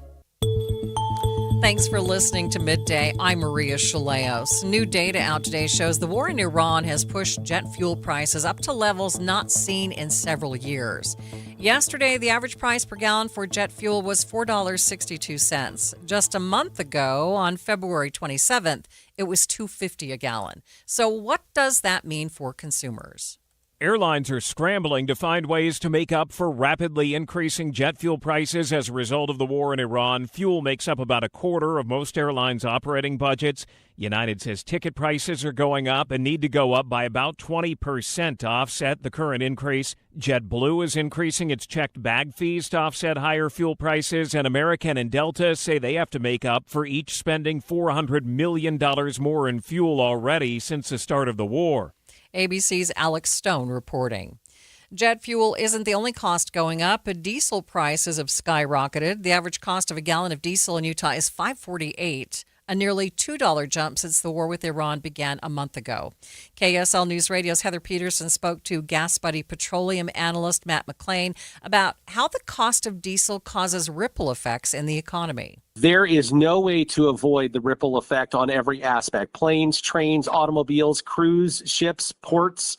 Speaker 3: Thanks for listening to Midday. I'm Maria Shilaos. New data out today shows the war in Iran has pushed jet fuel prices up to levels not seen in several years. Yesterday, the average price per gallon for jet fuel was $4.62. Just a month ago, on February 27th, it was $2.50 a gallon. So what does that mean for consumers?
Speaker 26: Airlines are scrambling to find ways to make up for rapidly increasing jet fuel prices as a result of the war in Iran. Fuel makes up about a quarter of most airlines' operating budgets. United says ticket prices are going up and need to go up by about 20% to offset the current increase. JetBlue is increasing its checked bag fees to offset higher fuel prices, and American and Delta say they have to make up for each spending $400 million more in fuel already since the start of the war.
Speaker 3: ABC's Alex Stone reporting. Jet fuel isn't the only cost going up, but diesel prices have skyrocketed. The average cost of a gallon of diesel in Utah is $5.48, a nearly $2 jump since the war with Iran began a month ago. KSL News Radio's Heather Peterson spoke to Gas Buddy petroleum analyst Matt McLean about how the cost of diesel causes ripple effects in the economy.
Speaker 16: There is no way to avoid the ripple effect on every aspect. Planes, trains, automobiles, cruise ships, ports,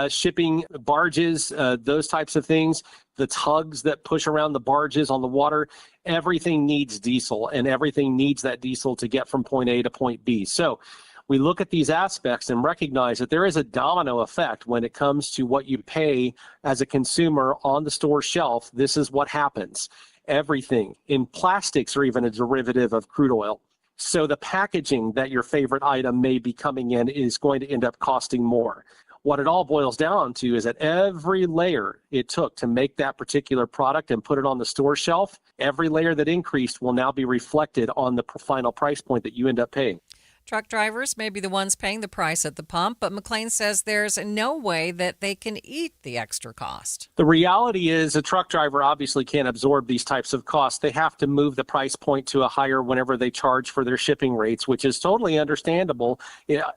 Speaker 16: shipping, barges, those types of things. The tugs that push around the barges on the water, everything needs diesel, and everything needs that diesel to get from point A to point B. So we look at these aspects and recognize that there is a domino effect when it comes to what you pay as a consumer on the store shelf. This is what happens. everything in plastics are even a derivative of crude oil. So the packaging that your favorite item may be coming in is going to end up costing more. What it all boils down to is that every layer it took to make that particular product and put it on the store shelf, every layer that increased will now be reflected on the final price point that you end up paying.
Speaker 3: Truck drivers may be the ones paying the price at the pump, but McLean says there's no way that they can eat the extra cost.
Speaker 16: The reality is a truck driver obviously can't absorb these types of costs. They have to move the price point to a higher whenever they charge for their shipping rates, which is totally understandable,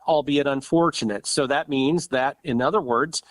Speaker 16: albeit unfortunate. So that means that, in other words,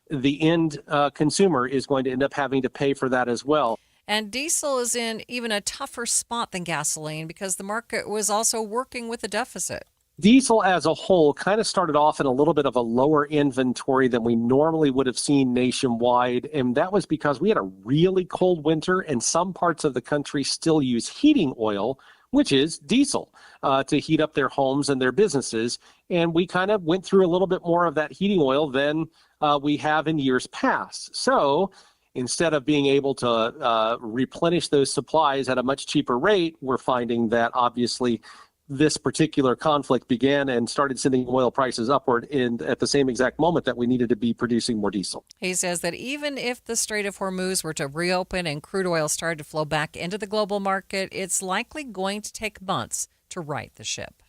Speaker 16: the end consumer is going to end up having to pay for that as well.
Speaker 3: And diesel is in even a tougher spot than gasoline because the market was also working with a deficit.
Speaker 16: Diesel as a whole kind of started off in a little bit of a lower inventory than we normally would have seen nationwide. And that was because we had a really cold winter and some parts of the country still use heating oil, which is diesel, to heat up their homes and their businesses. And we kind of went through a little bit more of that heating oil than we have in years past. So instead of being able to replenish those supplies at a much cheaper rate, we're finding that obviously this particular conflict began and started sending oil prices upward at the same exact moment that we needed to be producing more diesel.
Speaker 3: He says that even if the Strait of Hormuz were to reopen and crude oil started to flow back into the global market, it's likely going to take months to right the ship.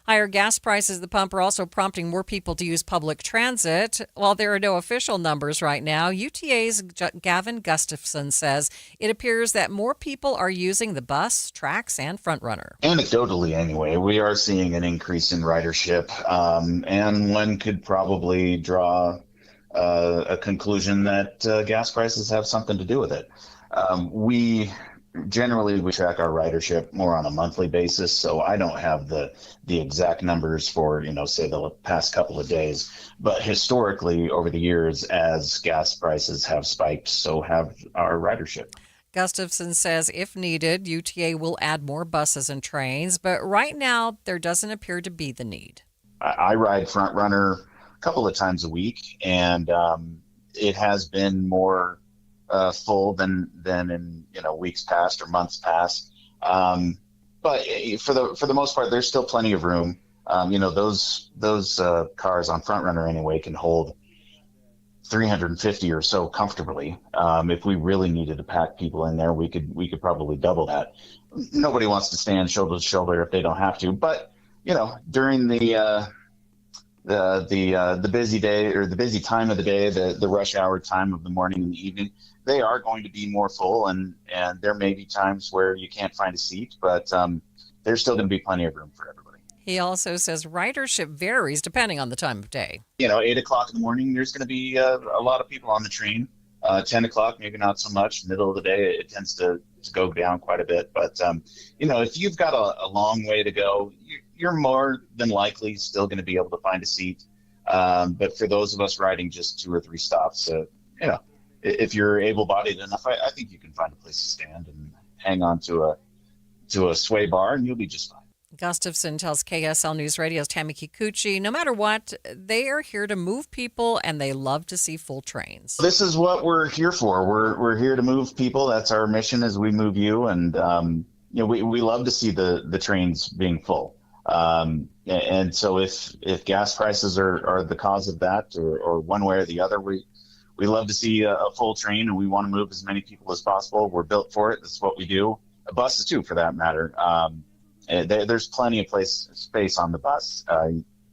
Speaker 3: Higher gas prices at the pump are also prompting more people to use public transit. While there are no official numbers right now, UTA's Gavin Gustafson says it appears that more people are using the bus, Trax, and Frontrunner.
Speaker 9: Anecdotally, anyway, we are seeing an increase in ridership, and one could probably draw a conclusion that gas prices have something to do with it. We track our ridership more on a monthly basis, so I don't have the exact numbers for, say the past couple of days. But historically, over the years, as gas prices have spiked, so have our ridership.
Speaker 3: Gustafson says if needed, UTA will add more buses and trains, but right now there doesn't appear to be the need.
Speaker 9: I ride Frontrunner a couple of times a week, and it has been more full than in weeks past or months past, but for the most part, there's still plenty of room. Those cars on Frontrunner anyway can hold 350 or so comfortably. If we really needed to pack people in there, we could probably double that. Nobody wants to stand shoulder to shoulder if they don't have to, but during the busy day or the busy time of the day, the rush hour time of the morning and the evening, they are going to be more full, and there may be times where you can't find a seat, but there's still going to be plenty of room for everybody.
Speaker 3: He also says ridership varies depending on the time of day.
Speaker 9: 8 o'clock in the morning, there's going to be a lot of people on the train. 10 o'clock, maybe not so much. Middle of the day, it tends to go down quite a bit. But, if you've got a long way to go, you're more than likely still going to be able to find a seat. But for those of us riding just 2 or 3 stops, if you're able-bodied enough, I think you can find a place to stand and hang on to a sway bar, and you'll be just fine.
Speaker 3: Gustafson tells KSL News Radio's Tammy Kikuchi, no matter what, they are here to move people, and they love to see full trains.
Speaker 9: This is what we're here for. We're here to move people. That's our mission as we move you, and we love to see the trains being full. And so if gas prices are the cause of that, or one way or the other, we love to see a full train, and we want to move as many people as possible. We're built for it. That's what we do. Buses too, for that matter. There's plenty of space on the bus.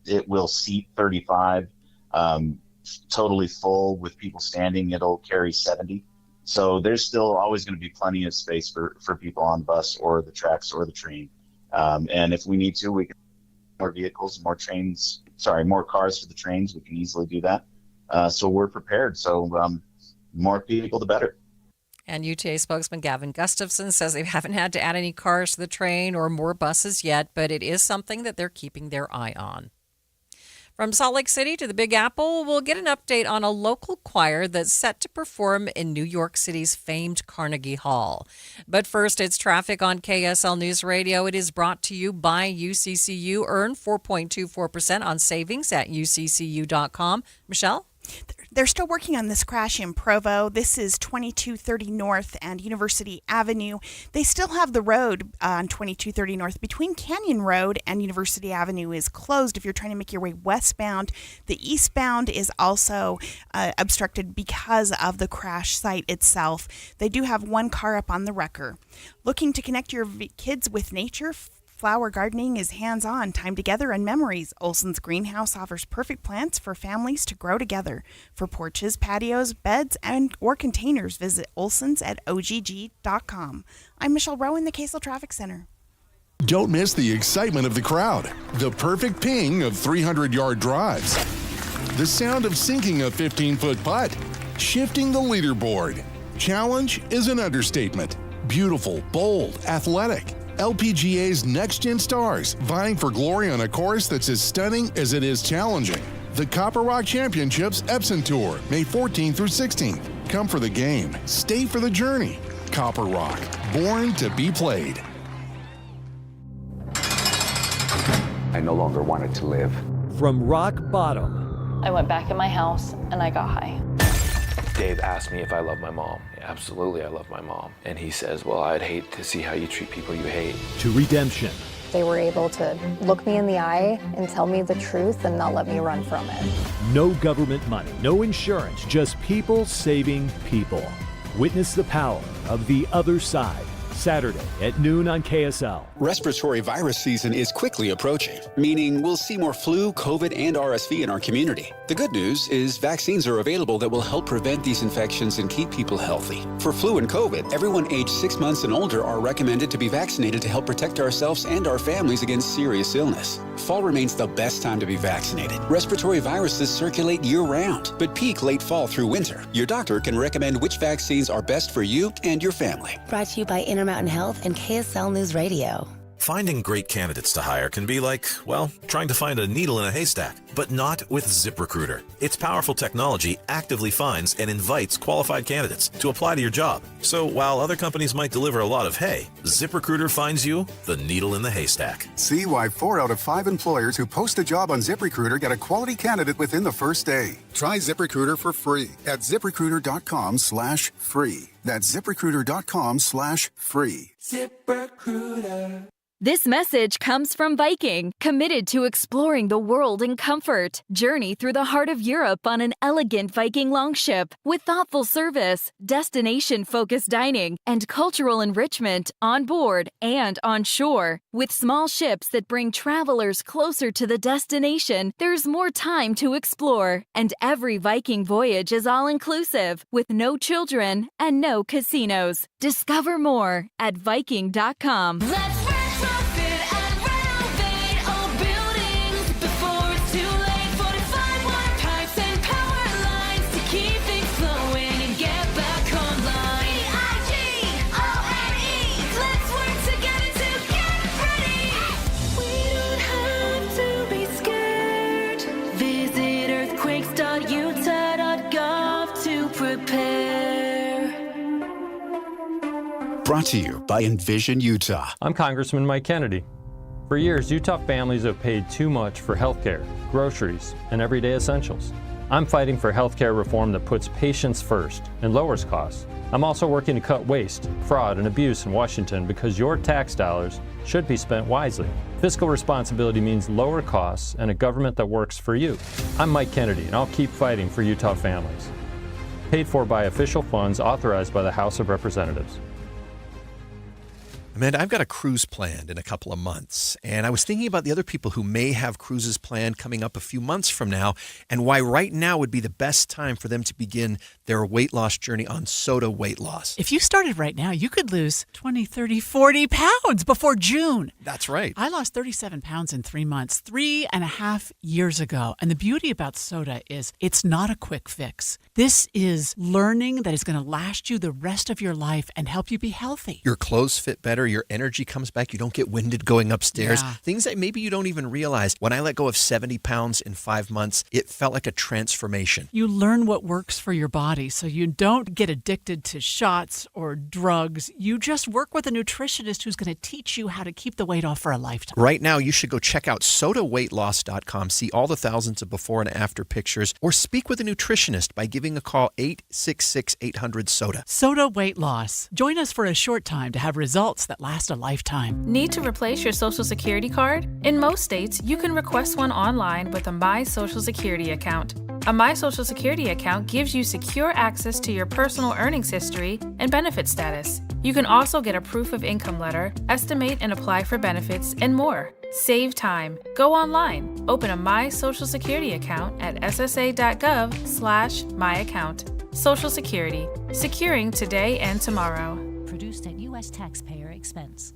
Speaker 9: It will seat 35, totally full with people standing. It'll carry 70. So there's still always going to be plenty of space for people on the bus or the tracks or the train. And if we need to, we can more vehicles, more cars for the trains. We can easily do that. So we're prepared. So more people, the better.
Speaker 3: And UTA spokesman Gavin Gustafson says they haven't had to add any cars to the train or more buses yet, but it is something that they're keeping their eye on. From Salt Lake City to the Big Apple, we'll get an update on a local choir that's set to perform in New York City's famed Carnegie Hall. But first, it's traffic on KSL News Radio. It is brought to you by UCCU. Earn 4.24% on savings at uccu.com. Michelle?
Speaker 11: They're still working on this crash in Provo. This is 2230 North and University Avenue. They still have the road on 2230 North between Canyon Road and University Avenue is closed if you're trying to make your way westbound. The eastbound is also obstructed because of the crash site itself. They do have one car up on the wrecker. Looking to connect your kids with nature? Flower gardening is hands-on, time together, and memories. Olson's Greenhouse offers perfect plants for families to grow together. For porches, patios, beds, or containers, visit Olson's at ogg.com. I'm Michelle Rowe in the Casel Traffic Center.
Speaker 10: Don't miss the excitement of the crowd, the perfect ping of 300-yard drives, the sound of sinking a 15-foot putt, shifting the leaderboard. Challenge is an understatement. Beautiful, bold, athletic. LPGA's next-gen stars vying for glory on a course that's as stunning as it is challenging. The Copper Rock Championships Epson Tour, May 14th through 16th. Come for the game. Stay for the journey. Copper Rock, born to be played.
Speaker 12: I no longer wanted to live.
Speaker 13: From rock bottom,
Speaker 18: I went back in my house and I got high.
Speaker 20: Dave asked me if I love my mom. Absolutely, I love my mom. And he says, well, I'd hate to see how you treat people you hate.
Speaker 13: To redemption.
Speaker 18: They were able to look me in the eye and tell me the truth and not let me run from it.
Speaker 13: No government money, no insurance, just people saving people. Witness the power of The Other Side. Saturday at noon on KSL.
Speaker 15: Respiratory virus season is quickly approaching, meaning we'll see more flu, COVID, and RSV in our community. The good news is vaccines are available that will help prevent these infections and keep people healthy. For flu and COVID, everyone aged 6 months and older are recommended to be vaccinated to help protect ourselves and our families against serious illness. Fall remains the best time to be vaccinated. Respiratory viruses circulate year-round, but peak late fall through winter. Your doctor can recommend which vaccines are best for you and your family.
Speaker 21: Brought to you by Intermountain Health and KSL News Radio.
Speaker 27: Finding great candidates to hire can be like, well, trying to find a needle in a haystack, but not with ZipRecruiter. Its powerful technology actively finds and invites qualified candidates to apply to your job. So while other companies might deliver a lot of hay, ZipRecruiter finds you the needle in the haystack.
Speaker 28: See why 4 out of 5 employers who post a job on ZipRecruiter get a quality candidate within the first day. Try ZipRecruiter for free at ZipRecruiter.com/free. That's ZipRecruiter.com/free.
Speaker 29: ZipRecruiter. This message comes from Viking, committed to exploring the world in comfort. Journey through the heart of Europe on an elegant Viking longship with thoughtful service, destination-focused dining, and cultural enrichment on board and on shore. With small ships that bring travelers closer to the destination, there's more time to explore. And every Viking voyage is all-inclusive, with no children and no casinos. Discover more at Viking.com.
Speaker 15: Brought to you by Envision Utah.
Speaker 30: I'm Congressman Mike Kennedy. For years, Utah families have paid too much for health care, groceries, and everyday essentials. I'm fighting for health care reform that puts patients first and lowers costs. I'm also working to cut waste, fraud, and abuse in Washington because your tax dollars should be spent wisely. Fiscal responsibility means lower costs and a government that works for you. I'm Mike Kennedy, and I'll keep fighting for Utah families. Paid for by official funds authorized by the House of Representatives.
Speaker 1: Amanda, I've got a cruise planned in a couple of months, and I was thinking about the other people who may have cruises planned coming up a few months from now, and why right now would be the best time for them to begin their weight loss journey on Soda Weight Loss.
Speaker 17: If you started right now, you could lose 20, 30, 40 pounds before June.
Speaker 1: That's right.
Speaker 17: I lost 37 pounds in 3 months, 3.5 years ago. And the beauty about soda is it's not a quick fix. This is learning that is going to last you the rest of your life and help you be healthy.
Speaker 1: Your clothes fit better. better. Your energy comes back. You don't get winded going upstairs.
Speaker 17: Yeah.
Speaker 1: Things that maybe you don't even realize. When I let go of 70 pounds in 5 months, it felt like a transformation.
Speaker 17: You learn what works for your body so you don't get addicted to shots or drugs. You just work with a nutritionist who's going to teach you how to keep the weight off for a lifetime.
Speaker 1: Right now, you should go check out sodaweightloss.com, see all the thousands of before and after pictures, or speak with a nutritionist by giving a call 866-800-SODA.
Speaker 17: Soda Weight Loss. Join us for a short time to have results that last a lifetime.
Speaker 2: Need to replace your Social Security card? In most states, you can request one online with a My Social Security account. A My Social Security account gives you secure access to your personal earnings history and benefit status. You can also get a proof of income letter, estimate and apply for benefits, and more. Save time. Go online. Open a My Social Security account at ssa.gov/myaccount. Social Security. Securing today and tomorrow.
Speaker 4: Produced at U.S. taxpayer expense.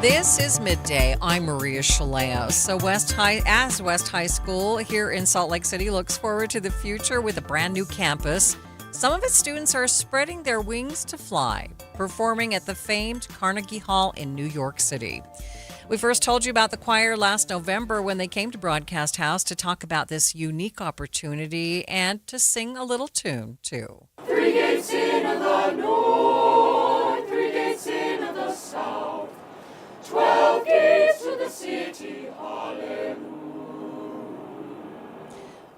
Speaker 3: This is Midday. I'm Maria Shilaos. So West High School here in Salt Lake City looks forward to the future with a brand new campus, some of its students are spreading their wings to fly, performing at the famed Carnegie Hall in New York City. We first told you about the choir last November when they came to Broadcast House to talk about this unique opportunity and to sing a little tune, too.
Speaker 5: 3 gates in of the north, 3 gates in of the south, 12 gates to the city, hallelujah.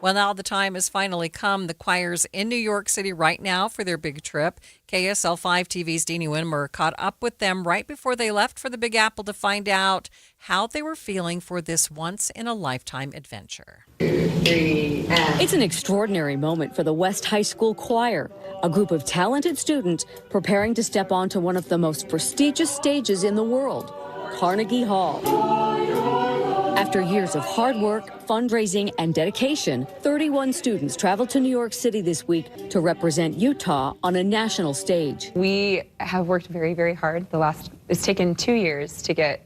Speaker 3: Well, now the time has finally come. The choir's in New York City right now for their big trip. KSL 5 TV's Deanie Winmer caught up with them right before they left for the Big Apple to find out how they were feeling for this once-in-a-lifetime adventure.
Speaker 6: It's an extraordinary moment for the West High School Choir, a group of talented students preparing to step onto one of the most prestigious stages in the world, Carnegie Hall. After years of hard work, fundraising, and dedication, 31 students traveled to New York City this week to represent Utah on a national stage.
Speaker 7: We have worked very, very hard. It's taken 2 years to get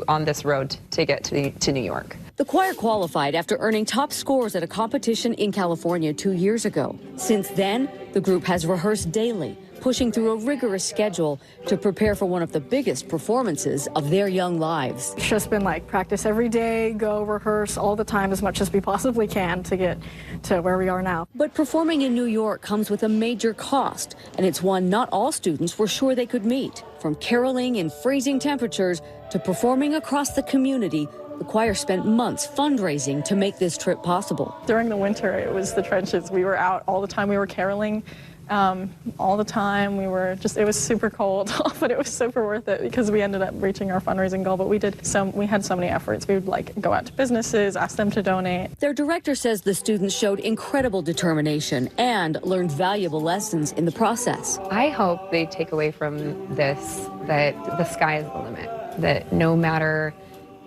Speaker 7: on this road to get to New York.
Speaker 6: The choir qualified after earning top scores at a competition in California 2 years ago. Since then, the group has rehearsed daily, pushing through a rigorous schedule to prepare for one of the biggest performances of their young lives.
Speaker 8: It's just been like practice every day, go rehearse all the time as much as we possibly can to get to where we are now.
Speaker 6: But performing in New York comes with a major cost, and it's one not all students were sure they could meet. From caroling in freezing temperatures to performing across the community, the choir spent months fundraising to make this trip possible.
Speaker 8: During the winter, it was the trenches. We were out all the time. We were caroling all the time. It was super cold, but it was super worth it because we ended up reaching our fundraising goal. But we had so many efforts. We would go out to businesses, ask them to donate.
Speaker 6: Their director says the students showed incredible determination and learned valuable lessons in the process.
Speaker 7: I hope they take away from this that the sky is the limit, that no matter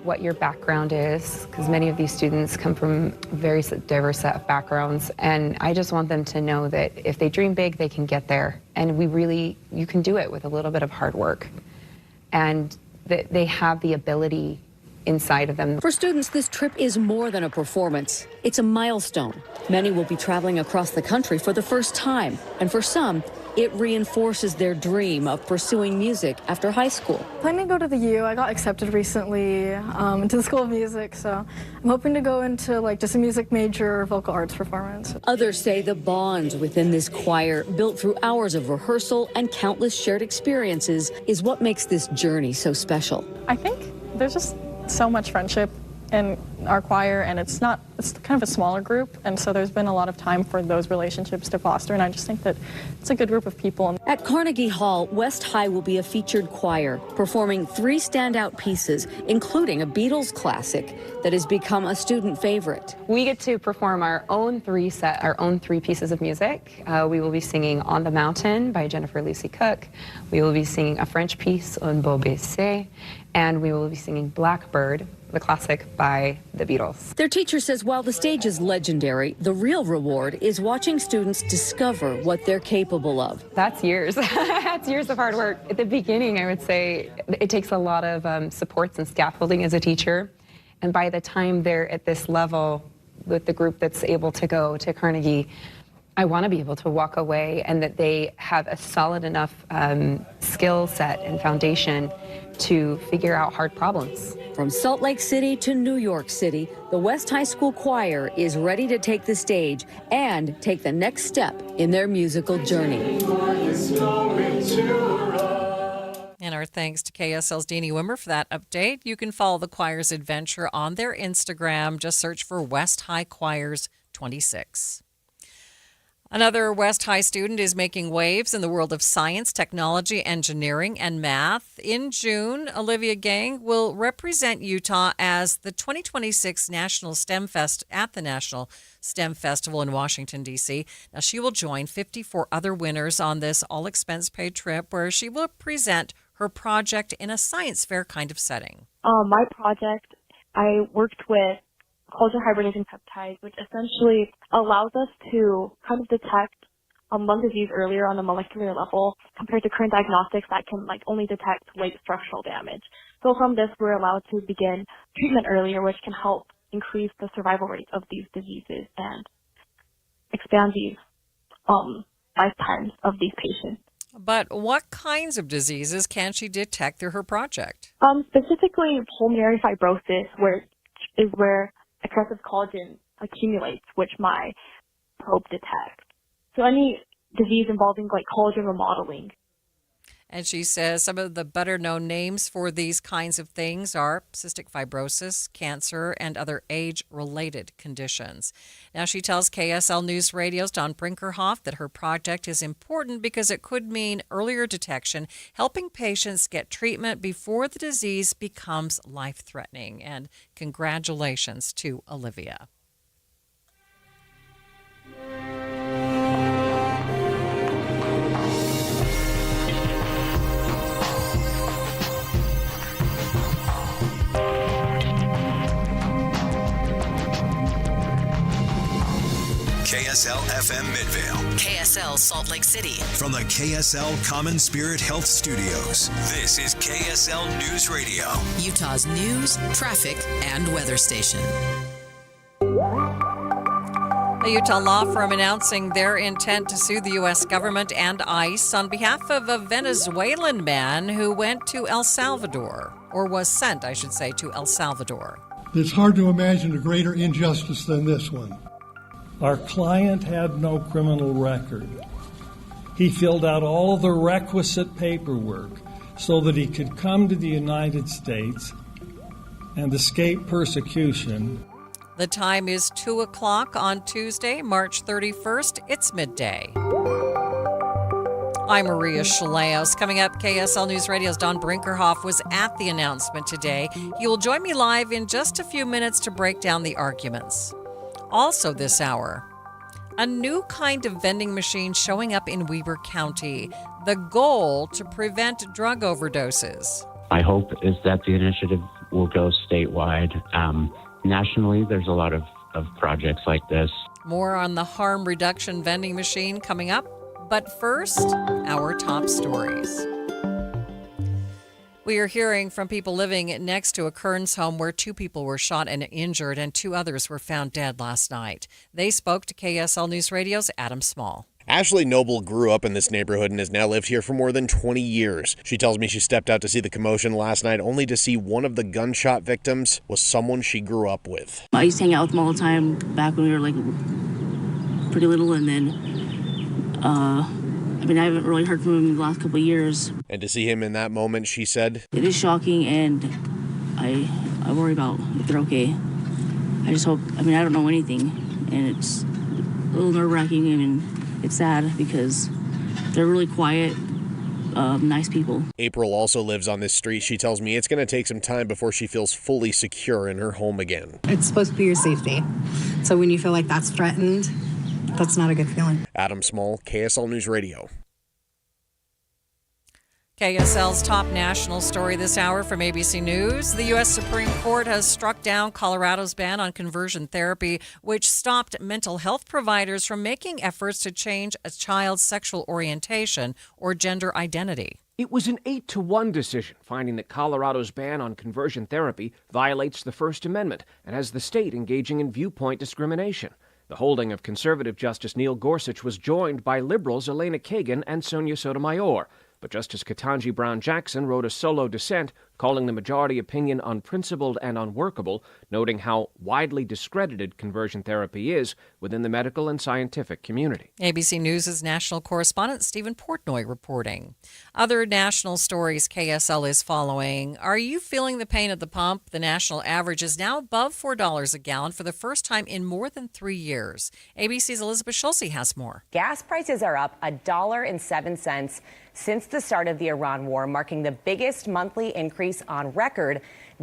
Speaker 7: what your background is, because many of these students come from a very diverse set of backgrounds, and I just want them to know that if they dream big, they can get there, and you can do it with a little bit of hard work, and that they have the ability inside of them.
Speaker 6: For students, this trip is more than a performance. It's a milestone. Many will be traveling across the country for the first time, and for some, it reinforces their dream of pursuing music after high school.
Speaker 8: Planning to go to the U. I got accepted recently into the School of Music, so I'm hoping to go into just a music major, vocal arts performance.
Speaker 6: Others say the bonds within this choir, built through hours of rehearsal and countless shared experiences, is what makes this journey so special.
Speaker 8: I think there's just so much friendship in our choir, and it's kind of a smaller group, and so there's been a lot of time for those relationships to foster, and I just think that it's a good group of people.
Speaker 6: At Carnegie Hall, West High will be a featured choir, performing 3 standout pieces, including a Beatles classic that has become a student favorite.
Speaker 7: We get to perform our own 3 pieces of music. We will be singing On the Mountain by Jennifer Lucy Cook. We will be singing a French piece, Un beau baiser, and we will be singing Blackbird, the classic by the Beatles.
Speaker 6: Their teacher says while the stage is legendary, the real reward is watching students discover what they're capable of.
Speaker 7: That's years. That's years of hard work. At the beginning, I would say it takes a lot of supports and scaffolding as a teacher. And by the time they're at this level with the group that's able to go to Carnegie, I want to be able to walk away and that they have a solid enough skill set and foundation to figure out hard problems.
Speaker 6: From Salt Lake City to New York City, the West High School Choir is ready to take the stage and take the next step in their musical journey.
Speaker 3: And our thanks to KSL's Deanie Wimmer for that update. You can follow the choir's adventure on their Instagram. Just search for West High Choirs 26. Another West High student is making waves in the world of science, technology, engineering, and math. In June, Olivia Gang will represent Utah as the 2026 National STEM Fest at the National STEM Festival in Washington, D.C. Now, she will join 54 other winners on this all-expense-paid trip where she will present her project in a science fair kind of setting.
Speaker 9: My project, I worked with culture hibernating peptides, which essentially allows us to kind of detect lung disease earlier on a molecular level compared to current diagnostics that can only detect late structural damage. So from this, we're allowed to begin treatment earlier, which can help increase the survival rates of these diseases and expand the lifetimes of these patients.
Speaker 3: But what kinds of diseases can she detect through her project?
Speaker 9: Specifically, pulmonary fibrosis, where excessive collagen accumulates, which my probe detects. So any disease involving collagen remodeling.
Speaker 3: And she says some of the better-known names for these kinds of things are cystic fibrosis, cancer, and other age-related conditions. Now, she tells KSL News Radio's Don Brinkerhoff that her project is important because it could mean earlier detection, helping patients get treatment before the disease becomes life-threatening. And congratulations to Olivia.
Speaker 11: KSL FM Midvale.
Speaker 14: KSL Salt Lake City.
Speaker 11: From the KSL Common Spirit Health Studios, this is KSL News Radio.
Speaker 14: Utah's news, traffic, and weather station.
Speaker 3: A Utah law firm announcing their intent to sue the U.S. government and ICE on behalf of a Venezuelan man who went to El Salvador, or was sent, I should say, to El Salvador.
Speaker 16: It's hard to imagine a greater injustice than this one. Our client had no criminal record. He filled out all of the requisite paperwork so that he could come to the United States and escape persecution.
Speaker 3: The time is 2 o'clock on Tuesday, March 31st. It's midday. I'm Maria Shilaos. Coming up, KSL News Radio's Don Brinkerhoff was at the announcement today. He will join me live in just a few minutes to break down the arguments. Also this hour, a new kind of vending machine showing up in Weber County. The goal to prevent drug overdoses.
Speaker 19: My hope is that the initiative will go statewide. Nationally, there's a lot of projects like this.
Speaker 3: More on the harm reduction vending machine coming up. But first, our top stories. We are hearing from people living next to a Kearns home where 2 people were shot and injured and 2 others were found dead last night. They spoke to KSL News Radio's Adam Small.
Speaker 22: Ashley Noble grew up in this neighborhood and has now lived here for more than 20 years. She tells me she stepped out to see the commotion last night only to see one of the gunshot victims was someone she grew up with.
Speaker 23: I used to hang out with them all the time back when we were pretty little, and then I haven't really heard from him in the last couple of years.
Speaker 22: And to see him in that moment, she said,
Speaker 23: it is shocking, and I worry about if they're okay. I just hope, I don't know anything, and it's a little nerve-wracking, and it's sad because they're really quiet, nice people.
Speaker 22: April also lives on this street. She tells me it's going to take some time before she feels fully secure in her home again.
Speaker 24: It's supposed to be your safety. So when you feel like that's threatened, that's not a good feeling.
Speaker 22: Adam Small, KSL News Radio.
Speaker 3: KSL's top national story this hour from ABC News. The U.S. Supreme Court has struck down Colorado's ban on conversion therapy, which stopped mental health providers from making efforts to change a child's sexual orientation or gender identity.
Speaker 25: It was an 8-1 decision, finding that Colorado's ban on conversion therapy violates the First Amendment and has the state engaging in viewpoint discrimination. The holding of conservative Justice Neil Gorsuch was joined by Liberals Elena Kagan and Sonia Sotomayor. But Justice Ketanji Brown Jackson wrote a solo dissent, calling the majority opinion unprincipled and unworkable, noting how widely discredited conversion therapy is within the medical and scientific community.
Speaker 3: ABC News' national correspondent Stephen Portnoy reporting. Other national stories KSL is following. Are you feeling the pain at the pump? The national average is now above $4 a gallon for the first time in more than 3 years. ABC's Elizabeth Schulze has more.
Speaker 10: Gas prices are up $1.07 since the start of the Iran war, marking the biggest monthly increase on record.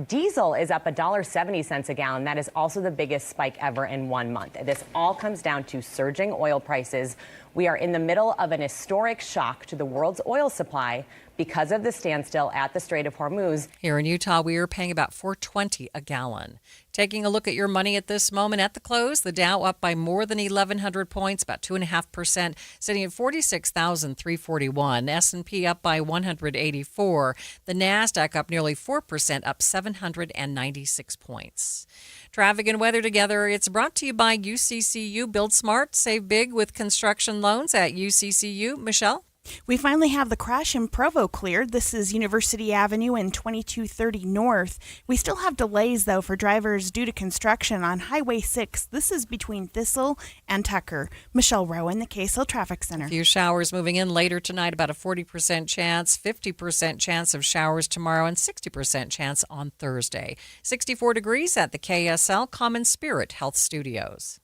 Speaker 10: Diesel is up $1.70 a gallon. That is also the biggest spike ever in 1 month. This all comes down to surging oil prices. We are in the middle of an historic shock to the world's oil supply because of the standstill at the Strait of Hormuz.
Speaker 3: Here in Utah, we are paying about $4.20 a gallon. Taking a look at your money at this moment at the close, the Dow up by more than 1,100 points, about 2.5%, sitting at 46,341. S&P up by 184. The NASDAQ up nearly 4%, up 796 points. Traffic and weather together. It's brought to you by UCCU. Build smart, save big with construction loans at UCCU. Michelle?
Speaker 12: We finally have the crash in Provo cleared. This is University Avenue and 2230 North. We still have delays, though, for drivers due to construction on Highway 6. This is between Thistle and Tucker. Michelle Rowan, the KSL Traffic Center.
Speaker 3: A few showers moving in later tonight, about a 40% chance, 50% chance of showers tomorrow, and 60% chance on Thursday. 64 degrees at the KSL Common Spirit Health Studios.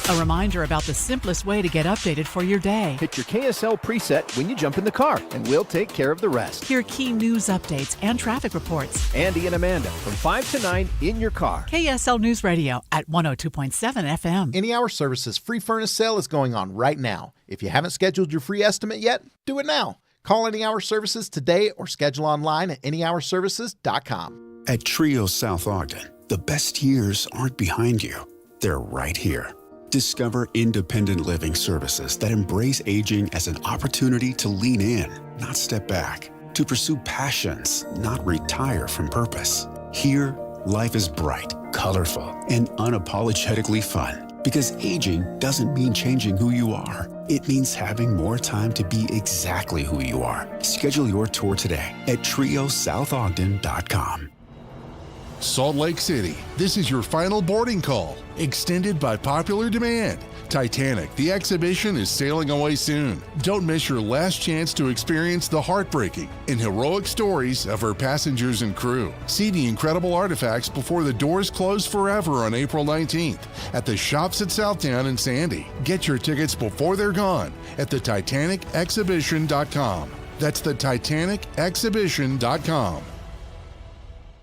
Speaker 17: A reminder about the simplest way to get updated for your day.
Speaker 13: Hit your KSL preset when you jump in the car, and we'll take care of the rest.
Speaker 17: Hear key news updates and traffic reports.
Speaker 13: Andy and Amanda from 5 to 9 in your car.
Speaker 17: KSL News Radio at 102.7 FM.
Speaker 18: Any Hour Services free furnace sale is going on right now. If you haven't scheduled your free estimate yet, do it now. Call Any Hour Services today or schedule online at anyhourservices.com.
Speaker 15: At Trio South Ogden, the best years aren't behind you. They're right here. Discover independent living services that embrace aging as an opportunity to lean in, not step back, to pursue passions, not retire from purpose. Here, life is bright, colorful, and unapologetically fun. Because aging doesn't mean changing who you are. It means having more time to be exactly who you are. Schedule your tour today at triosouthodden.com.
Speaker 20: Salt Lake City, this is your final boarding call, extended by popular demand. Titanic, the exhibition, is sailing away soon. Don't miss your last chance to experience the heartbreaking and heroic stories of her passengers and crew. See the incredible artifacts before the doors close forever on April 19th at the Shops at Southtown in Sandy. Get your tickets before they're gone at thetitanicexhibition.com. That's thetitanicexhibition.com.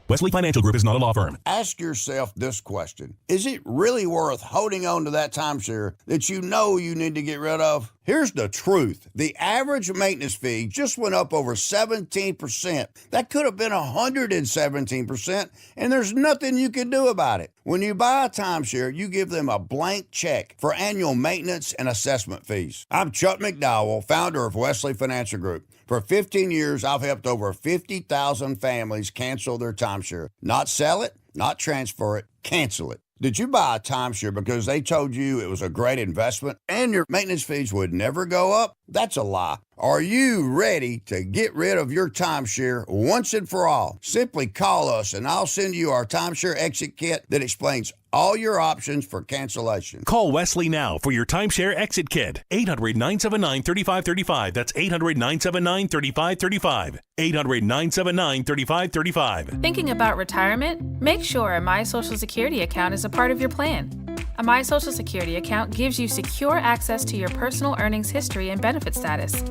Speaker 21: Wesley Financial Group is not a law firm.
Speaker 26: Ask yourself this question. Is it really worth holding on to that timeshare that you know you need to get rid of? Here's the truth. The average maintenance fee just went up over 17%. That could have been 117%, and there's nothing you can do about it. When you buy a timeshare, you give them a blank check for annual maintenance and assessment fees. I'm Chuck McDowell, founder of Wesley Financial Group. For 15 years, I've helped over 50,000 families cancel their timeshare. Not sell it, not transfer it, cancel it. Did you buy a timeshare because they told you it was a great investment and your maintenance fees would never go up? That's a lie. Are you ready to get rid of your timeshare once and for all? Simply call us and I'll send you our timeshare exit kit that explains all your options for cancellation.
Speaker 21: Call Wesley now for your timeshare exit kit. 800-979-3535. That's 800-979-3535. 800-979-3535.
Speaker 2: Thinking about retirement? Make sure a My Social Security account is a part of your plan. A My Social Security account gives you secure access to your personal earnings history and benefit status.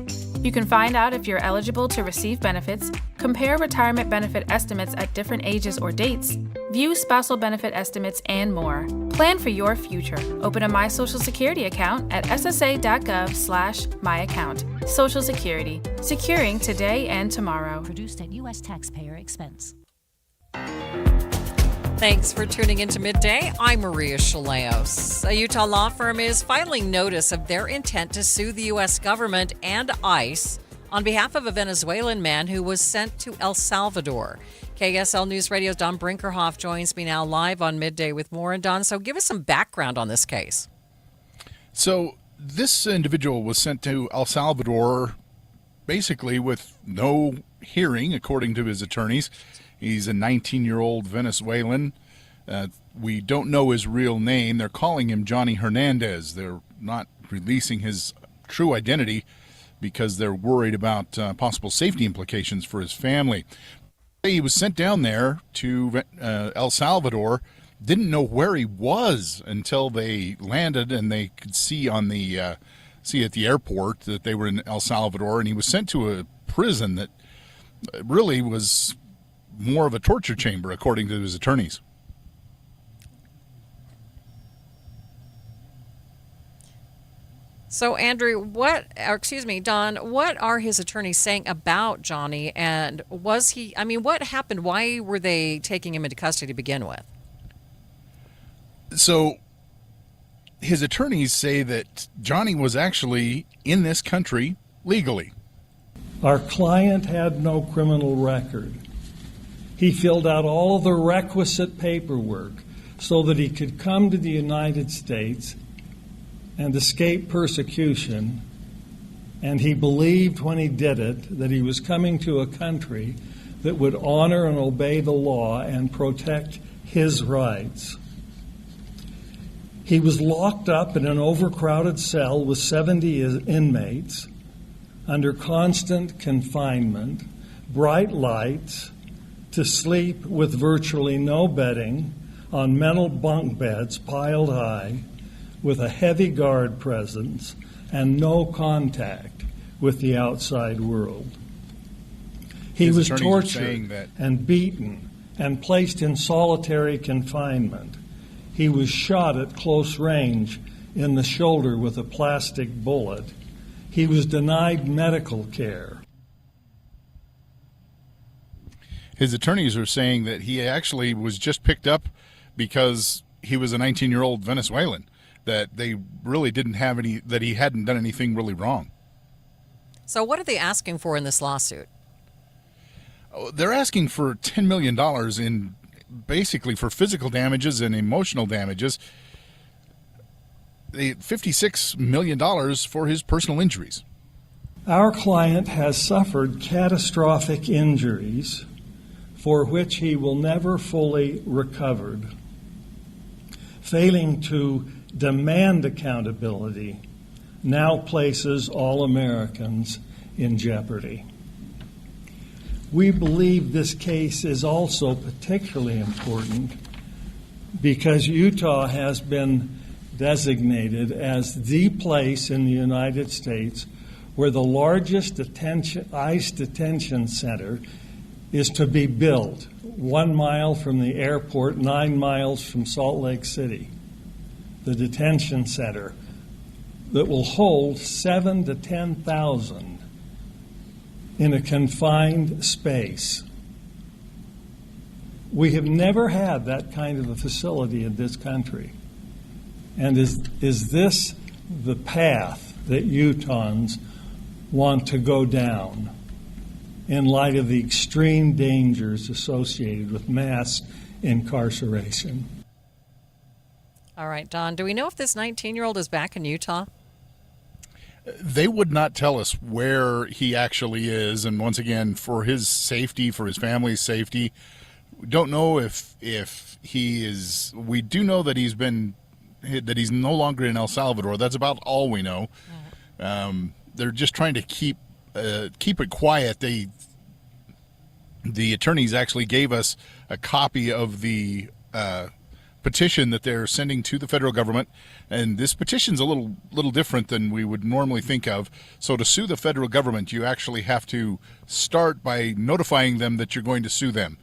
Speaker 2: You can find out if you're eligible to receive benefits, compare retirement benefit estimates at different ages or dates, view spousal benefit estimates, and more. Plan for your future. Open a My Social Security account at ssa.gov/myaccount. Social Security, securing today and tomorrow.
Speaker 4: Produced at U.S. taxpayer expense.
Speaker 3: Thanks for tuning into Midday. I'm Maria Shilaos. A Utah law firm is filing notice of their intent to sue the U.S. government and ICE on behalf of a Venezuelan man who was sent to El Salvador. KSL News Radio's Don Brinkerhoff joins me now live on Midday with more. And Don, so give us some background on this case.
Speaker 1: So this individual was sent to El Salvador basically with no hearing, according to his attorneys. He's a 19-year-old Venezuelan. We don't know his real name. They're calling him Johnny Hernandez. They're not releasing his true identity because they're worried about possible safety implications for his family. He was sent down there to El Salvador, didn't know where he was until they landed, and they could see on the see at the airport that they were in El Salvador, and he was sent to a prison that really was more of a torture chamber, according to his attorneys.
Speaker 3: So, Andrew, Don, what are his attorneys saying about Johnny? And what happened? Why were they taking him into custody to begin with?
Speaker 1: So, his attorneys say that Johnny was actually in this country legally.
Speaker 16: Our client had no criminal record. He filled out all of the requisite paperwork so that he could come to the United States and escape persecution, and he believed when he did it that he was coming to a country that would honor and obey the law and protect his rights. He was locked up in an overcrowded cell with 70 inmates under constant confinement, bright lights, to sleep with virtually no bedding on metal bunk beds piled high, with a heavy guard presence and no contact with the outside world. He was tortured and beaten and placed in solitary confinement. He was shot at close range in the shoulder with a plastic bullet. He was denied medical care.
Speaker 1: His attorneys are saying that he actually was just picked up because he was a 19-year-old Venezuelan, that they really didn't have that he hadn't done anything really wrong.
Speaker 3: So what are they asking for in this lawsuit?
Speaker 1: They're asking for $10 million in basically for physical damages and emotional damages, $56 million for his personal injuries.
Speaker 16: Our client has suffered catastrophic injuries for which he will never fully recover. Failing to demand accountability now places all Americans in jeopardy. We believe this case is also particularly important because Utah has been designated as the place in the United States where the largest ICE detention center is to be built, 1 mile from the airport, 9 miles from Salt Lake City. The detention center that will hold 7,000 to 10,000 in a confined space. We have never had that kind of a facility in this country. And is this the path that Utahns want to go down in light of the extreme dangers associated with mass incarceration?
Speaker 3: All right, Don, do we know if this 19-year-old is back in Utah?
Speaker 1: They would not tell us where he actually is, and once again, for his safety, for his family's safety, we don't know if he is. We do know that he's no longer in El Salvador. That's about all we know. They're just trying to keep it quiet. The attorneys actually gave us a copy of the petition that they're sending to the federal government, and this petition's a little different than we would normally think of. So to sue the federal government, you actually have to start by notifying them that you're going to sue them.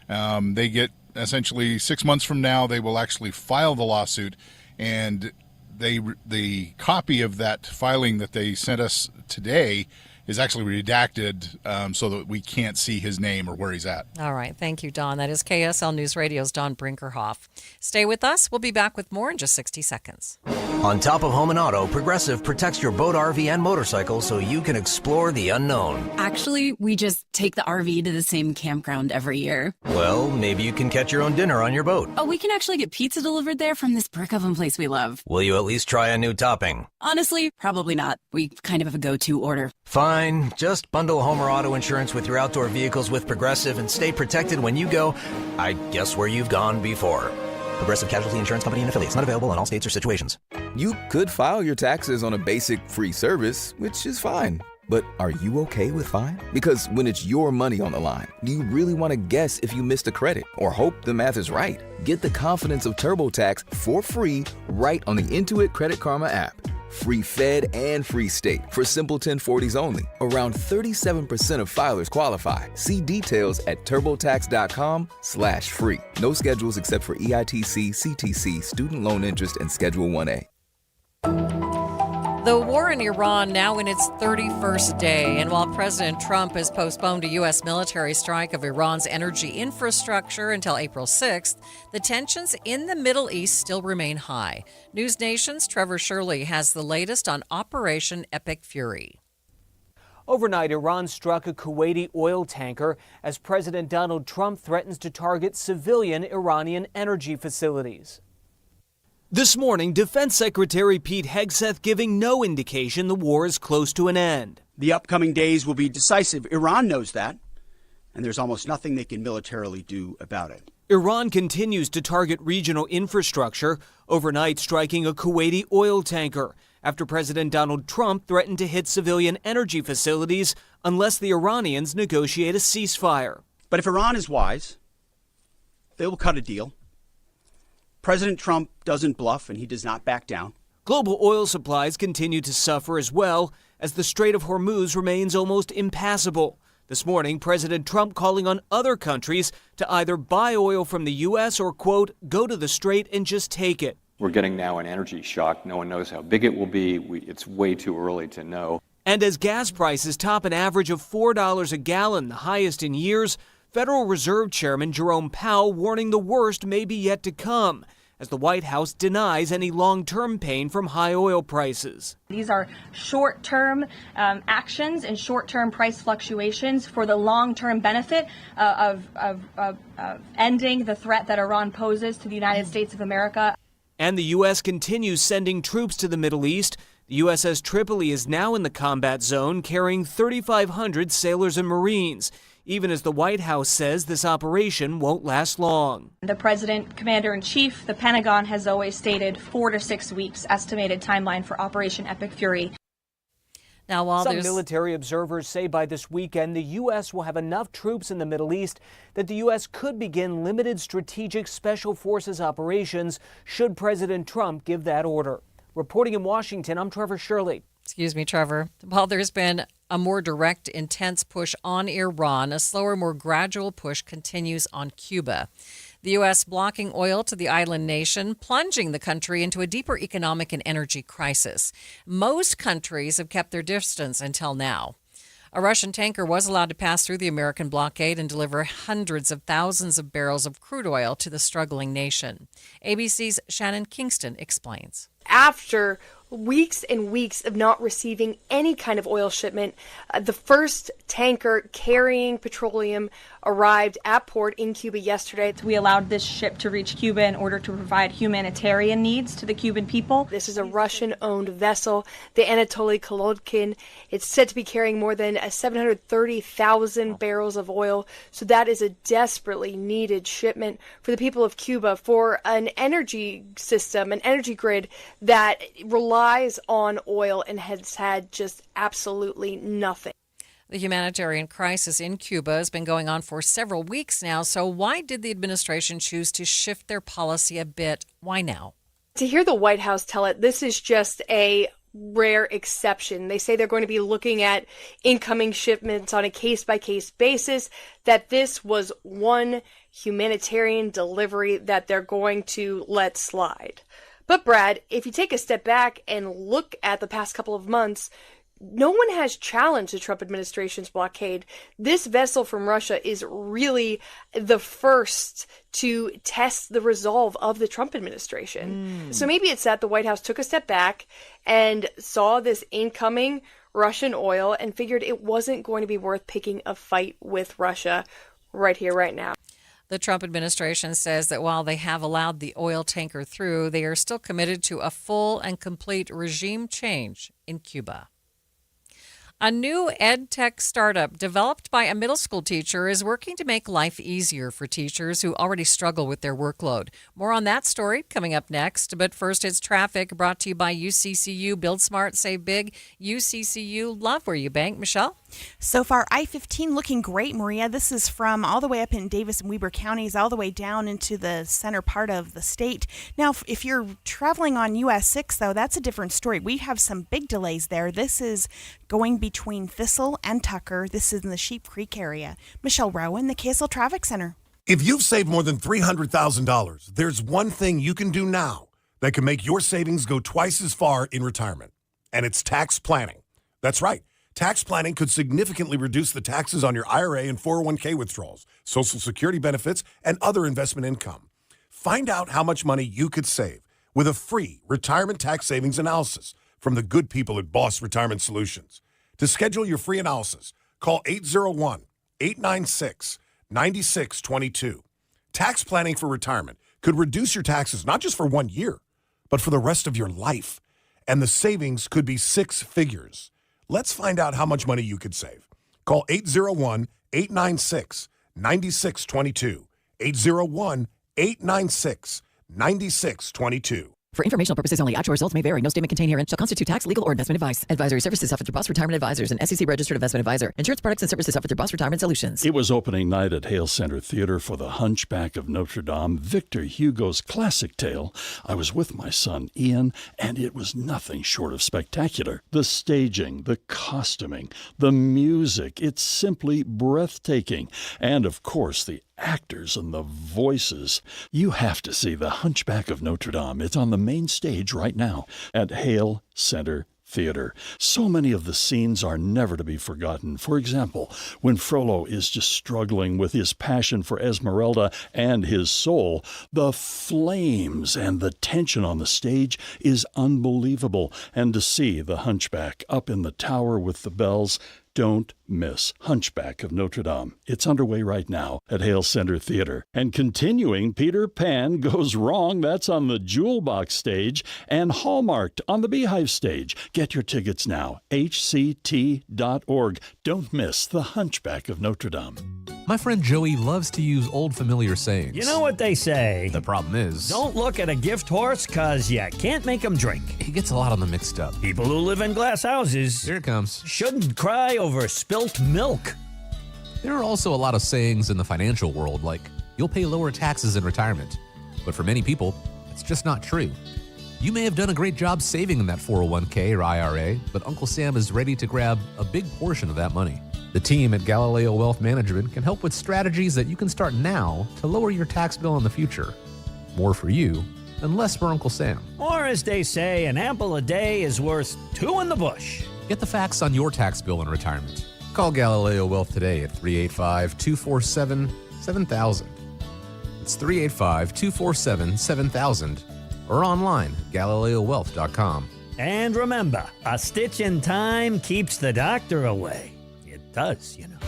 Speaker 1: They get essentially 6 months from now, they will actually file the lawsuit, and the copy of that filing that they sent us today is actually redacted so that we can't see his name or where he's at.
Speaker 3: All right. Thank you, Don. That is KSL News Radio's Don Brinkerhoff. Stay with us. We'll be back with more in just 60 seconds.
Speaker 5: On top of home and auto, Progressive protects your boat, RV, and motorcycle so you can explore the unknown.
Speaker 6: Actually, we just take the RV to the same campground every year.
Speaker 5: Well, maybe you can catch your own dinner on your boat.
Speaker 6: Oh, we can actually get pizza delivered there from this brick oven place we love.
Speaker 5: Will you at least try a new topping?
Speaker 6: Honestly, probably not. We kind of have a go-to order.
Speaker 5: Fine. Just bundle home or auto insurance with your outdoor vehicles with Progressive and stay protected when you go, I guess, where you've gone before. Progressive Casualty Insurance Company and affiliates. Not available in all states or situations.
Speaker 7: You could file your taxes on a basic free service, which is fine. But are you okay with fine? Because when it's your money on the line, do you really want to guess if you missed a credit or hope the math is right? Get the confidence of TurboTax for free right on the Intuit Credit Karma app. Free Fed and free state for simple 1040s only. Around 37% of filers qualify. See details at turbotax.com/free. No schedules except for EITC, CTC, student loan interest, and Schedule 1A.
Speaker 3: The war in Iran now in its 31st day, and while President Trump has postponed a U.S. military strike of Iran's energy infrastructure until April 6th, the tensions in the Middle East still remain high. News Nation's Trevor Shirley has the latest on Operation Epic Fury.
Speaker 8: Overnight, Iran struck a Kuwaiti oil tanker as President Donald Trump threatens to target civilian Iranian energy facilities. This morning, Defense Secretary Pete Hegseth giving no indication the war is close to an end.
Speaker 9: The upcoming days will be decisive. Iran knows that, and there's almost nothing they can militarily do about it.
Speaker 8: Iran continues to target regional infrastructure, overnight striking a Kuwaiti oil tanker after President Donald Trump threatened to hit civilian energy facilities unless the Iranians negotiate a ceasefire.
Speaker 9: But if Iran is wise, they will cut a deal. President Trump doesn't bluff, and he does not back down.
Speaker 8: Global oil supplies continue to suffer as well as the Strait of Hormuz remains almost impassable. This morning, President Trump calling on other countries to either buy oil from the U.S. or, quote, go to the Strait and just take it.
Speaker 11: We're getting now an energy shock. No one knows how big it will be. It's way too early to know.
Speaker 8: And as gas prices top an average of $4 a gallon, the highest in years, Federal Reserve Chairman Jerome Powell warning the worst may be yet to come, as the White House denies any long-term pain from high oil prices.
Speaker 27: These are short-term actions and short-term price fluctuations for the long-term benefit of ending the threat that Iran poses to the United States of America.
Speaker 8: And the U.S. continues sending troops to the Middle East. The USS Tripoli is now in the combat zone, carrying 3,500 sailors and Marines, even as the White House says this operation won't last long.
Speaker 27: The President, Commander-in-Chief, the Pentagon has always stated 4 to 6 weeks estimated timeline for Operation Epic Fury.
Speaker 3: Now, while
Speaker 8: some military observers say by this weekend the U.S. will have enough troops in the Middle East that the U.S. could begin limited strategic special forces operations should President Trump give that order. Reporting in Washington, I'm Trevor Shirley.
Speaker 3: Excuse me, Trevor. While there's been a more direct, intense push on Iran, a slower, more gradual push continues on Cuba. The U.S. blocking oil to the island nation, plunging the country into a deeper economic and energy crisis. Most countries have kept their distance until now. A Russian tanker was allowed to pass through the American blockade and deliver hundreds of thousands of barrels of crude oil to the struggling nation. ABC's Shannon Kingston explains.
Speaker 28: After weeks and weeks of not receiving any kind of oil shipment, the first tanker carrying petroleum arrived at port in Cuba yesterday.
Speaker 27: We allowed this ship to reach Cuba in order to provide humanitarian needs to the Cuban people.
Speaker 28: This is a Russian-owned vessel, the Anatoly Kolodkin. It's said to be carrying more than 730,000 barrels of oil, so that is a desperately needed shipment for the people of Cuba for an energy system, an energy grid that relies on oil and has had just absolutely nothing.
Speaker 3: The humanitarian crisis in Cuba has been going on for several weeks now, so why did the administration choose to shift their policy a bit? Why now?
Speaker 28: To hear the White House tell it, this is just a rare exception. They say they're going to be looking at incoming shipments on a case-by-case basis, that this was one humanitarian delivery that they're going to let slide. But Brad, if you take a step back and look at the past couple of months, no one has challenged the Trump administration's blockade. This vessel from Russia is really the first to test the resolve of the Trump administration. So maybe it's that the White House took a step back and saw this incoming Russian oil and figured it wasn't going to be worth picking a fight with Russia right here, right now.
Speaker 3: The Trump administration says that while they have allowed the oil tanker through, they are still committed to a full and complete regime change in Cuba. A new ed tech startup developed by a middle school teacher is working to make life easier for teachers who already struggle with their workload. More on that story coming up next. But first, it's traffic brought to you by UCCU. Build smart, save big. UCCU, love where you bank. Michelle?
Speaker 10: So far, I-15 looking great, Maria. This is from all the way up in Davis and Weber counties, all the way down into the center part of the state. Now, if you're traveling on US 6, though, that's a different story. We have some big delays there. This is going between Thistle and Tucker. This is in the Sheep Creek area. Michelle Rowan, the KSL Traffic Center.
Speaker 12: If you've saved more than $300,000, there's one thing you can do now that can make your savings go twice as far in retirement, and it's tax planning. That's right. Tax planning could significantly reduce the taxes on your IRA and 401k withdrawals, Social Security benefits, and other investment income. Find out how much money you could save with a free retirement tax savings analysis from the good people at Boss Retirement Solutions. To schedule your free analysis, call 801-896-9622. Tax planning for retirement could reduce your taxes not just for 1 year, but for the rest of your life. And the savings could be six figures. Let's find out how much money you could save. Call 801-896-9622. 801-896-9622.
Speaker 14: For informational purposes only, actual results may vary. No statement contained herein shall constitute tax, legal, or investment advice. Advisory services offered through Boss Retirement Advisors, an SEC-registered investment advisor. Insurance products and services offered through Boss Retirement Solutions.
Speaker 19: It was opening night at Hale Center Theater for The Hunchback of Notre Dame, Victor Hugo's classic tale. I was with my son, Ian, and it was nothing short of spectacular. The staging, the costuming, the music, it's simply breathtaking. And, of course, the actors and the voices. You have to see The Hunchback of Notre Dame. It's on the main stage right now at Hale Center Theater. So many of the scenes are never to be forgotten. For example, when Frollo is just struggling with his passion for Esmeralda and his soul, the flames and the tension on the stage is unbelievable. And to see the Hunchback up in the tower with the bells, don't miss Hunchback of Notre Dame. It's underway right now at Hale Center Theater. And continuing, Peter Pan Goes Wrong. That's on the Jewel Box stage and Hallmarked on the Beehive stage. Get your tickets now. hct.org. Don't miss the Hunchback of Notre Dame.
Speaker 22: My friend Joey loves to use old familiar sayings.
Speaker 23: You know what they say.
Speaker 22: The problem is,
Speaker 23: don't look at a gift horse, cause you can't make them drink.
Speaker 22: He gets a lot of them mixed up.
Speaker 23: People who live in glass houses,
Speaker 22: here it comes,
Speaker 23: shouldn't cry over spilt milk.
Speaker 22: There are also a lot of sayings in the financial world, like, you'll pay lower taxes in retirement. But for many people, it's just not true. You may have done a great job saving in that 401k or IRA, but Uncle Sam is ready to grab a big portion of that money. The team at Galileo Wealth Management can help with strategies that you can start now to lower your tax bill in the future. More for you and less for Uncle Sam.
Speaker 23: Or as they say, an apple a day is worth two in the bush.
Speaker 22: Get the facts on your tax bill in retirement. Call Galileo Wealth today at 385-247-7000. It's 385-247-7000 or online at GalileoWealth.com.
Speaker 23: And remember, a stitch in time keeps the doctor away. It does, you know.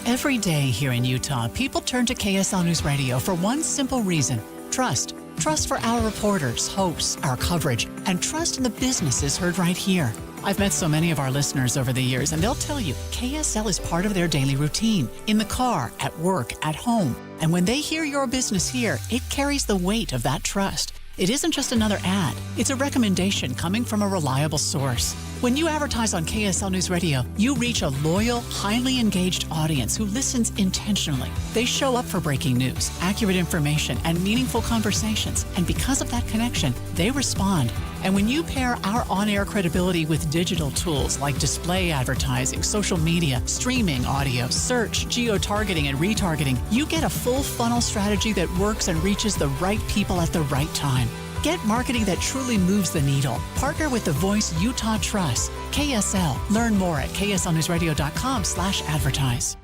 Speaker 17: Every day here in Utah, people turn to KSL News Radio for one simple reason: trust. Trust for our reporters, hosts, our coverage, and trust in the businesses heard right here. I've met so many of our listeners over the years, and they'll tell you KSL is part of their daily routine, in the car, at work, at home. And when they hear your business here, it carries the weight of that trust. It isn't just another ad. It's a recommendation coming from a reliable source. When you advertise on KSL News Radio, you reach a loyal, highly engaged audience who listens intentionally. They show up for breaking news, accurate information, and meaningful conversations. And because of that connection, they respond. And when you pair our on-air credibility with digital tools like display advertising, social media, streaming audio, search, geo-targeting, and retargeting, you get a full funnel strategy that works and reaches the right people at the right time. Get marketing that truly moves the needle. Partner with the voice Utah trusts. KSL. Learn more at ksonewsradio.com/advertise.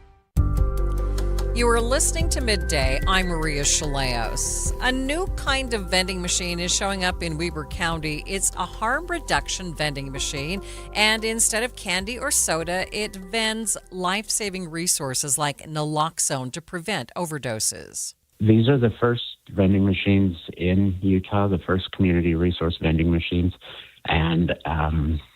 Speaker 3: You are listening to Midday. I'm Maria Shilaos. A new kind of vending machine is showing up in Weber County. It's a harm reduction vending machine, and instead of candy or soda, it vends life-saving resources like naloxone to prevent overdoses.
Speaker 13: These are the first vending machines in Utah, the first community resource vending machines. And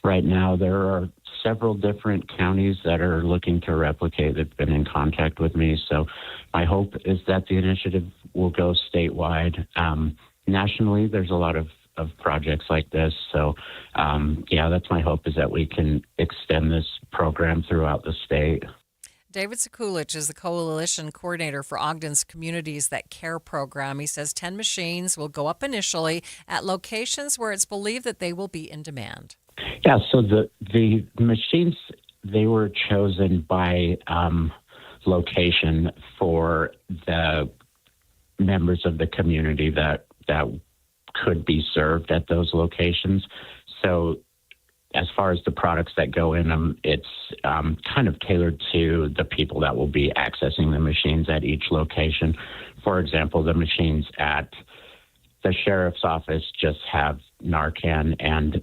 Speaker 13: right now there are several different counties that are looking to replicate, that've been in contact with me. So my hope is that the initiative will go statewide. Nationally, there's a lot of projects like this. So, that's my hope, is that we can extend this program throughout the state.
Speaker 3: David Sekulich is the coalition coordinator for Ogden's Communities That Care program. He says 10 machines will go up initially at locations where it's believed that they will be in demand.
Speaker 13: Yeah, so the machines, they were chosen by location for the members of the community that could be served at those locations. So as far as the products that go in them, it's kind of tailored to the people that will be accessing the machines at each location. For example, the machines at the sheriff's office just have Narcan and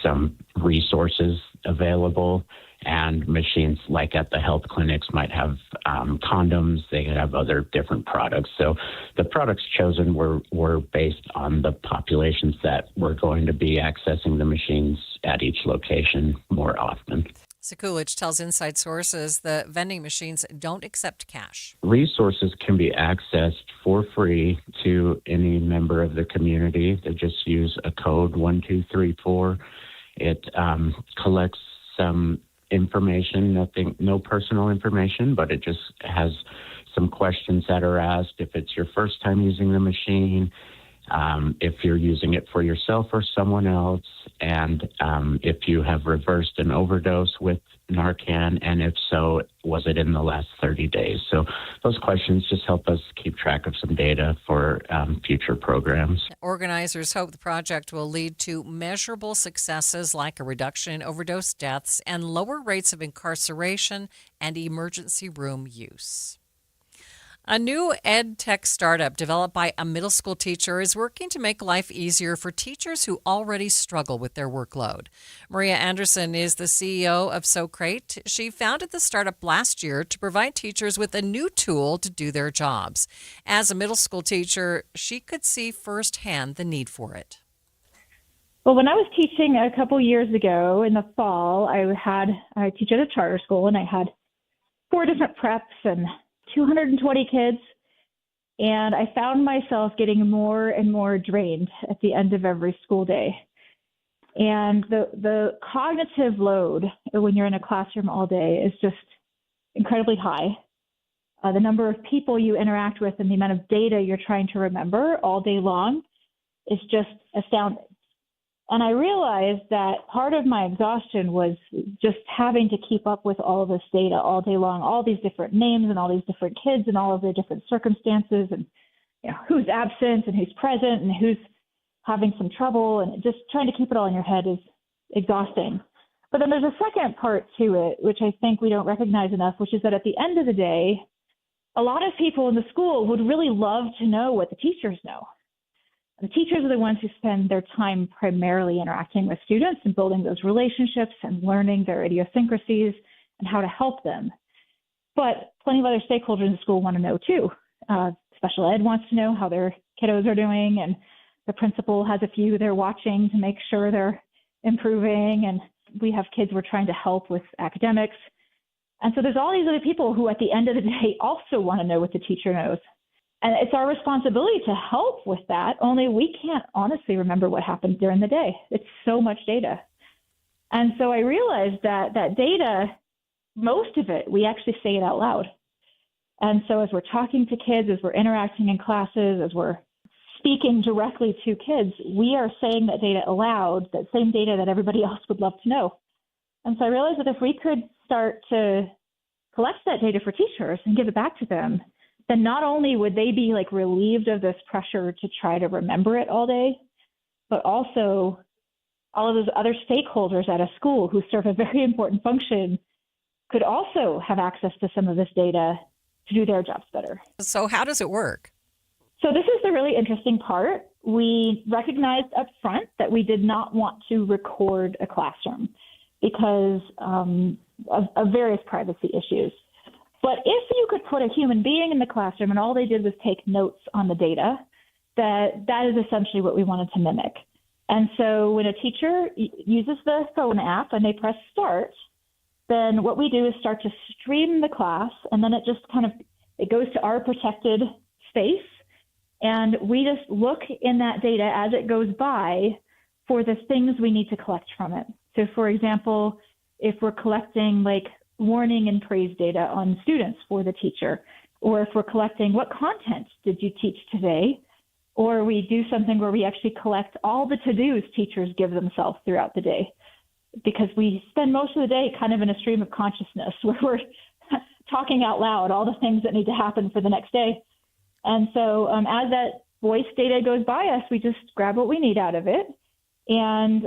Speaker 13: some resources available, and machines like at the health clinics might have condoms. They could have other different products. So the products chosen were based on the populations that were going to be accessing the machines at each location more often.
Speaker 3: Sekulich tells Inside Sources the vending machines don't accept cash.
Speaker 13: Resources can be accessed for free to any member of the community. They just use a code 1234. It collects some information, no personal information, but it just has some questions that are asked. If it's your first time using the machine, if you're using it for yourself or someone else, and if you have reversed an overdose with Narcan, and if so, was it in the last 30 days? So those questions just help us keep track of some data for future programs.
Speaker 3: Organizers hope the project will lead to measurable successes like a reduction in overdose deaths and lower rates of incarceration and emergency room use. A new ed tech startup developed by a middle school teacher is working to make life easier for teachers who already struggle with their workload. Maria Anderson is the CEO of Socrate. She founded the startup last year to provide teachers with a new tool to do their jobs. As a middle school teacher, she could see firsthand the need for it.
Speaker 15: Well, when I was teaching a couple years ago in the fall, I teach at a charter school, and I had 4 different preps and 220 kids, and I found myself getting more and more drained at the end of every school day. And the cognitive load when you're in a classroom all day is just incredibly high. The number of people you interact with and the amount of data you're trying to remember all day long is just astounding. And I realized that part of my exhaustion was just having to keep up with all of this data all day long, all these different names and all these different kids and all of their different circumstances, and who's absent and who's present and who's having some trouble, and just trying to keep it all in your head is exhausting. But then there's a second part to it, which I think we don't recognize enough, which is that at the end of the day, a lot of people in the school would really love to know what the teachers know. The teachers are the ones who spend their time primarily interacting with students and building those relationships and learning their idiosyncrasies and how to help them. But plenty of other stakeholders in the school want to know too. Special ed wants to know how their kiddos are doing, and the principal has a few they're watching to make sure they're improving. And we have kids we're trying to help with academics. And so there's all these other people who at the end of the day also want to know what the teacher knows. And it's our responsibility to help with that, only we can't honestly remember what happened during the day. It's so much data. And so I realized that data, most of it, we actually say it out loud. And so as we're talking to kids, as we're interacting in classes, as we're speaking directly to kids, we are saying that data aloud, that same data that everybody else would love to know. And so I realized that if we could start to collect that data for teachers and give it back to them, then not only would they be like relieved of this pressure to try to remember it all day, but also all of those other stakeholders at a school who serve a very important function could also have access to some of this data to do their jobs better.
Speaker 3: So how does it work?
Speaker 15: So this is the really interesting part. We recognized up front that we did not want to record a classroom because of various privacy issues. But if you could put a human being in the classroom and all they did was take notes on the data, that is essentially what we wanted to mimic. And so when a teacher uses the phone app and they press start, then what we do is start to stream the class, and then it just it goes to our protected space, and we just look in that data as it goes by for the things we need to collect from it. So for example, if we're collecting like warning and praise data on students for the teacher, or if we're collecting what content did you teach today, or we do something where we actually collect all the to-dos teachers give themselves throughout the day, because we spend most of the day kind of in a stream of consciousness where we're talking out loud all the things that need to happen for the next day. And so as that voice data goes by us, we just grab what we need out of it and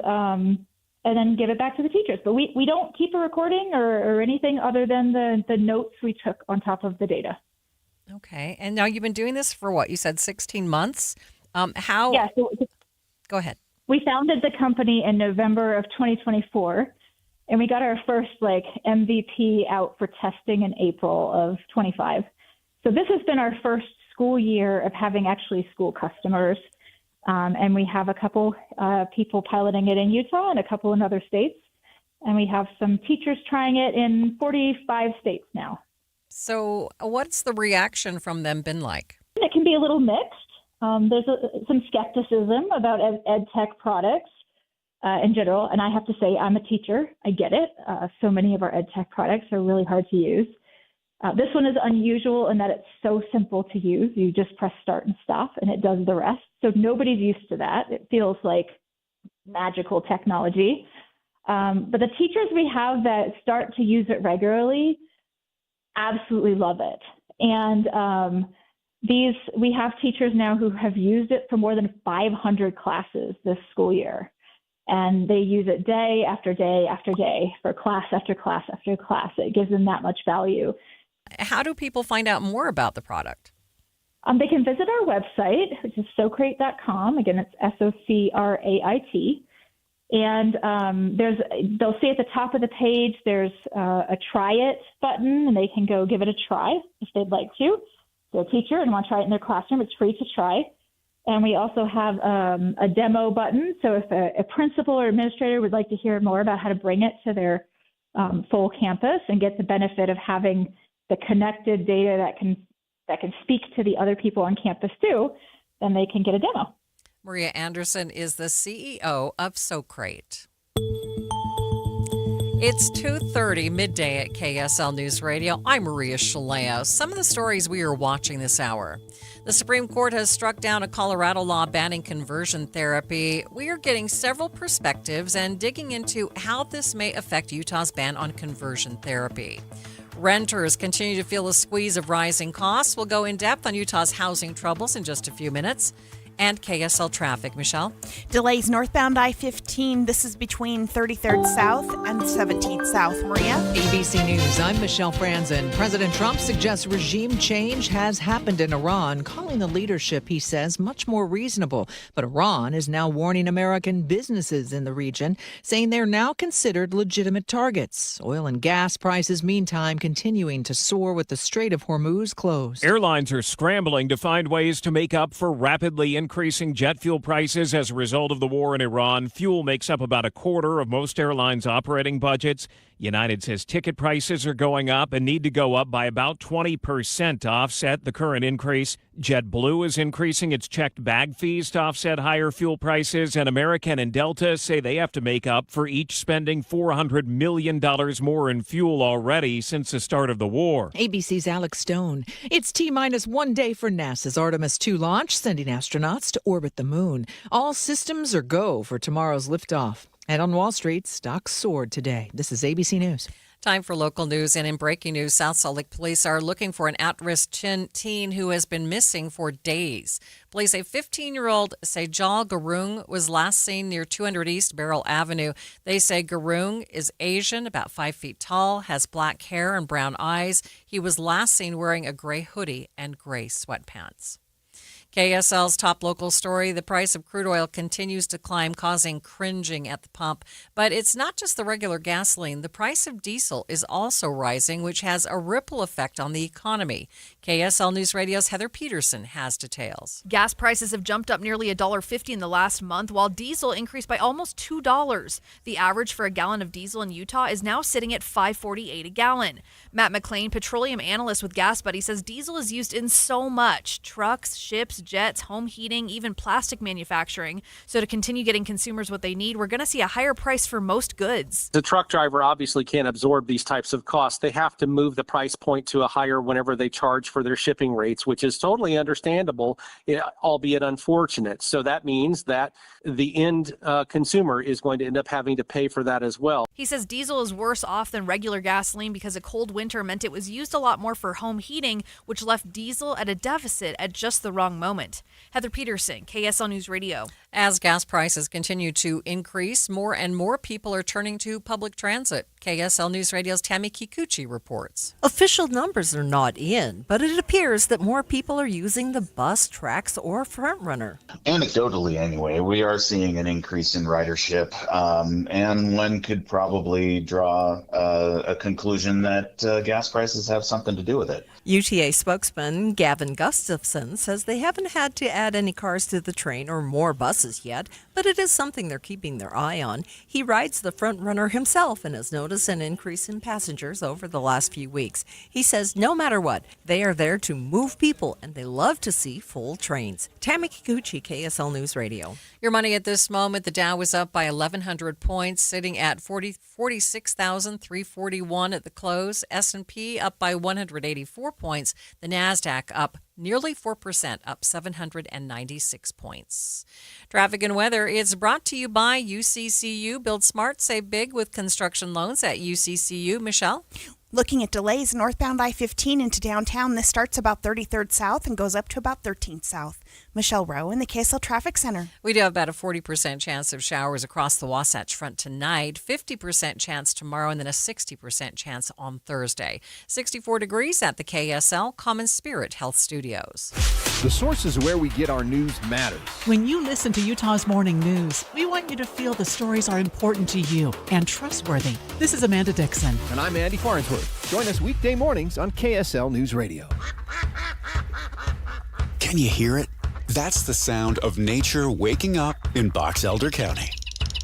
Speaker 15: then give it back to the teachers. But we don't keep a recording or anything other than the notes we took on top of the data.
Speaker 3: Okay. And now you've been doing this for what? You said 16 months? How?
Speaker 15: Yeah. So
Speaker 3: go ahead.
Speaker 15: We founded the company in November of 2024, and we got our first MVP out for testing in April of 25. So this has been our first school year of having actually school customers. And we have a couple people piloting it in Utah and a couple in other states. And we have some teachers trying it in 45 states now.
Speaker 3: So what's the reaction from them been like?
Speaker 15: It can be a little mixed. There's some skepticism about ed tech products in general. And I have to say, I'm a teacher. I get it. So many of our ed tech products are really hard to use. This one is unusual in that it's so simple to use. You just press start and stop, and it does the rest. So nobody's used to that. It feels like magical technology. But the teachers we have that start to use it regularly absolutely love it. And we have teachers now who have used it for more than 500 classes this school year. And they use it day after day after day for class after class after class. It gives them that much value.
Speaker 3: How do people find out more about the product?
Speaker 15: They can visit our website, which is socrate.com. Again, it's SOCRAIT. And they'll see at the top of the page, there's a try it button, and they can go give it a try if they'd like to. If they're a teacher and want to try it in their classroom, it's free to try. And we also have a demo button. So if a principal or administrator would like to hear more about how to bring it to their full campus and get the benefit of having the connected data that can speak to the other people on campus too, then they can get a demo.
Speaker 3: Maria Anderson is the CEO of Socrate. It's 2:30 midday at KSL News Radio. I'm Maria Shilaos. Some of the stories we are watching this hour. The Supreme Court has struck down a Colorado law banning conversion therapy. We are getting several perspectives and digging into how this may affect Utah's ban on conversion therapy. Renters continue to feel the squeeze of rising costs. We'll go in depth on Utah's housing troubles in just a few minutes. And KSL traffic. Michelle?
Speaker 10: Delays northbound I-15. This is between 33rd South and 17th South. Maria?
Speaker 14: ABC News, I'm Michelle Franzen. President Trump suggests regime change has happened in Iran, calling the leadership, he says, much more reasonable. But Iran is now warning American businesses in the region, saying they're now considered legitimate targets. Oil and gas prices, meantime, continuing to soar with the Strait of Hormuz closed.
Speaker 2: Airlines are scrambling to find ways to make up for rapidly increasing jet fuel prices as a result of the war in Iran. Fuel makes up about a quarter of most airlines' operating budgets. United says ticket prices are going up and need to go up by about 20% to offset the current increase. JetBlue is increasing its checked bag fees to offset higher fuel prices, and American and Delta say they have to make up for each spending $400 million more in fuel already since the start of the war.
Speaker 14: ABC's Alex Stone. It's T-minus 1 day for NASA's Artemis 2 launch, sending astronauts to orbit the moon. All systems are go for tomorrow's liftoff. And on Wall Street, stocks soared today. This is ABC News.
Speaker 3: Time for local news, and in breaking news, South Salt Lake police are looking for an at-risk teen who has been missing for days. Police say 15-year-old Sejal Garung was last seen near 200 East Beryl Avenue. They say Garung is Asian, about 5 feet tall, has black hair and brown eyes. He was last seen wearing a gray hoodie and gray sweatpants. KSL's top local story, the price of crude oil continues to climb, causing cringing at the pump. But it's not just the regular gasoline. The price of diesel is also rising, which has a ripple effect on the economy. KSL News Radio's Heather Peterson has details.
Speaker 4: Gas prices have jumped up nearly $1.50 in the last month, while diesel increased by almost $2. The average for a gallon of diesel in Utah is now sitting at $5.48 a gallon. Matt McLean, petroleum analyst with Gas Buddy, says diesel is used in so much: trucks, ships, jets, home heating, even plastic manufacturing. So to continue getting consumers what they need, we're going to see a higher price for most goods.
Speaker 16: The truck driver obviously can't absorb these types of costs. They have to move the price point to a higher whenever they charge for their shipping rates, which is totally understandable, albeit unfortunate. So that means that the end consumer is going to end up having to pay for that as well.
Speaker 4: He says diesel is worse off than regular gasoline because a cold winter meant it was used a lot more for home heating, which left diesel at a deficit at just the wrong moment. Heather Peterson, KSL News Radio.
Speaker 3: As gas prices continue to increase, more and more people are turning to public transit. KSL News Radio's Tammy Kikuchi reports.
Speaker 18: Official numbers are not in, but it appears that more people are using the bus, Trax, or FrontRunner.
Speaker 20: Anecdotally, anyway, we are seeing an increase in ridership, and one could probably draw a conclusion that gas prices have something to do with it.
Speaker 18: UTA spokesman Gavin Gustafson says they haven't had to add any cars to the train or more buses yet, but it is something they're keeping their eye on. He rides the FrontRunner himself and has noticed an increase in passengers over the last few weeks. He says no matter what, they are there to move people and they love to see full trains. Tammy Kikuchi, KSL News Radio.
Speaker 3: Your money at this moment, the Dow was up by 1,100 points, sitting at 46,341 at the close. S&P up by 184 points. The NASDAQ up nearly 4%, up 796 points. Traffic and weather is brought to you by UCCU. Build smart, save big with construction loans at UCCU. Michelle?
Speaker 10: Looking at delays northbound I-15 into downtown, this starts about 33rd South and goes up to about 13th South. Michelle Rowe in the KSL Traffic Center.
Speaker 3: We do have about a 40% chance of showers across the Wasatch Front tonight, 50% chance tomorrow, and then a 60% chance on Thursday. 64 degrees at the KSL Common Spirit Health Studios.
Speaker 21: The sources where we get our news matters.
Speaker 17: When you listen to Utah's Morning News, we want you to feel the stories are important to you and trustworthy. This is Amanda Dixon.
Speaker 21: And I'm Andy Farnsworth. Join us weekday mornings on KSL News Radio.
Speaker 24: Can you hear it? That's the sound of nature waking up in Box Elder County.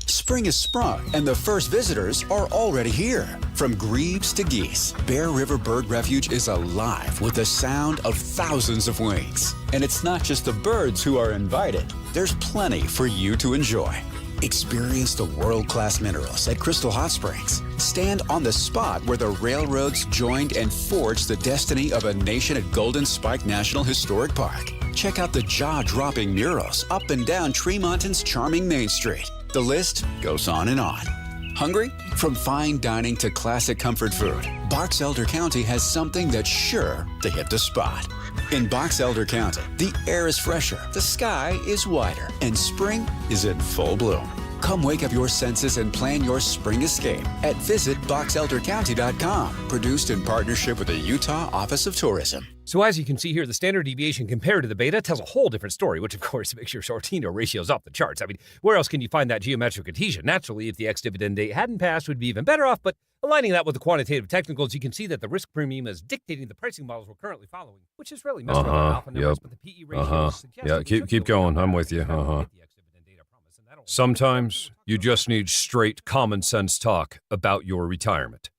Speaker 24: Spring has sprung, and the first visitors are already here. From grebes to geese, Bear River Bird Refuge is alive with the sound of thousands of wings. And it's not just the birds who are invited. There's plenty for you to enjoy. Experience the world-class minerals at Crystal Hot Springs. Stand on the spot where the railroads joined and forged the destiny of a nation at Golden Spike National Historic Park. Check out the jaw-dropping murals up and down Tremonton's charming Main Street. The list goes on and on. Hungry? From fine dining to classic comfort food, Box Elder County has something that's sure to hit the spot. In Box Elder County, the air is fresher, the sky is wider, and spring is in full bloom. Come wake up your senses and plan your spring escape at visitboxeldercounty.com. Produced in partnership with the Utah Office of Tourism.
Speaker 25: So as you can see here, the standard deviation compared to the beta tells a whole different story, which of course makes your Sortino ratios off the charts. I mean, where else can you find that geometric adhesion? Naturally, if the ex-dividend date hadn't passed, we'd be even better off, but aligning that with the quantitative technicals, you can see that the risk premium is dictating the pricing models we're currently following, which is really messed up alpha numbers, but the PE ratios suggest
Speaker 26: Yeah, keep going. I'm with you. Sometimes you just need straight common sense talk about your retirement.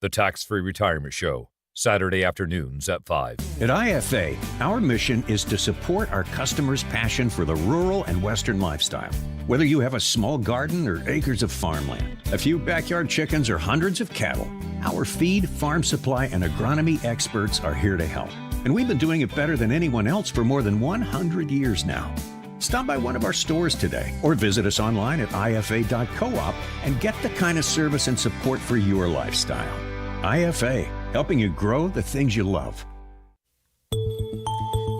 Speaker 26: The Tax-Free Retirement Show. Saturday afternoons at 5.
Speaker 29: At IFA, our mission is to support our customers' passion for the rural and Western lifestyle. Whether you have a small garden or acres of farmland, a few backyard chickens or hundreds of cattle, our feed, farm supply, and agronomy experts are here to help. And we've been doing it better than anyone else for more than 100 years now. Stop by one of our stores today or visit us online at ifa.coop and get the kind of service and support for your lifestyle. IFA, helping you grow the things you love.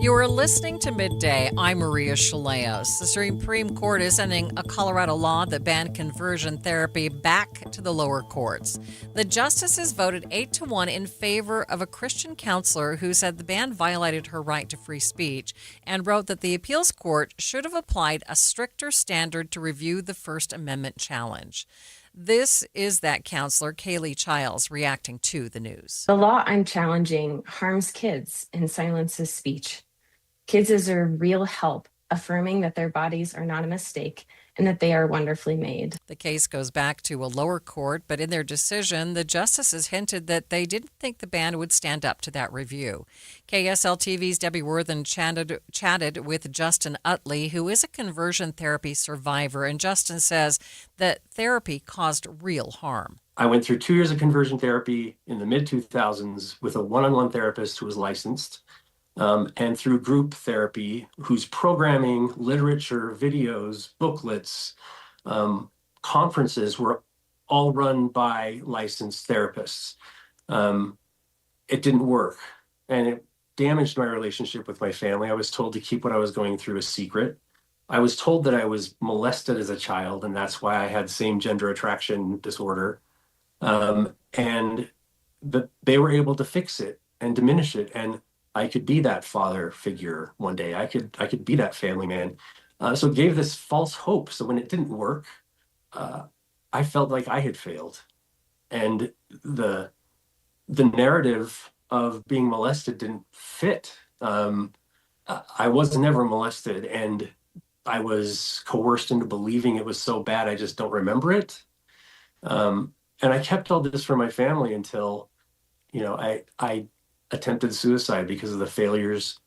Speaker 3: You are listening to Midday. I'm Maria Shilaos. The Supreme Court is sending a Colorado law that banned conversion therapy back to the lower courts. The justices voted 8-1 in favor of a Christian counselor who said the ban violated her right to free speech and wrote that the appeals court should have applied a stricter standard to review the First Amendment challenge. This is that counselor, Kaylee Childs, reacting to the news.
Speaker 1: The law I'm challenging harms kids and silences speech. Kids deserve real help, affirming that their bodies are not a mistake and that they are wonderfully made.
Speaker 3: The case goes back to a lower court, but in their decision, the justices hinted that they didn't think the ban would stand up to that review. KSL TV's Debbie Worthen chatted with Justin Utley, who is a conversion therapy survivor, and Justin says that therapy caused real harm.
Speaker 5: I went through 2 years of conversion therapy in the mid-2000s with a one-on-one therapist who was licensed. And through group therapy, whose programming, literature, videos, booklets, conferences were all run by licensed therapists. It didn't work, and it damaged my relationship with my family. I was told to keep what I was going through a secret. I was told that I was molested as a child, and that's why I had same-gender attraction disorder. And that they were able to fix it and diminish it, and I could be that father figure one day. I could be that family man. So it gave this false hope. So when it didn't work, I felt like I had failed. And the narrative of being molested didn't fit. I was never molested, and I was coerced into believing it was so bad I just don't remember it. And I kept all this from my family until, I attempted suicide because of the failures,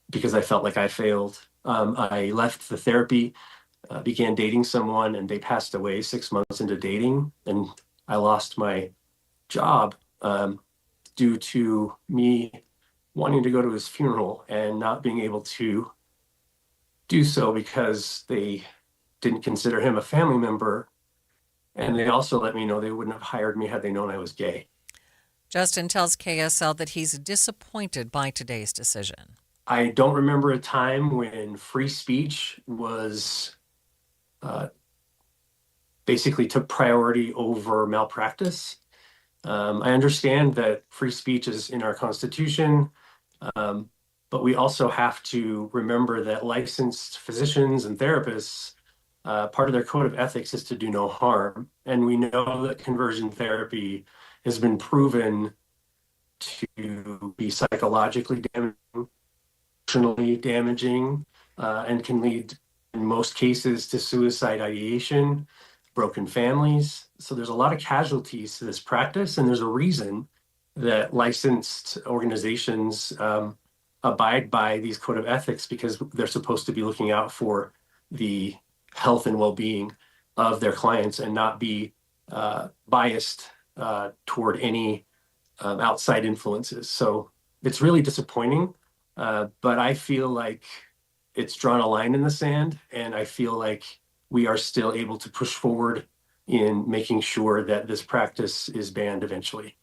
Speaker 5: because I felt like I failed. I left the therapy, began dating someone, and they passed away 6 months into dating. And I lost my job due to me wanting to go to his funeral and not being able to do so because they didn't consider him a family member. And they also let me know they wouldn't have hired me had they known I was gay.
Speaker 3: Justin tells KSL that he's disappointed by today's decision.
Speaker 5: I don't remember a time when free speech was basically took priority over malpractice. I understand that free speech is in our Constitution, but we also have to remember that licensed physicians and therapists, part of their code of ethics is to do no harm. And we know that conversion therapy has been proven to be psychologically damaging, emotionally damaging, and can lead, in most cases, to suicide ideation, broken families. So there's a lot of casualties to this practice, and there's a reason that licensed organizations abide by these code of ethics, because they're supposed to be looking out for the health and well-being of their clients and not be biased toward any outside influences. So it's really disappointing, but I feel like it's drawn a line in the sand, and I feel like we are still able to push forward in making sure that this practice is banned eventually.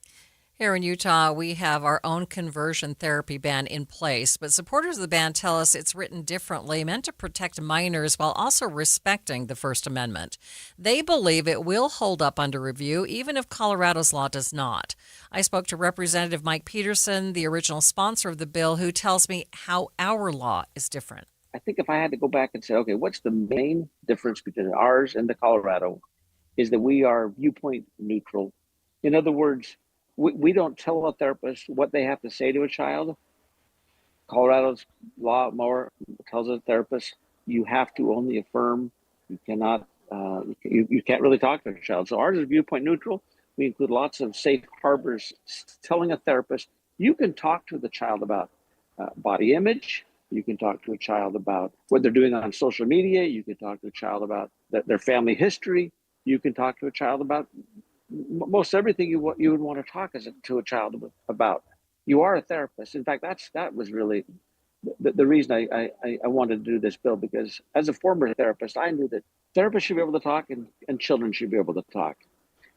Speaker 3: Here in Utah, we have our own conversion therapy ban in place, but supporters of the ban tell us it's written differently, meant to protect minors while also respecting the First Amendment. They believe it will hold up under review, even if Colorado's law does not. I spoke to Representative Mike Peterson, the original sponsor of the bill, who tells me how our law is different.
Speaker 6: I think if I had to go back and say, okay, what's the main difference between ours and the Colorado, is that we are viewpoint neutral. In other words, we don't tell a therapist what they have to say to a child. Colorado's law more tells a therapist you have to only affirm. You cannot, you can't really talk to a child. So ours is viewpoint neutral. We include lots of safe harbors telling a therapist you can talk to the child about body image. You can talk to a child about what they're doing on social media. You can talk to a child about their family history. You can talk to a child about most everything you would want to talk to a child about. You are a therapist. In fact, that was really the reason I wanted to do this bill, because as a former therapist, I knew that therapists should be able to talk and children should be able to talk.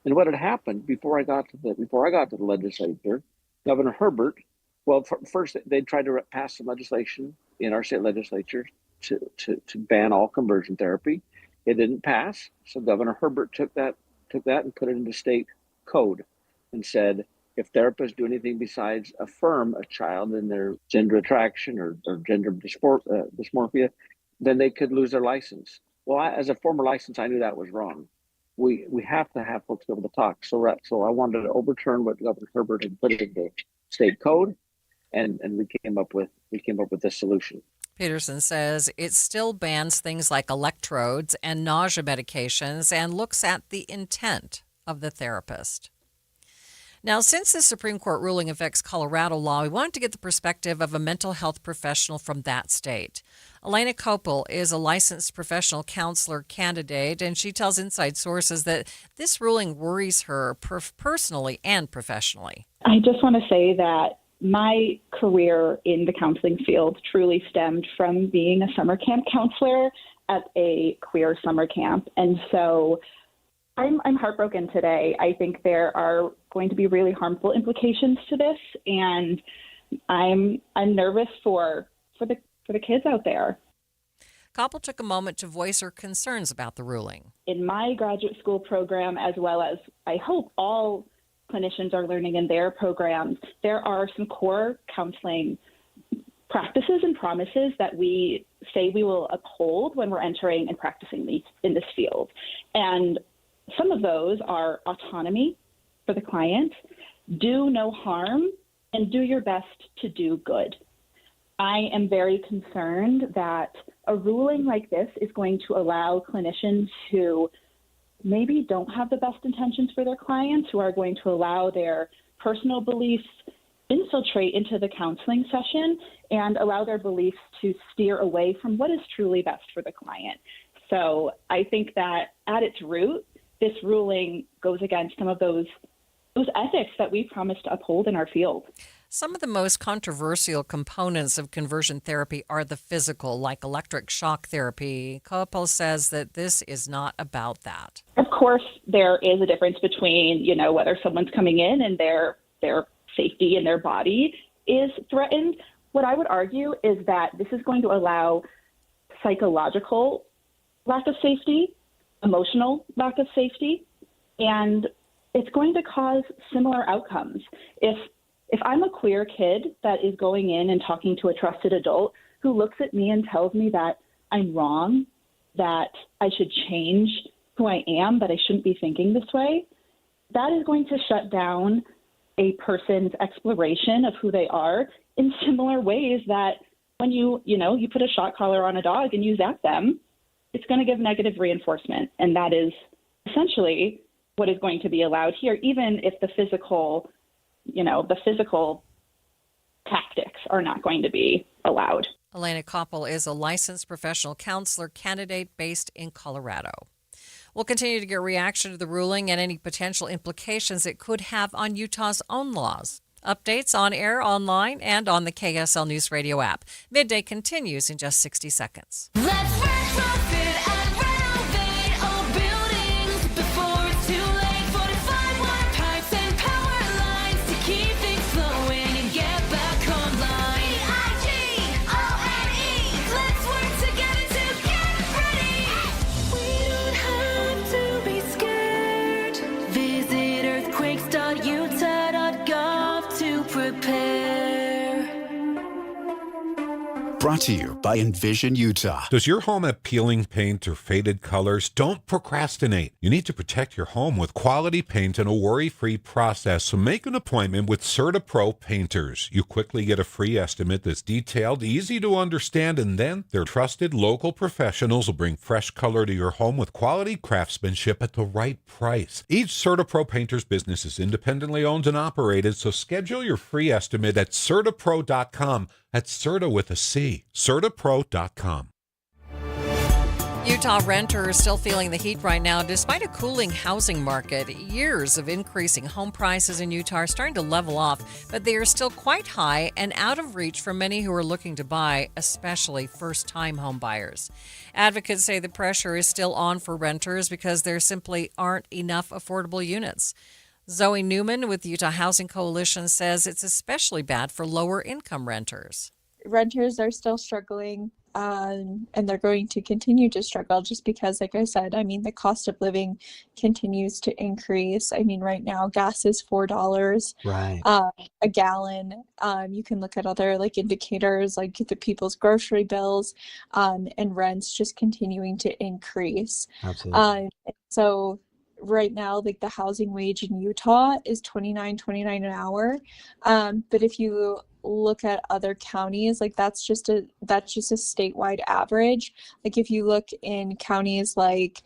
Speaker 6: And what had happened before I got to the legislature, Governor Herbert, well, first they tried to pass some legislation in our state legislature to ban all conversion therapy. It didn't pass, so Governor Herbert took that and put it into state code and said, if therapists do anything besides affirm a child in their gender attraction or gender dysmorphia, then they could lose their license. Well, as a former license, I knew that was wrong. We have to have folks be able to talk. So I wanted to overturn what Governor Herbert had put into state code, and we came up with this solution.
Speaker 3: Peterson says it still bans things like electrodes and nausea medications and looks at the intent of the therapist. Now, since the Supreme Court ruling affects Colorado law, we wanted to get the perspective of a mental health professional from that state. Elena Koppel is a licensed professional counselor candidate, and she tells Inside Sources that this ruling worries her personally and professionally.
Speaker 7: I just want to say that my career in the counseling field truly stemmed from being a summer camp counselor at a queer summer camp. And so I'm heartbroken today. I think there are going to be really harmful implications to this, and I'm nervous for the kids out there.
Speaker 3: Koppel took a moment to voice her concerns about the ruling.
Speaker 7: In my graduate school program, as well as I hope all clinicians are learning in their programs, there are some core counseling practices and promises that we say we will uphold when we're entering and practicing in this field. And some of those are autonomy for the client, do no harm, and do your best to do good. I am very concerned that a ruling like this is going to allow clinicians who maybe don't have the best intentions for their clients, who are going to allow their personal beliefs infiltrate into the counseling session and allow their beliefs to steer away from what is truly best for the client. So I think that at its root, this ruling goes against some of those ethics that we promise to uphold in our field.
Speaker 3: Some of the most controversial components of conversion therapy are the physical, like electric shock therapy. Koppel says that this is not about that.
Speaker 7: Of course, there is a difference between, whether someone's coming in and their safety in their body is threatened. What I would argue is that this is going to allow psychological lack of safety, emotional lack of safety, and it's going to cause similar outcomes. If I'm a queer kid that is going in and talking to a trusted adult who looks at me and tells me that I'm wrong, that I should change who I am, but I shouldn't be thinking this way, that is going to shut down a person's exploration of who they are in similar ways that when you put a shock collar on a dog and you zap them, it's going to give negative reinforcement. And that is essentially what is going to be allowed here, even if the physical tactics are not going to be allowed.
Speaker 3: Elena Koppel is a licensed professional counselor candidate based in Colorado. We'll continue to get reaction to the ruling and any potential implications it could have on Utah's own laws. Updates on air, online, and on the KSL News Radio app. Midday continues in just 60 seconds.
Speaker 8: Let's retrofit and renovate old buildings before it's too late. 45 wire pipes and power lines to keep things flowing and get back online. BIGONE. Let's work together to get ready. We don't have to be scared. Visit earthquakes.utah.gov to prepare.
Speaker 24: Brought to you by Envision Utah.
Speaker 9: Does your home have peeling paint or faded colors? Don't procrastinate. You need to protect your home with quality paint and a worry-free process, so make an appointment with CertaPro Painters. You quickly get a free estimate that's detailed, easy to understand, and then their trusted local professionals will bring fresh color to your home with quality craftsmanship at the right price. Each CertaPro Painters business is independently owned and operated, so schedule your free estimate at CertaPro.com. That's Certa with a C. CertaPro.com.
Speaker 3: Utah renters still feeling the heat right now despite a cooling housing market. Years of increasing home prices in Utah are starting to level off, but they are still quite high and out of reach for many who are looking to buy, especially first-time home buyers. Advocates say the pressure is still on for renters because there simply aren't enough affordable units. Zoe Newman with the Utah Housing Coalition says it's especially bad for lower-income renters.
Speaker 11: Renters are still struggling, and they're going to continue to struggle just because, like I said, I mean, the cost of living continues to increase. I mean, right now, gas is $4 a gallon. You can look at other like indicators like the people's grocery bills, and rents just continuing to increase.
Speaker 12: Absolutely.
Speaker 11: So right now, like the housing wage in Utah is $29 an hour. But if you look at other counties, like that's just a statewide average. Like if you look in counties like,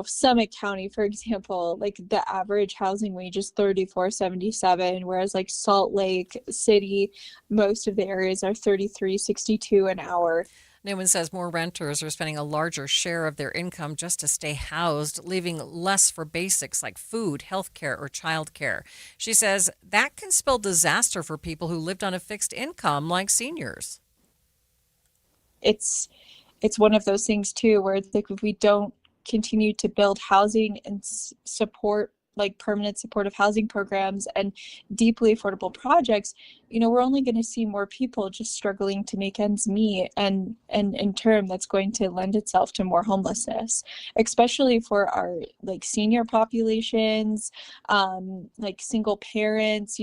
Speaker 11: Summit County, for example, like the average housing wage is $34.77, whereas like Salt Lake City, most of the areas are $33.62 an hour.
Speaker 3: Newman says more renters are spending a larger share of their income just to stay housed, leaving less for basics like food, healthcare, or childcare. She says that can spell disaster for people who lived on a fixed income like seniors.
Speaker 11: It's one of those things too, where it's like if we don't continue to build housing and support like permanent supportive housing programs and deeply affordable projects, we're only going to see more people just struggling to make ends meet, and in turn that's going to lend itself to more homelessness, especially for our like senior populations, like single parents,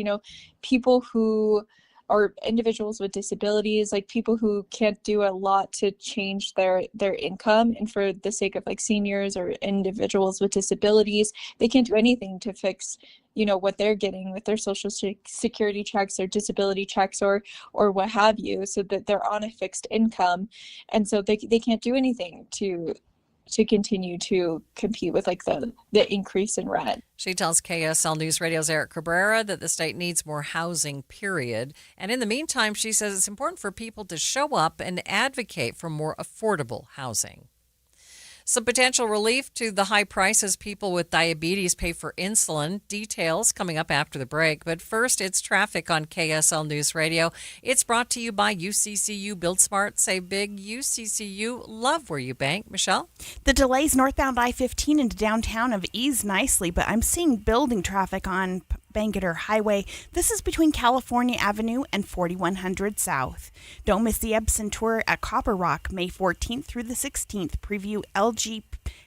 Speaker 11: people who or individuals with disabilities, like people who can't do a lot to change their income. And for the sake of like seniors or individuals with disabilities, they can't do anything to fix, what they're getting with their social security checks or disability checks or what have you, so that they're on a fixed income. And so they can't do anything to continue to compete with like the increase in rent.
Speaker 3: She tells KSL News Radio's Eric Cabrera that the state needs more housing, period. And in the meantime, she says it's important for people to show up and advocate for more affordable housing. Some potential relief to the high prices people with diabetes pay for insulin. Details coming up after the break. But first, it's traffic on KSL News Radio. It's brought to you by UCCU. Build smart, save big. UCCU, love where you bank. Michelle?
Speaker 10: The delays northbound I-15 into downtown have eased nicely, but I'm seeing building traffic on Bangerter Highway. This is between California Avenue and 4100 South. Don't miss the Epson Tour at Copper Rock, May 14th through the 16th. Preview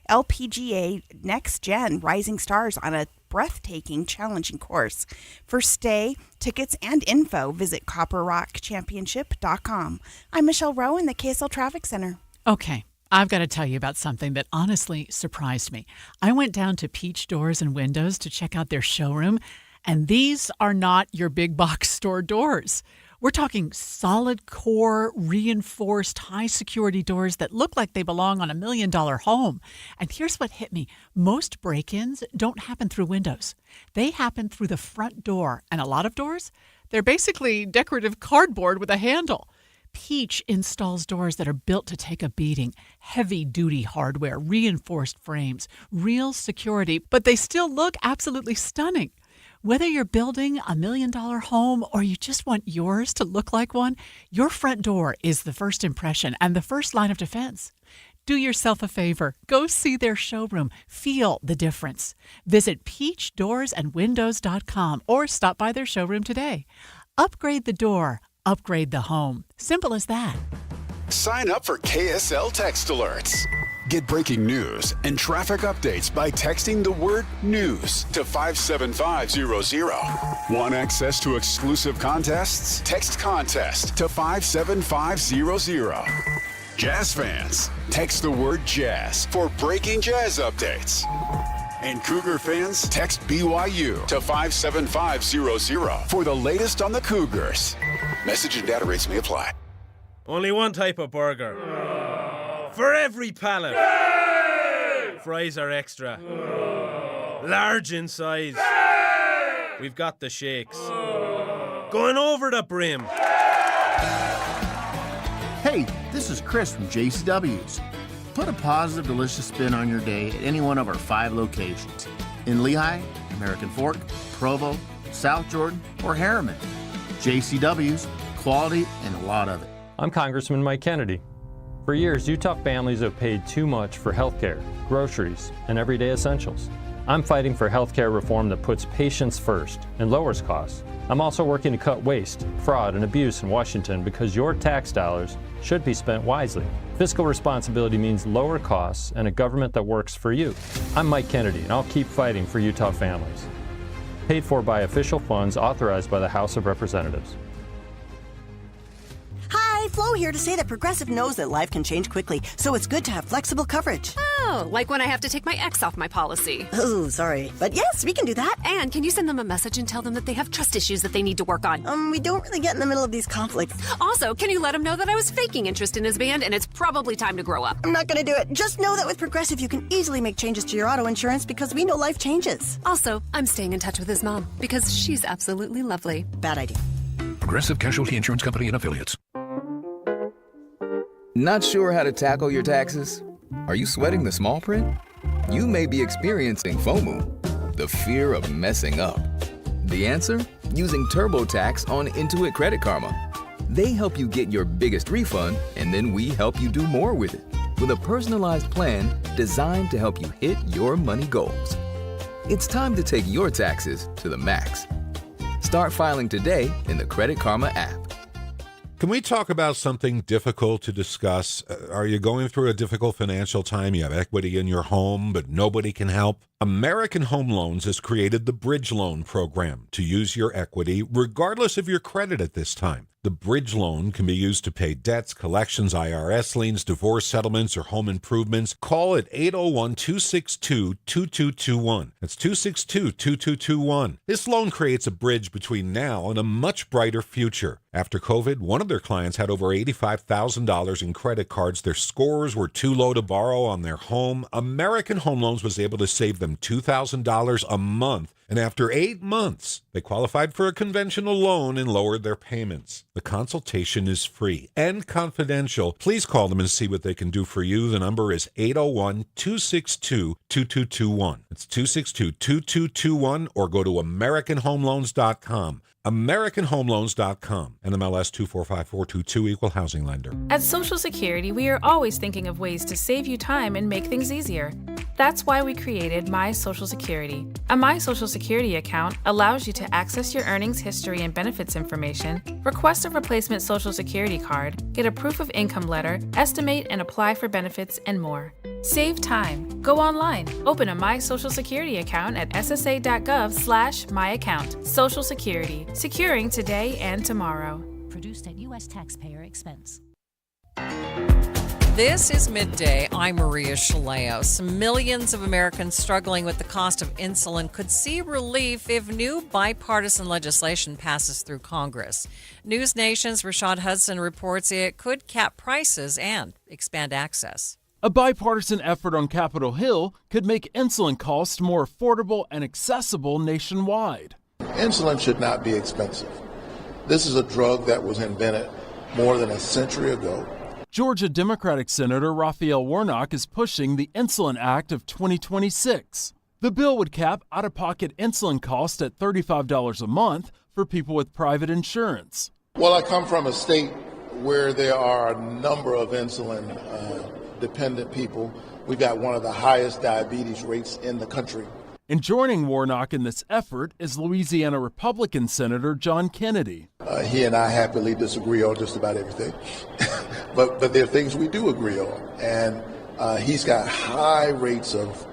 Speaker 10: LPGA Next Gen Rising Stars on a breathtaking, challenging course. For stay, tickets, and info, visit copperrockchampionship.com. I'm Michelle Rowe in the KSL Traffic Center.
Speaker 13: Okay. I've got to tell you about something that honestly surprised me. I went down to Peach Doors and Windows to check out their showroom, and these are not your big box store doors. We're talking solid core, reinforced, high security doors that look like they belong on $1 million home. And here's what hit me. Most break-ins don't happen through windows. They happen through the front door. And a lot of doors, they're basically decorative cardboard with a handle. Peach installs doors that are built to take a beating, heavy-duty hardware, reinforced frames, real security, but they still look absolutely stunning. Whether you're building a $1 million home or you just want yours to look like one, your front door is the first impression and the first line of defense. Do yourself a favor. Go see their showroom. Feel the difference. Visit peachdoorsandwindows.com or stop by their showroom today. Upgrade the door. Upgrade the home. Simple as that.
Speaker 24: Sign up for KSL Text Alerts. Get breaking news and traffic updates by texting the word news to 57500. Want access to exclusive contests? Text contest to 57500. Jazz fans, text the word jazz for breaking jazz updates. And Cougar fans, text BYU to 57500 for the latest on the Cougars. Message and data rates may apply.
Speaker 15: Only one type of burger. For every pallet. Fries are extra. Large in size. We've got the shakes. Going over the brim.
Speaker 21: Hey, this is Chris from JCW's.
Speaker 2: Put a positive, delicious spin on your day at any one of our 5 locations. In Lehigh, American Fork, Provo, South Jordan, or Harriman. JCW's, quality, and a lot of it.
Speaker 12: I'm Congressman Mike Kennedy. For years, Utah families have paid too much for health care, groceries, and everyday essentials. I'm fighting for health care reform that puts patients first and lowers costs. I'm also working to cut waste, fraud, and abuse in Washington because your tax dollars should be spent wisely. Fiscal responsibility means lower costs and a government that works for you. I'm Mike Kennedy, and I'll keep fighting for Utah families. Paid for by official funds authorized by the House of Representatives.
Speaker 14: Hi, Flo here to say that Progressive knows that life can change quickly, so it's good to have flexible coverage.
Speaker 16: Oh, like when I have to take my ex off my policy.
Speaker 14: Oh, sorry. But yes, we can do that.
Speaker 16: And can you send them a message and tell them that they have trust issues that they need to work on?
Speaker 14: We don't really get in the middle of these conflicts.
Speaker 16: Also, can you let him know that I was faking interest in his band and it's probably time to grow up?
Speaker 14: I'm not going to do it. Just know that with Progressive, you can easily make changes to your auto insurance because we know life changes.
Speaker 16: Also, I'm staying in touch with his mom because she's absolutely lovely.
Speaker 14: Bad idea.
Speaker 19: Progressive Casualty Insurance Company and Affiliates.
Speaker 22: Not sure how to tackle your taxes? Are you sweating the small print? You may be experiencing FOMO, the fear of messing up. The answer? Using TurboTax on Intuit Credit Karma. They help you get your biggest refund, and then we help you do more with it. With a personalized plan designed to help you hit your money goals. It's time to take your taxes to the max. Start filing today in the Credit Karma app.
Speaker 9: Can we talk about something difficult to discuss? Are you going through a difficult financial time? You have equity in your home, but nobody can help? American Home Loans has created the Bridge Loan Program to use your equity regardless of your credit at this time. The bridge loan can be used to pay debts, collections, IRS liens, divorce settlements, or home improvements. Call at 801-262-2221. That's 262-2221. This loan creates a bridge between now and a much brighter future. After COVID, one of their clients had over $85,000 in credit cards. Their scores were too low to borrow on their home. American Home Loans was able to save them $2,000 a month. And after 8 months, they qualified for a conventional loan and lowered their payments. The consultation is free and confidential. Please call them and see what they can do for you. The number is 801-262-2221. It's 262-2221, or go to AmericanHomeLoans.com. AmericanHomeLoans.com. NMLS 245422, Equal Housing Lender.
Speaker 23: At Social Security, we are always thinking of ways to save you time and make things easier. That's why we created My Social Security. A My Social Security account allows you to access your earnings history and benefits information, request a replacement Social Security card, get a proof of income letter, estimate and apply for benefits, and more. Save time. Go online. Open a My Social Security account at ssa.gov/myaccount. Social Security. Securing today and tomorrow.
Speaker 17: Produced at U.S. taxpayer expense.
Speaker 3: This is Midday. I'm Maria Shilaos. Millions of Americans struggling with the cost of insulin could see relief if new bipartisan legislation passes through Congress. News Nation's Rashad Hudson reports it could cap prices and expand access.
Speaker 27: A bipartisan effort on Capitol Hill could make insulin costs more affordable and accessible nationwide.
Speaker 28: Insulin should not be expensive. This is a drug that was invented more than a century ago.
Speaker 27: Georgia Democratic Senator Raphael Warnock is pushing the Insulin Act of 2026. The bill would cap out-of-pocket insulin costs at $35 a month for people with private insurance.
Speaker 28: Well, I come from a state where there are a number of insulin-dependent people. We've got one of the highest diabetes rates in the country.
Speaker 27: And joining Warnock in this effort is Louisiana Republican Senator John Kennedy.
Speaker 28: He and I happily disagree on just about everything, but there are things we do agree on. And he's got high rates of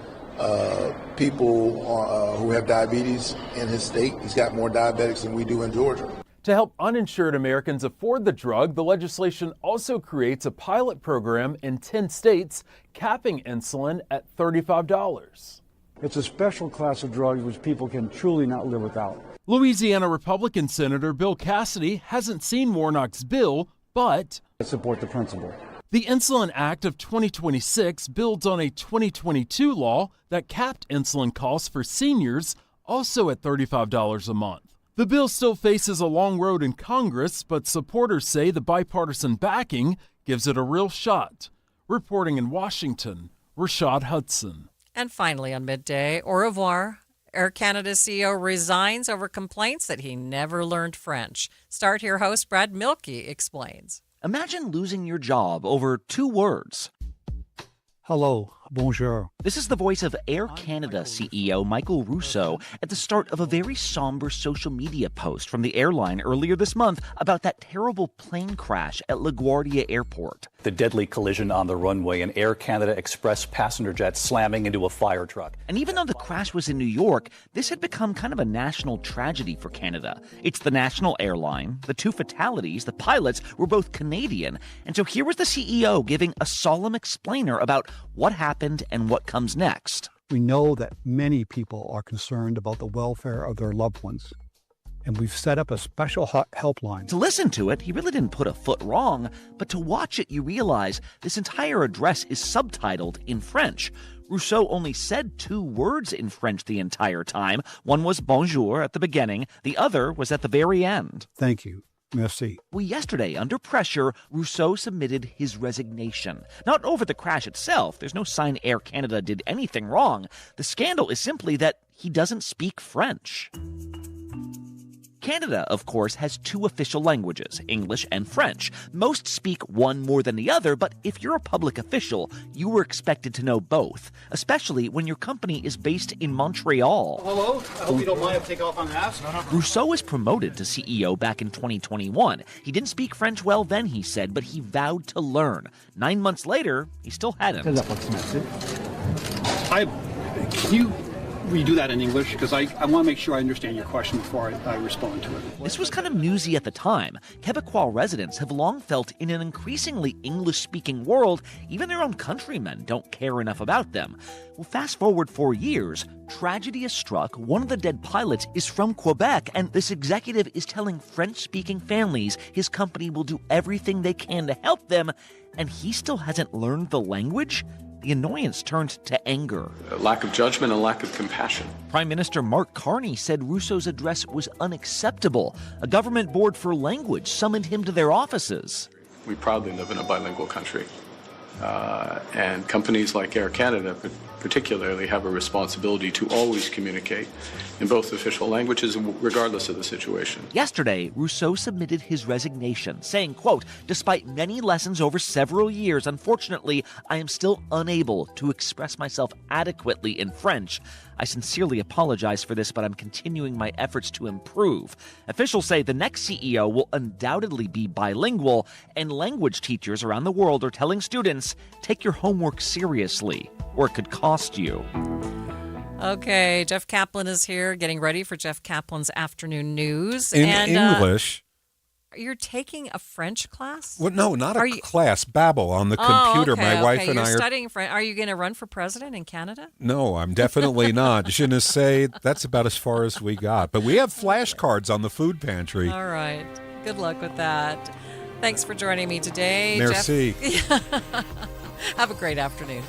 Speaker 28: people who have diabetes in his state. He's got more diabetics than we do in Georgia.
Speaker 27: To help uninsured Americans afford the drug, the legislation also creates a pilot program in 10 states capping insulin at $35.
Speaker 30: It's a special class of drugs which people can truly not live without.
Speaker 27: Louisiana Republican Senator Bill Cassidy hasn't seen Warnock's bill, but
Speaker 30: I support the principle.
Speaker 27: The Insulin Act of 2026 builds on a 2022 law that capped insulin costs for seniors, also at $35 a month. The bill still faces a long road in Congress, but supporters say the bipartisan backing gives it a real shot. Reporting in Washington, Rashad Hudson.
Speaker 3: And finally on Midday, au revoir. Air Canada CEO resigns over complaints that he never learned French. Start Here host Brad Milkey explains.
Speaker 1: Imagine losing your job over 2 words.
Speaker 30: Hello, bonjour.
Speaker 1: This is the voice of Air Canada CEO Michael Rousseau at the start of a very somber social media post from the airline earlier this month about that terrible plane crash at LaGuardia Airport.
Speaker 4: The deadly collision on the runway, an Air Canada Express passenger jet slamming into a fire truck.
Speaker 1: And even though the crash was in New York, this had become kind of a national tragedy for Canada. It's the national airline. The 2 fatalities, the pilots, were both Canadian. And so here was the CEO giving a solemn explainer about what happened and what comes next.
Speaker 30: We know that many people are concerned about the welfare of their loved ones, and we've set up a special helpline.
Speaker 1: To listen to it, he really didn't put a foot wrong, but to watch it, you realize this entire address is subtitled in French. Rousseau only said 2 words in French the entire time. One was bonjour at the beginning, the other was at the very end.
Speaker 30: Thank you. Merci.
Speaker 1: Well, yesterday, under pressure, Rousseau submitted his resignation. Not over the crash itself. There's no sign Air Canada did anything wrong. The scandal is simply that he doesn't speak French. Canada, of course, has 2 official languages, English and French. Most speak one more than the other, but if you're a public official, you were expected to know both, especially when your company is based in Montreal.
Speaker 5: Hello, I hope you don't mind if I take off my mask.
Speaker 1: Rousseau was promoted to CEO back in 2021. He didn't speak French well then, he said, but he vowed to learn. 9 months later, he still hadn't.
Speaker 5: Can you redo that in English? Because I want to make sure I understand your question before I respond to it.
Speaker 1: This was kind of newsy at the time. Quebecois residents have long felt in an increasingly English-speaking world, even their own countrymen don't care enough about them. Well, fast forward 4 years, tragedy has struck. One of the dead pilots is from Quebec, and this executive is telling French-speaking families his company will do everything they can to help them, and he still hasn't learned the language? The annoyance turned to anger.
Speaker 6: A lack of judgment and lack of compassion.
Speaker 1: Prime Minister Mark Carney said Rousseau's address was unacceptable. A government board for language summoned him to their offices.
Speaker 6: We proudly live in a bilingual country. And companies like Air Canada particularly have a responsibility to always communicate in both official languages, regardless of the situation.
Speaker 1: Yesterday, Rousseau submitted his resignation, saying, quote, "Despite many lessons over several years, unfortunately, I am still unable to express myself adequately in French. I sincerely apologize for this, but I'm continuing my efforts to improve." Officials say the next CEO will undoubtedly be bilingual, and language teachers around the world are telling students, take your homework seriously, or it could cost you.
Speaker 3: Okay, Jeff Kaplan is here, getting ready for Jeff Kaplan's afternoon news.
Speaker 9: In English.
Speaker 3: You're taking a French class?
Speaker 9: Well, no, not a class. Babble on the computer.
Speaker 3: Okay,
Speaker 9: My wife and
Speaker 3: You're
Speaker 9: I are
Speaker 3: studying French. Are you going to run for president in Canada?
Speaker 9: No, I'm definitely not. Je ne sais. That's about as far as we got. But we have flashcards on the food pantry.
Speaker 3: All right. Good luck with that. Thanks for joining me today,
Speaker 9: Merci.
Speaker 3: Jeff. Have a great afternoon.